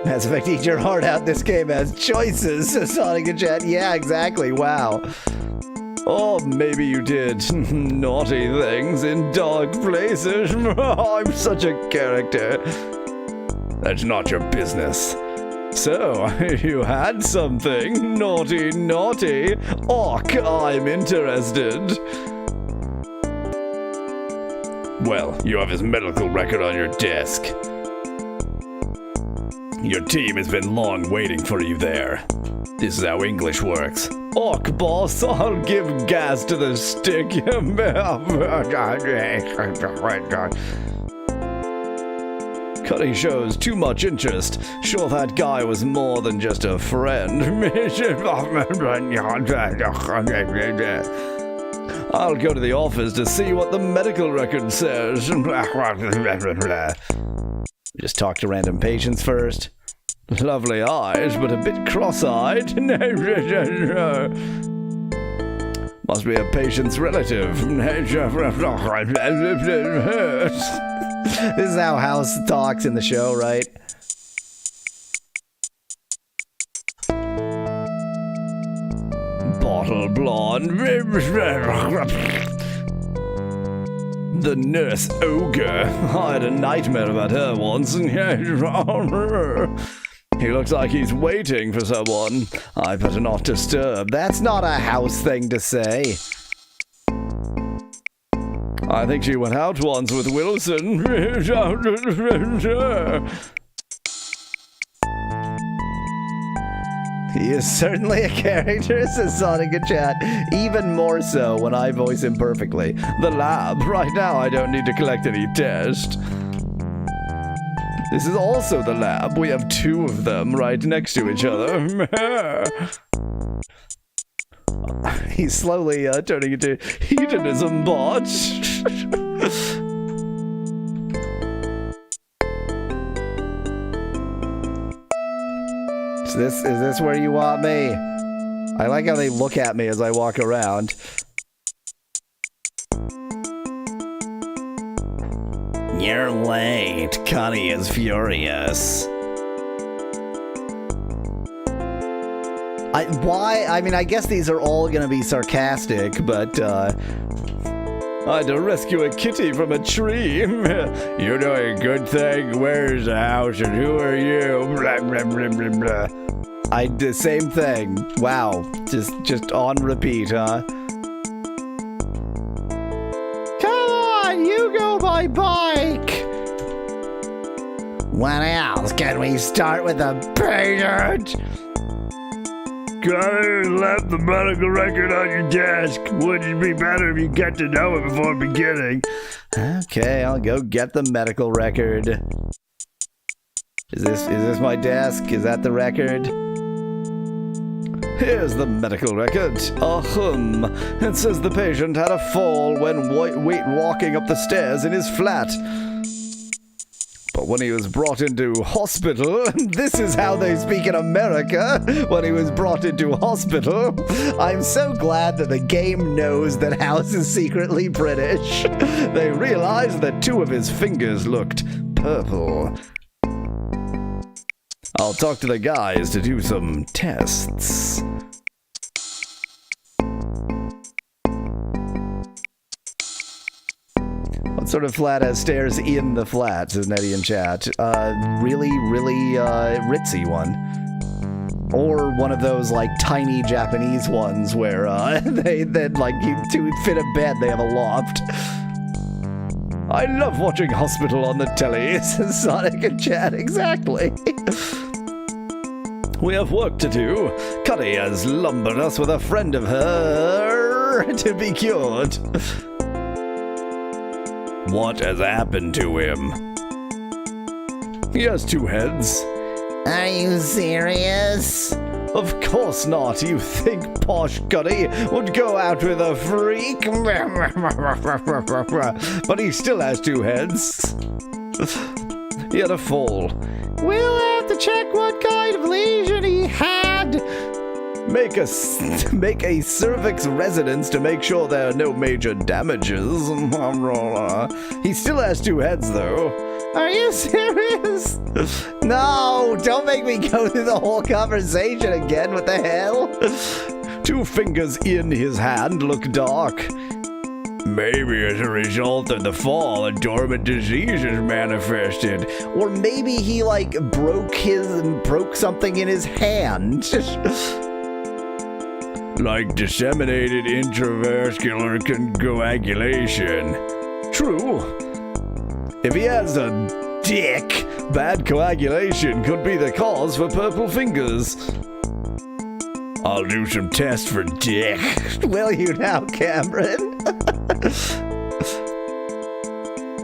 E: Mass Effect, eat your heart out. This game has choices. Sonic and Chat. Yeah, exactly. Wow.
B: Or maybe you did naughty things in dark places. I'm such a character. That's not your business. So, you had something. Naughty. Orc, I'm interested. Well, you have his medical record on your desk. Your team has been long waiting for you there. This is how English works. Orc boss, I'll give gas to the stick. Cuddy shows too much interest. Sure that guy was more than just a friend. I'll go to the office to see what the medical record says.
E: Just talk to random patients first.
B: Lovely eyes, but a bit cross-eyed. Must be a patient's relative.
A: This is how House talks in the show, right?
B: Bottle blonde. The nurse ogre. I had a nightmare about her once. He looks like he's waiting for someone. I better not disturb.
A: That's not a House thing to say.
B: I think she went out once with Wilson.
A: He is certainly a character, says Sonic in chat. Even more so when I voice him perfectly.
B: The lab. Right now I don't need to collect any test. This is also the lab. We have two of them right next to each other.
A: He's slowly turning into
B: hedonism bot.
A: Is this where you want me? I like how they look at me as I walk around.
B: You're late. Connie is furious.
A: Why? I mean, I guess these are all gonna be sarcastic, but,
B: I had to rescue a kitty from a tree. You're doing a good thing. Where's the house and who are you? Blah, blah, blah, blah, blah.
A: I did the same thing. Wow. Just on repeat, huh? Come on, you go by bike! What else? Can we start with a patient?
B: Gotta left the medical record on your desk. Wouldn't it be better if you get to know it before beginning?
A: Okay, I'll go get the medical record. Is this my desk? Is that the record?
B: Here's the medical record. It says the patient had a fall when walking up the stairs in his flat. But when he was brought into hospital,
A: this is how they speak in America. When he was brought into hospital, I'm so glad that the game knows that House is secretly British.
B: They realized that two of his fingers looked purple. I'll talk to the guys to do some tests.
A: What sort of flat has stairs in the flat, says Nettie in chat? Really ritzy one. Or one of those, like, tiny Japanese ones where, like, to fit a bed, they have a loft.
B: I love watching Hospital on the telly,
A: says Sonic in chat. Exactly.
B: We have work to do. Cuddy has lumbered us with a friend of her to be cured. What has happened to him? He has two heads.
A: Are you serious?
B: Of course not. You think posh Cuddy would go out with a freak? But he still has two heads. He had a fall.
A: We'll have to check what kind of lesion he had.
B: Make a cervix resonance to make sure there are no major damages. He still has two heads, though.
A: Are you serious? No, don't make me go through the whole conversation again. What the hell?
B: Two fingers in his hand look dark. Maybe as a result of the fall, a dormant disease is manifested.
A: Or maybe he, like, broke something in his hand.
B: Like disseminated intravascular coagulation. True. If he has a dick, bad coagulation could be the cause for purple fingers. I'll do some tests for dick.
A: Will you now, Cameron?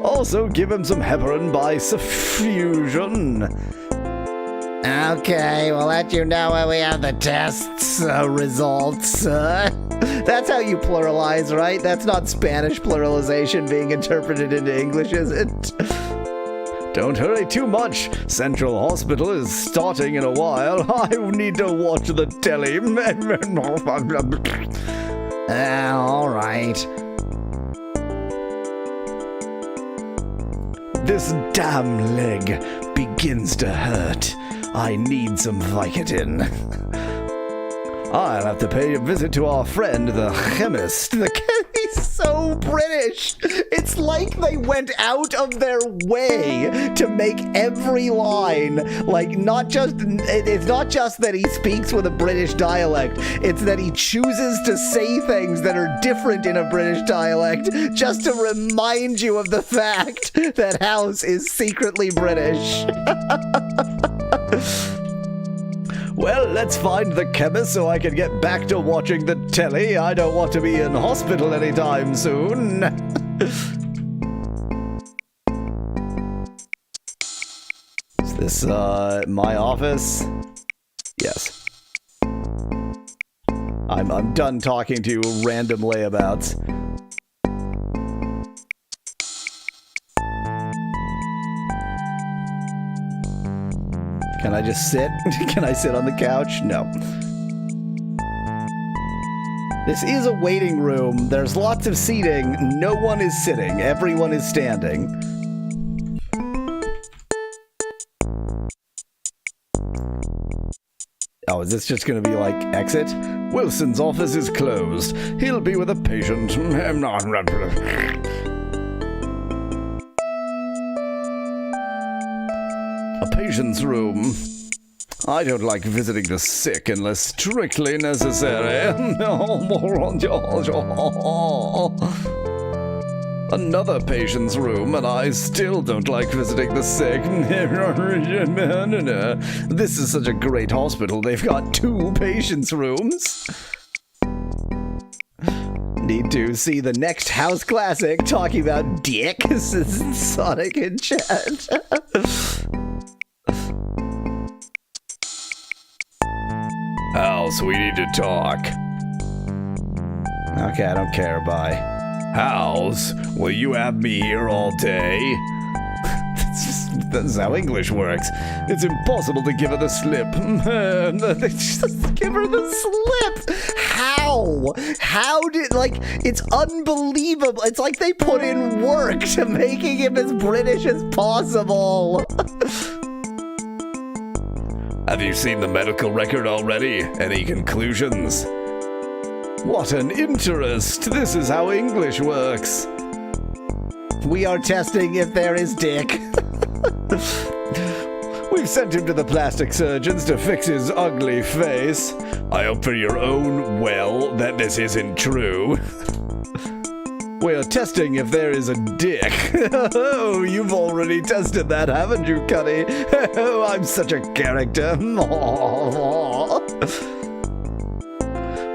B: Also, give him some heparin by suffusion.
A: Okay, we'll let you know when we have the tests results. That's how you pluralize, right? That's not Spanish pluralization being interpreted into English, is it?
B: Don't hurry too much. Central Hospital is starting in a while. I need to watch the telly.
A: All right.
B: This damn leg begins to hurt. I need some Vicodin. I'll have to pay a visit to our friend, the chemist.
E: He's so British. It's like they went out of their way to make every line like it's not just that he speaks with a British dialect, it's that he chooses to say things that are different in a British dialect just to remind you of the fact that House is secretly British.
B: Well, let's find the chemist so I can get back to watching the telly. I don't want to be in hospital anytime soon. Is this, my office? Yes. I'm done talking to random layabouts. Can I just sit? Can I sit on the couch? No. This is a waiting room. There's lots of seating. No one is sitting. Everyone is standing. Oh, is this just going to be like exit? Wilson's office is closed. He'll be with a patient. A patient's room. I don't like visiting the sick unless strictly necessary. Another patient's room, and I still don't like visiting the sick. This is such a great hospital. They've got 2 patients' rooms. Need to see the next House classic talking about dick. This is Sonic in chat. House, we need to talk. Okay, I don't care. Bye. House, will you have me here all day? That's how English works. It's impossible to give her the slip. They just give her the slip. How? How did, like, it's unbelievable. It's like they put in work to making him as British as possible. Have you seen the medical record already? Any conclusions? What an interest! This is how English works. We are testing if there is dick. We've sent him to the plastic surgeons to fix his ugly face. I hope for your own well that this isn't true. We're testing if there is a dick. Oh, you've already tested that, haven't you, Cuddy? Oh, I'm such a character.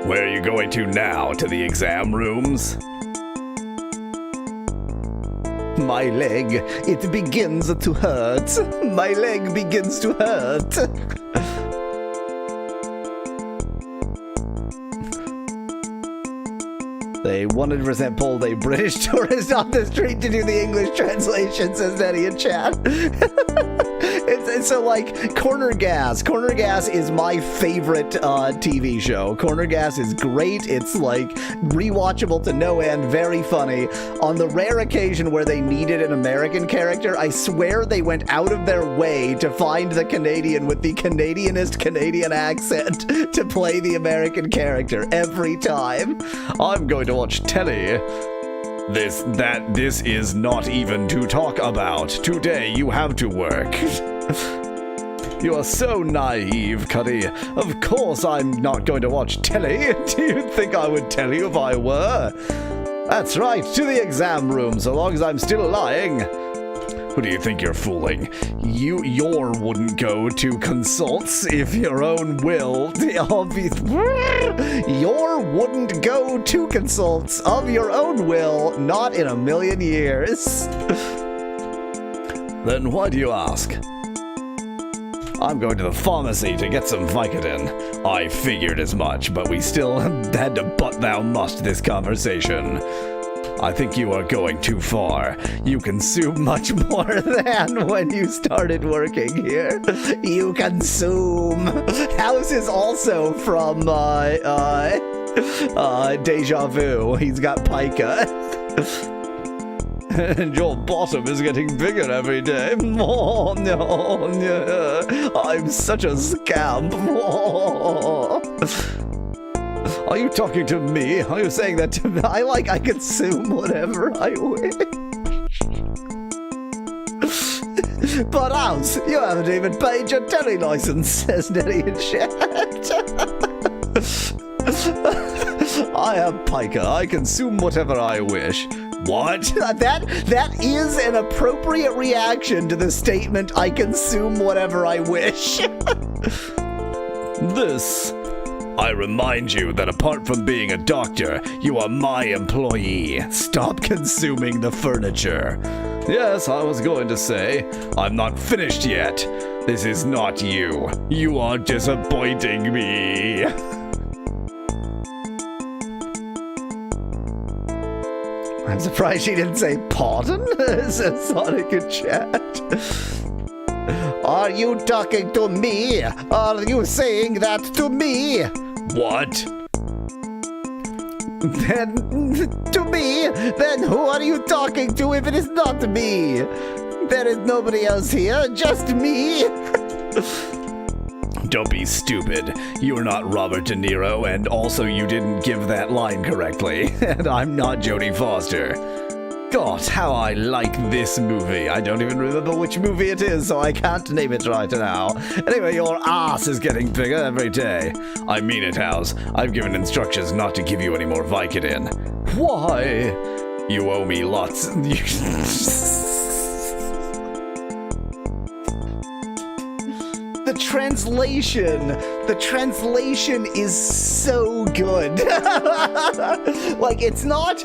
B: Where are you going to now? To the exam rooms? My leg, it begins to hurt. My leg begins to hurt. They 100% pulled a British tourist off the street to do the English translation, says Daddy in chat. It's so like Corner Gas. Corner Gas is my favorite TV show. Corner Gas is great. It's like rewatchable to no end, very funny. On the rare occasion where they needed an American character, I swear they went out of their way to find the Canadian with the Canadianist Canadian accent to play the American character every time. I'm going to watch telly. This is not even to talk about. Today you have to work. You are so naive, Cuddy. Of course I'm not going to watch telly. Do you think I would tell you if I were? That's right, to the exam room, so long as I'm still lying. Who do you think you're fooling? Your wouldn't go to consults if your own will. Your wouldn't go to consults of your own will, not in a million years. Then why do you ask? I'm going to the pharmacy to get some Vicodin. I figured as much, but we still had to but thou must this conversation. I think you are going too far. You consume much more than when you started working here. You consume. House is also from Déjà Vu. He's got pica. And your bottom is getting bigger every day. Oh, no, no. I'm such a scamp. Oh. Are you talking to me? Are you saying that to me? I consume whatever I wish. But House, you haven't even paid your telly license, says Nettie in chat. I am Piker. I consume whatever I wish. What? That is an appropriate reaction to the statement, I consume whatever I wish. I remind you that apart from being a doctor, you are my employee. Stop consuming the furniture. Yes, I was going to say, I'm not finished yet. This is not you. You are disappointing me.
A: I'm surprised she didn't say pardon, says Sonic in chat. Are you talking to me? Are you saying that to me?
B: What?
A: Then, to me? Then who are you talking to if it is not me? There is nobody else here, just me.
B: Don't be stupid. You're not Robert De Niro, and also you didn't give that line correctly. And I'm not Jodie Foster. God, how I like this movie. I don't even remember which movie it is, so I can't name it right now. Anyway, your ass is getting bigger every day. I mean it, House. I've given instructions not to give you any more Vicodin. Why? You owe me lots.
A: The translation is so good. Like, it's not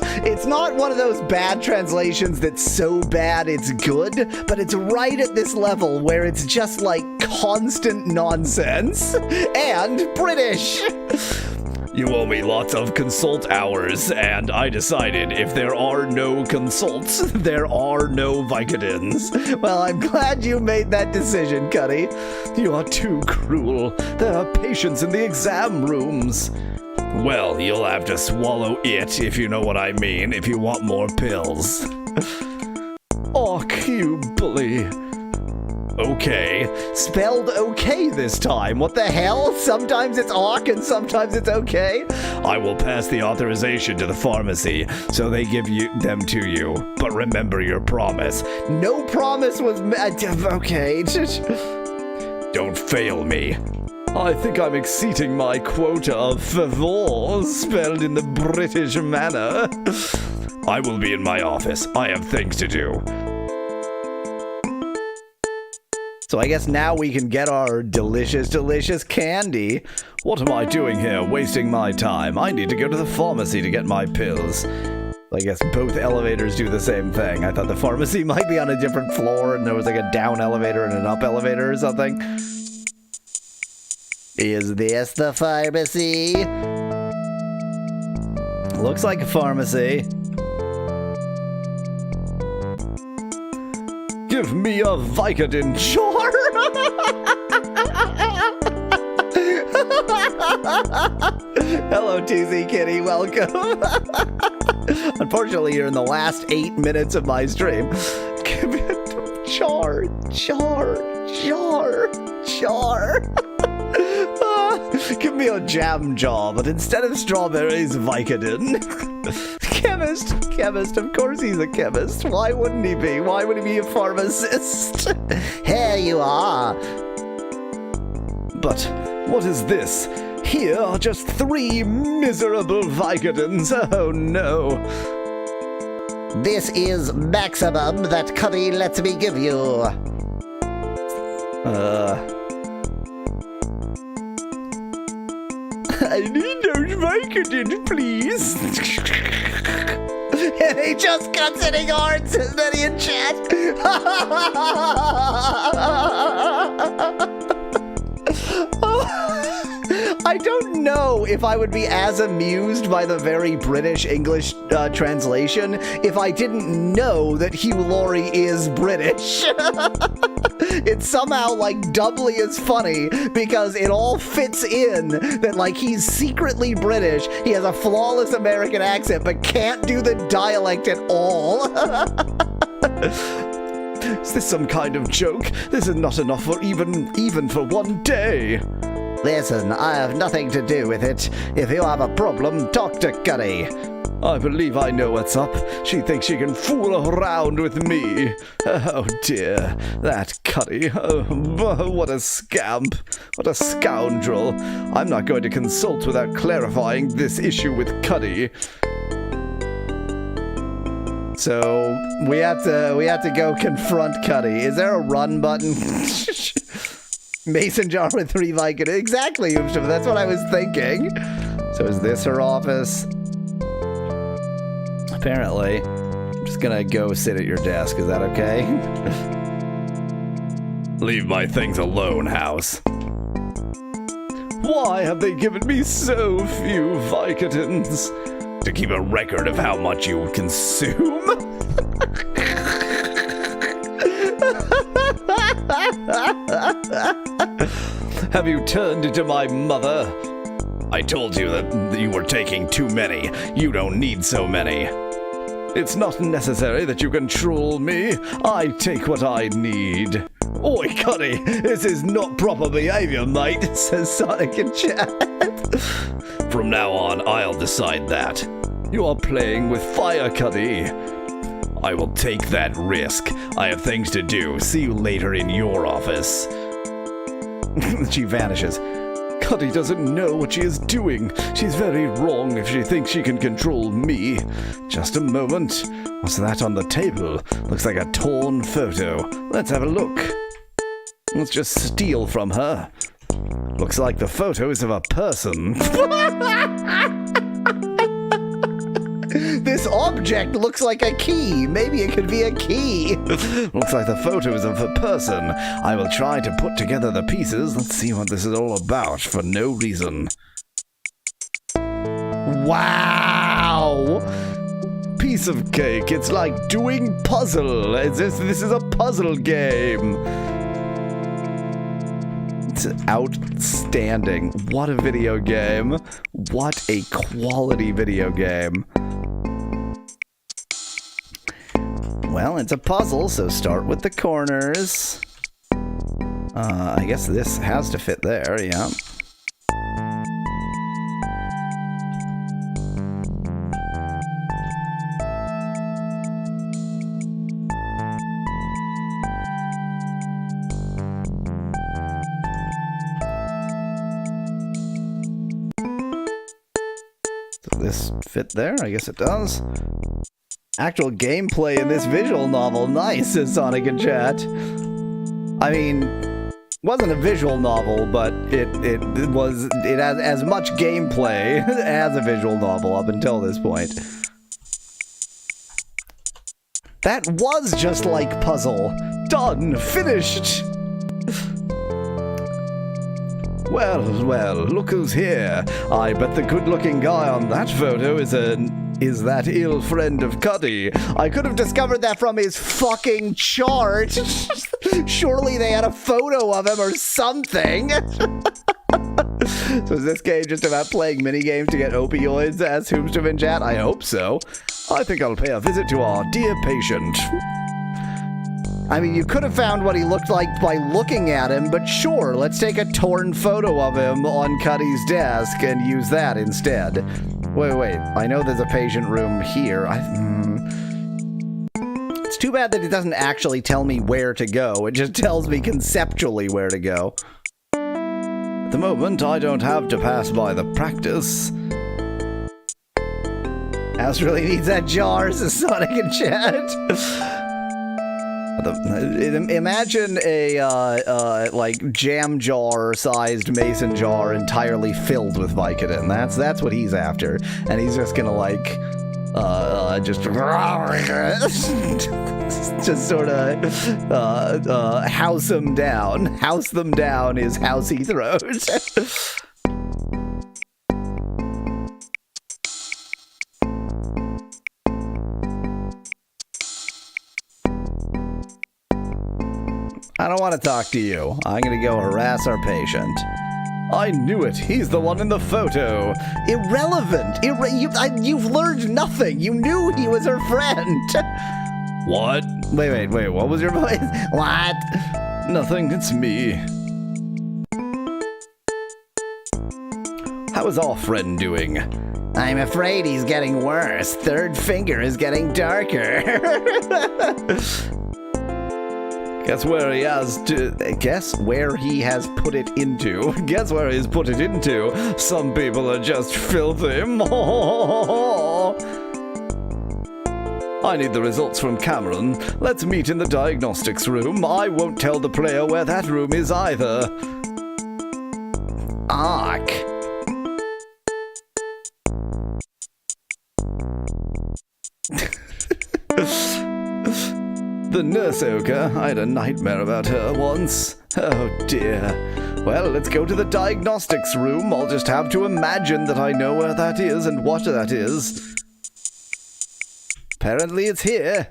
A: one of those bad translations that's so bad it's good, but it's right at this level where it's just like constant nonsense and British.
B: You owe me lots of consult hours, and I decided if there are no consults, there are no Vicodins.
A: Well, I'm glad you made that decision, Cuddy.
B: You are too cruel. There are patients in the exam rooms. Well, you'll have to swallow it, if you know what I mean, if you want more pills. Oh, you bully. Okay.
A: Spelled okay this time. What the hell? Sometimes it's awk and sometimes it's okay.
B: I will pass the authorization to the pharmacy so they give them to you. But remember your promise.
A: No promise was okay.
B: Don't fail me. I think I'm exceeding my quota of favors spelled in the British manner. I will be in my office. I have things to do.
A: So I guess now we can get our delicious, delicious candy.
B: What am I doing here, wasting my time? I need to go to the pharmacy to get my pills.
A: I guess both elevators do the same thing. I thought the pharmacy might be on a different floor and there was like a down elevator and an up elevator or something. Is this the pharmacy? Looks like a pharmacy.
B: Give me a Vicodin jar!
A: Hello, TZ Kitty, welcome. Unfortunately, you're in the last 8 minutes of my stream. Give me a jar. Give me a jam jar, but instead of strawberries, Vicodin. Chemist, of course he's a chemist. Why wouldn't he be? Why would he be a pharmacist? Here you are.
B: But what is this? Here are just 3 miserable Vicodins. Oh no.
A: This is maximum that Cuddy lets me give you.
B: I need those Vicodins, please.
A: And he just cuts and ignores his Nettie in chat. I don't know if I would be as amused by the very British English translation if I didn't know that Hugh Laurie is British.
E: It's somehow like doubly as funny because it all fits in that like he's secretly British, he has a flawless American accent, but can't do the dialect at all.
B: Is this some kind of joke? This is not enough for even for one day.
E: Listen, I have nothing to do with it. If you have a problem, talk to Cuddy.
B: I believe I know what's up. She thinks she can fool around with me. Oh dear, that Cuddy. Oh, what a scamp. What a scoundrel. I'm not going to consult without clarifying this issue with Cuddy.
E: So we have to go confront Cuddy. Is there a run button? Mason jar with 3 Vicodin. Exactly, Oopshim. That's what I was thinking. So is this her office? Apparently. I'm just gonna go sit at your desk. Is that okay?
B: Leave my things alone, House. Why have they given me so few Vicodins? To keep a record of how much you consume? Have you turned into my mother? I told you that you were taking too many. You don't need so many. It's not necessary that you control me. I take what I need. Oi, Cuddy, this is not proper behavior, mate, says Sonic in chat. From now on, I'll decide that. You are playing with fire, Cuddy. I will take that risk. I have things to do. See you later in your office. She vanishes. Cuddy doesn't know what she is doing. She's very wrong if she thinks she can control me. Just a moment. What's that on the table? Looks like a torn photo. Let's have a look. Let's just steal from her. Looks like the photo is of a person.
E: This object looks like a key. Maybe it could be a key.
B: Looks like the photo is of a person. I will try to put together the pieces. Let's see what this is all about for no reason.
E: Wow.
B: Piece of cake. It's like doing puzzle. This is a puzzle game. It's outstanding. What a video game. What a quality video game.
E: Well, it's a puzzle, so start with the corners. I guess this has to fit there, yeah. Does this fit there? I guess it does. Actual gameplay in this visual novel. Nice, says Sonic in chat. I mean, wasn't a visual novel, but it has as much gameplay as a visual novel up until this point. That was just like puzzle. Done. Finished.
B: Well, look who's here. I bet the good-looking guy on that photo is that ill friend of Cuddy.
E: I could have discovered that from his fucking chart. Surely they had a photo of him or something. So is this game just about playing minigames to get opioids, as Hoopstrom in chat? I hope so.
B: I think I'll pay a visit to our dear patient.
E: I mean, you could have found what he looked like by looking at him, but sure, let's take a torn photo of him on Cuddy's desk and use that instead. Wait, I know there's a patient room here. It's too bad that it doesn't actually tell me where to go. It just tells me conceptually where to go.
B: At the moment, I don't have to pass by the practice.
E: House really needs that jar, says Sonic in chat. Imagine a like jam jar sized mason jar entirely filled with Vicodin. That's what he's after, and he's just gonna like just sort of house them down. House them down is house he throws. I don't
A: don't want to talk to you. I'm gonna go harass our patient.
B: I knew it. He's the one in the photo.
A: Irrelevant. You've learned nothing. You knew he was her friend.
B: What?
A: Wait. What was your voice? What?
B: Nothing. It's me. How is our friend doing?
A: I'm afraid he's getting worse. Third finger is getting darker.
B: Guess where he has put it into. Guess where he's put it into. Some people are just filthy. I need the results from Cameron. Let's meet in the diagnostics room. I won't tell the player where that room is either.
A: Ark.
B: The nurse Oka, I had a nightmare about her once. Oh dear. Well, let's go to the diagnostics room. I'll just have to imagine that I know where that is and what that is. Apparently it's here.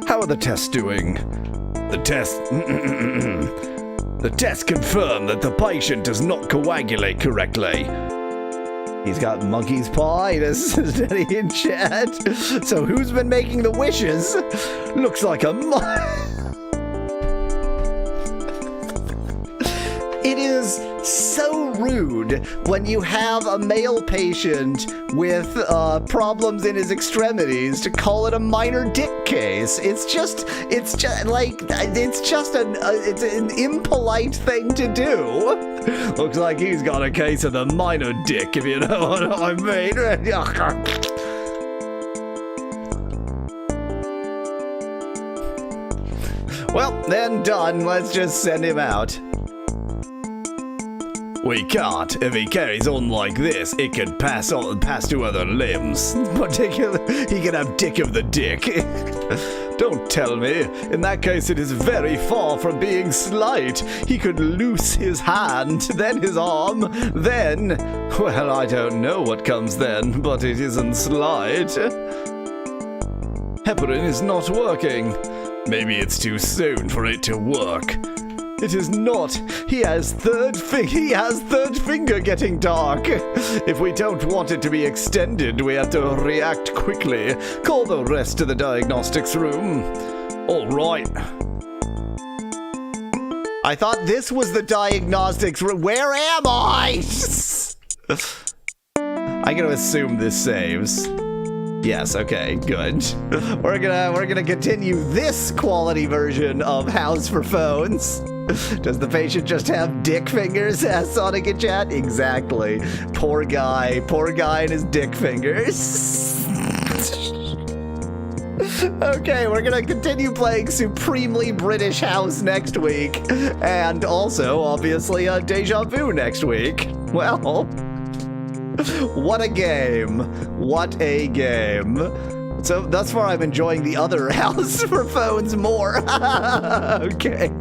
B: How are the tests doing? The tests confirm that the patient does not coagulate correctly.
A: He's got monkey's paw, says Daddy in chat. So who's been making the wishes?
B: Looks like a
A: It is so rude when you have a male patient with problems in his extremities to call it a minor dick case. It's an impolite thing to do.
B: Looks like he's got a case of the minor dick, if you know what I mean.
A: Well, then done. Let's just send him out.
B: We can't. If he carries on like this, it could pass to other limbs.
A: Particularly, he can have dick of the dick.
B: Don't tell me. In that case, it is very far from being slight. He could loose his hand, then his arm, then... Well, I don't know what comes then, but it isn't slight. Heparin is not working. Maybe it's too soon for it to work. It is not. He has third finger getting dark. If we don't want it to be extended, we have to react quickly. Call the rest to the diagnostics room. All right.
A: I thought this was the diagnostics room. Where am I? I'm gonna assume this saves. Yes, okay, good. We're gonna continue this quality version of House for Phones. Does the patient just have dick fingers? Asked Sonic in chat. Exactly. Poor guy and his dick fingers. Okay, we're gonna continue playing Supremely British House next week, and also, obviously, Déjà Vu next week. Well, what a game. What a game. So, thus far, I'm enjoying the other House for Phones more. Okay.